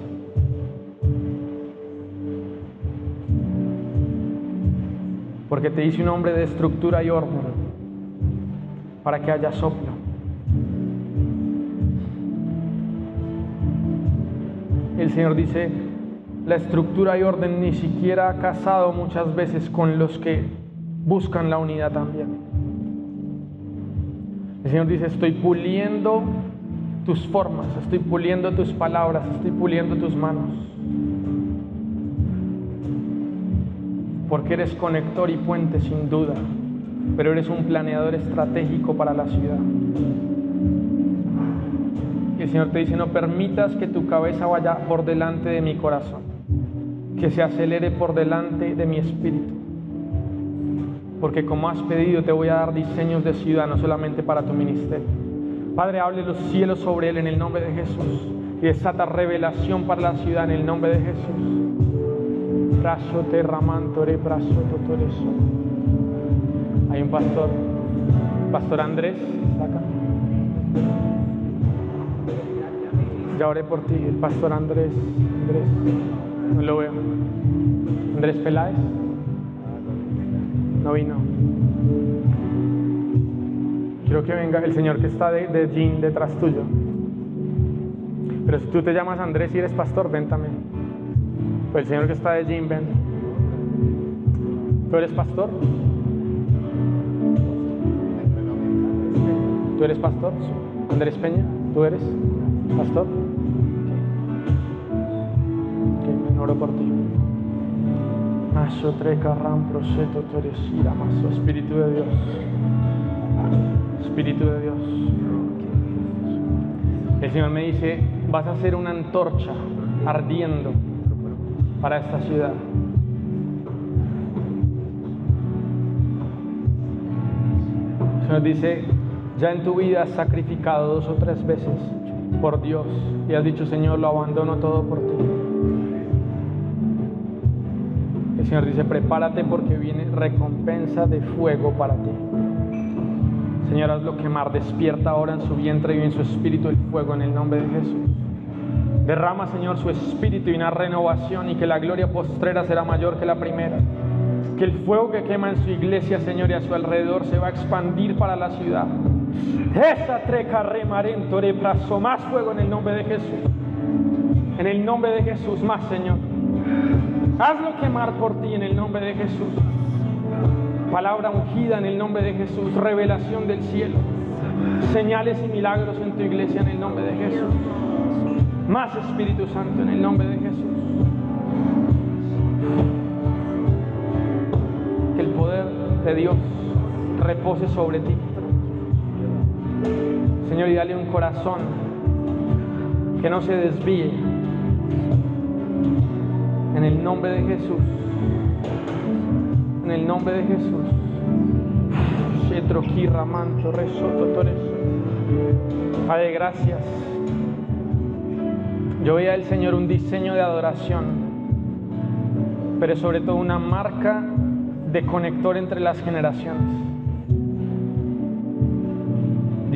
Porque te hice un hombre de estructura y orden para que haya soplo. El Señor dice, la estructura y orden ni siquiera ha casado muchas veces con los que buscan la unidad también. El Señor dice, estoy puliendo tus formas, estoy puliendo tus palabras, estoy puliendo tus manos. Porque eres conector y puente sin duda, pero eres un planeador estratégico para la ciudad. Y el Señor te dice, no permitas que tu cabeza vaya por delante de mi corazón, que se acelere por delante de mi espíritu. Porque como has pedido, te voy a dar diseños de ciudad, no solamente para tu ministerio. Padre, hable los cielos sobre él en el nombre de Jesús. Y desata revelación para la ciudad en el nombre de Jesús. Brazo terramantore, brazo totoreso. Hay un pastor, Pastor Andrés, está acá. Ya oré por ti, el Pastor Andrés, no lo veo. Andrés Peláez. No vino. Quiero que venga el señor que está de jean detrás tuyo. Pero si tú te llamas Andrés y eres pastor, ven también. Pues el señor que está de jean, ven. ¿Tú eres pastor? ¿Tú eres pastor? Andrés Peña, ¿tú eres pastor? Ok, me oro por ti. Espíritu de Dios, Espíritu de Dios. El Señor me dice, vas a ser una antorcha ardiendo para esta ciudad. El Señor dice, ya en tu vida has sacrificado 2 o 3 veces por Dios y has dicho, Señor, lo abandono todo por ti. El Señor dice, prepárate porque viene recompensa de fuego para ti. Señor, hazlo quemar, despierta ahora en su vientre y en su espíritu el fuego en el nombre de Jesús. Derrama, Señor, su espíritu y una renovación, y que la gloria postrera será mayor que la primera. Que el fuego que quema en su iglesia, Señor, y a su alrededor se va a expandir para la ciudad. Esa treca remarento de brazo, más fuego en el nombre de Jesús. En el nombre de Jesús, más, Señor. Hazlo quemar por ti en el nombre de Jesús. Palabra ungida en el nombre de Jesús. Revelación del cielo. Señales y milagros en tu iglesia en el nombre de Jesús. Más Espíritu Santo en el nombre de Jesús. Que el poder de Dios repose sobre ti. Señor, y dale un corazón que no se desvíe. En el nombre de Jesús. En el nombre de Jesús. Padre, gracias. Yo veía del Señor un diseño de adoración, pero sobre todo una marca de conector entre las generaciones.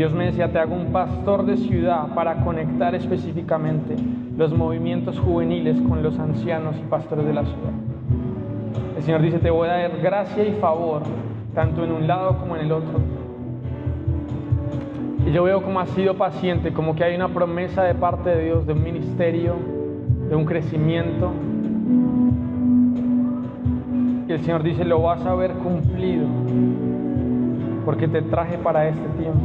Dios me decía, te hago un pastor de ciudad para conectar específicamente los movimientos juveniles con los ancianos y pastores de la ciudad. El Señor dice, te voy a dar gracia y favor, tanto en un lado como en el otro. Y yo veo cómo has sido paciente, como que hay una promesa de parte de Dios, de un ministerio, de un crecimiento. Y el Señor dice, lo vas a ver cumplido, porque te traje para este tiempo.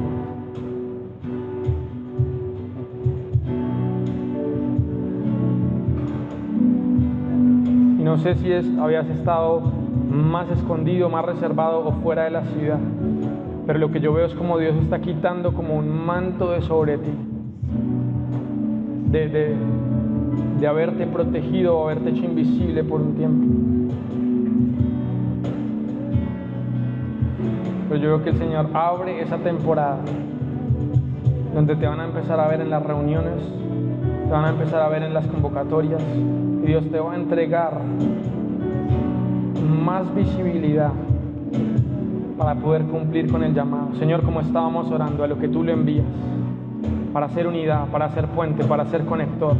Y no sé si habías estado más escondido, más reservado o fuera de la ciudad, pero lo que yo veo es como Dios está quitando como un manto de sobre ti, de haberte protegido o haberte hecho invisible por un tiempo. Pero yo veo que el Señor abre esa temporada donde te van a empezar a ver en las reuniones, te van a empezar a ver en las convocatorias, y Dios te va a entregar más visibilidad para poder cumplir con el llamado. Señor, como estábamos orando, a lo que tú le envías, para hacer unidad, para hacer puente, para hacer conector.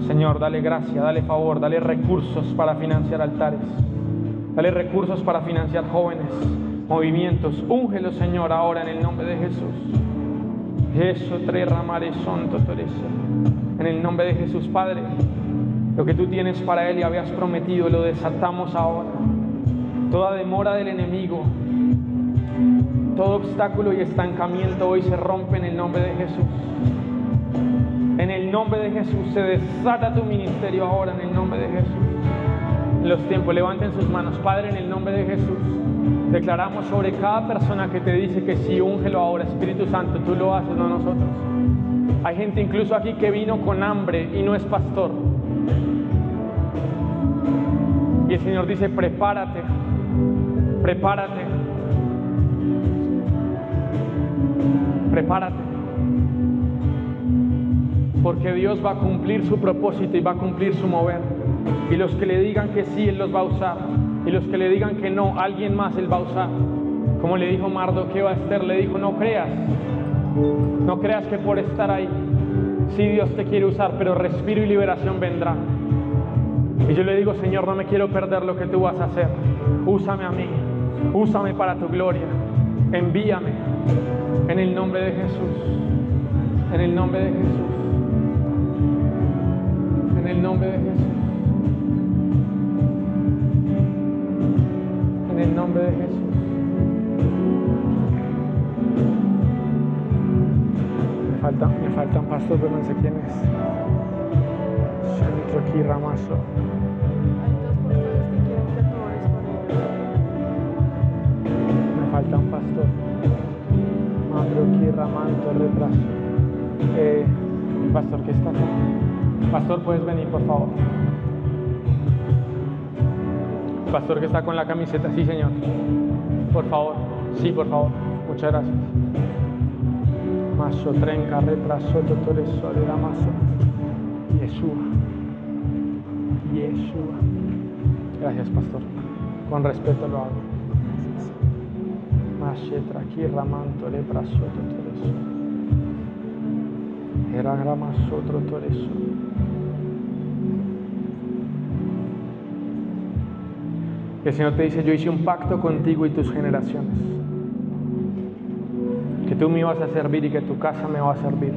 Señor, dale gracia, dale favor, dale recursos para financiar altares, dale recursos para financiar jóvenes, movimientos. Úngelos, Señor, ahora en el nombre de Jesús. En el nombre de Jesús, Padre, lo que tú tienes para él y habías prometido, lo desatamos ahora. Toda demora del enemigo, todo obstáculo y estancamiento hoy se rompe en el nombre de Jesús. En el nombre de Jesús se desata tu ministerio ahora, en el nombre de Jesús. En los tiempos, levanten sus manos. Padre, en el nombre de Jesús, declaramos sobre cada persona que te dice que sí, úngelo ahora, Espíritu Santo, tú lo haces, no nosotros. Hay gente incluso aquí que vino con hambre y no es pastor. Y el Señor dice, prepárate, prepárate, prepárate. Porque Dios va a cumplir su propósito y va a cumplir su mover. Y los que le digan que sí, Él los va a usar. Y los que le digan que no, alguien más Él va a usar. Como le dijo Mardoqueo a Esther, le dijo, no creas que por estar ahí, sí Dios te quiere usar, pero respiro y liberación vendrá. Y yo le digo, Señor, no me quiero perder lo que tú vas a hacer. Úsame a mí, úsame para tu gloria. Envíame en el nombre de Jesús. En el nombre de Jesús. En el nombre de Jesús. En el nombre de Jesús. Me faltan pastores, pero no sé quién es. Centro aquí, Ramazo. Me falta un pastor. Madro aquí, Ramanto, retraso. Pastor que está acá. Pastor, ¿puedes venir, por favor? Pastor que está con la camiseta, sí, señor. Por favor, sí, por favor. Muchas gracias. Maso, trenca, retraso, doctores, solera, maso. Yeshua. Yeshua. Gracias, pastor. Con respeto lo hago. Mashetra, aquí, ramanto, lepraso, doctores. Era gramas, otro, doctores. El Señor te dice, yo hice un pacto contigo y tus generaciones, que tú me ibas a servir y que tu casa me va a servir.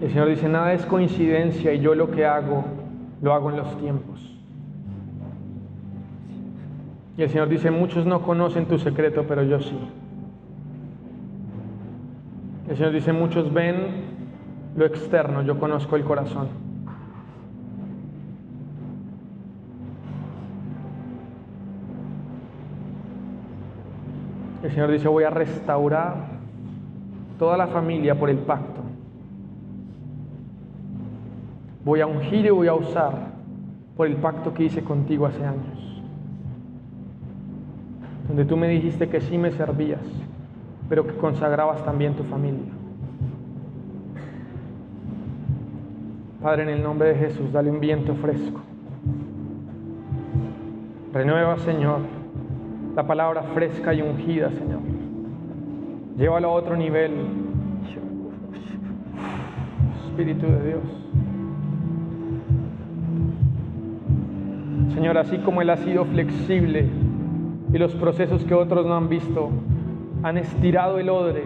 El Señor dice, nada es coincidencia y yo lo que hago, lo hago en los tiempos. Y el Señor dice, muchos no conocen tu secreto, pero yo sí. El Señor dice, muchos ven lo externo, yo conozco el corazón. El Señor dice, voy a restaurar toda la familia por el pacto. Voy a ungir y voy a usar por el pacto que hice contigo hace años. Donde tú me dijiste que sí me servías, pero que consagrabas también tu familia. Padre, en el nombre de Jesús, dale un viento fresco. Renueva, Señor, la palabra fresca y ungida, Señor. Llévalo a otro nivel. Espíritu de Dios. Señor, así como Él ha sido flexible y los procesos que otros no han visto han estirado el odre,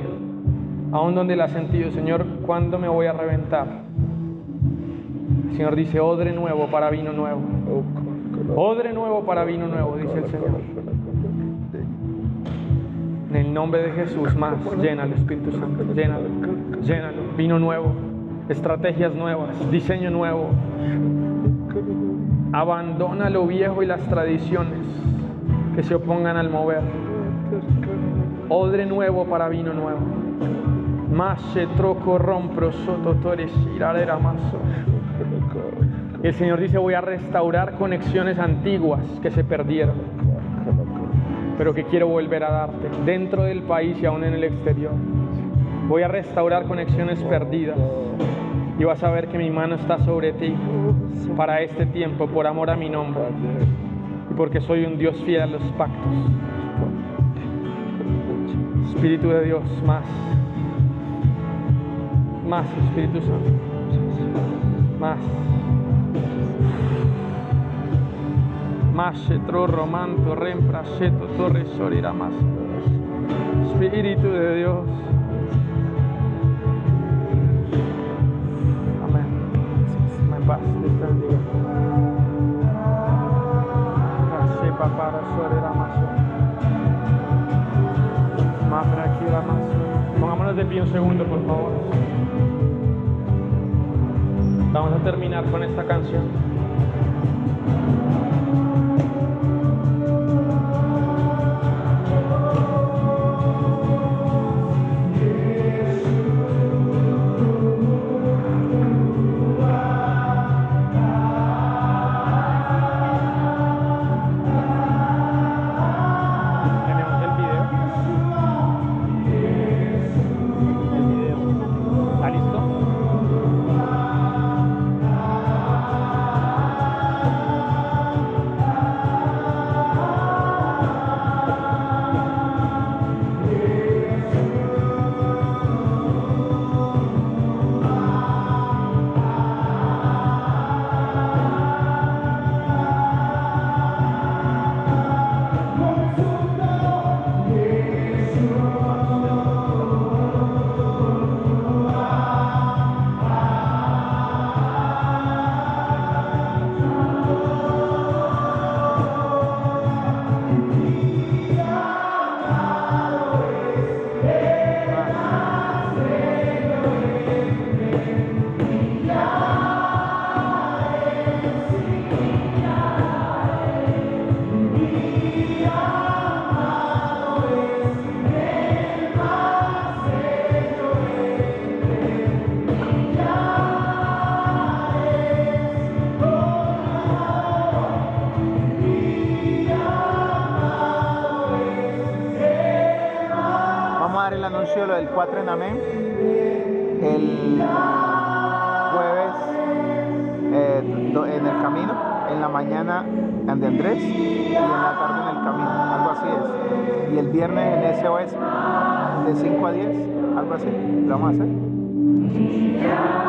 aún donde Él ha sentido, Señor, ¿cuándo me voy a reventar? El Señor dice, odre nuevo para vino nuevo. Odre nuevo para vino nuevo, dice el Señor. En el nombre de Jesús, más, llénalo, Espíritu Santo, llénalo, llénalo. Vino nuevo, estrategias nuevas, diseño nuevo. Abandona lo viejo y las tradiciones que se opongan al mover. Odre nuevo para vino nuevo. Más se troco rompro sototores irarera maso. El Señor dice, voy a restaurar conexiones antiguas que se perdieron, pero que quiero volver a darte, dentro del país y aún en el exterior. Voy a restaurar conexiones perdidas y vas a ver que mi mano está sobre ti para este tiempo, por amor a mi nombre y porque soy un Dios fiel a los pactos. Espíritu de Dios, más Espíritu Santo, más Tro romanto rempra seto torre sorira más. Espíritu de Dios. Amén. Me paz, Dios te bendiga. Gracias para sorira más. Más tranquila más. Pongámonos de pie un segundo, por favor. Vamos a terminar con esta canción. Lo del 4 en Amén el jueves en el camino, en la mañana en de Andrés y en la tarde en el camino, algo así es, y el viernes en SOS de 5 a 10, algo así, lo vamos a hacer.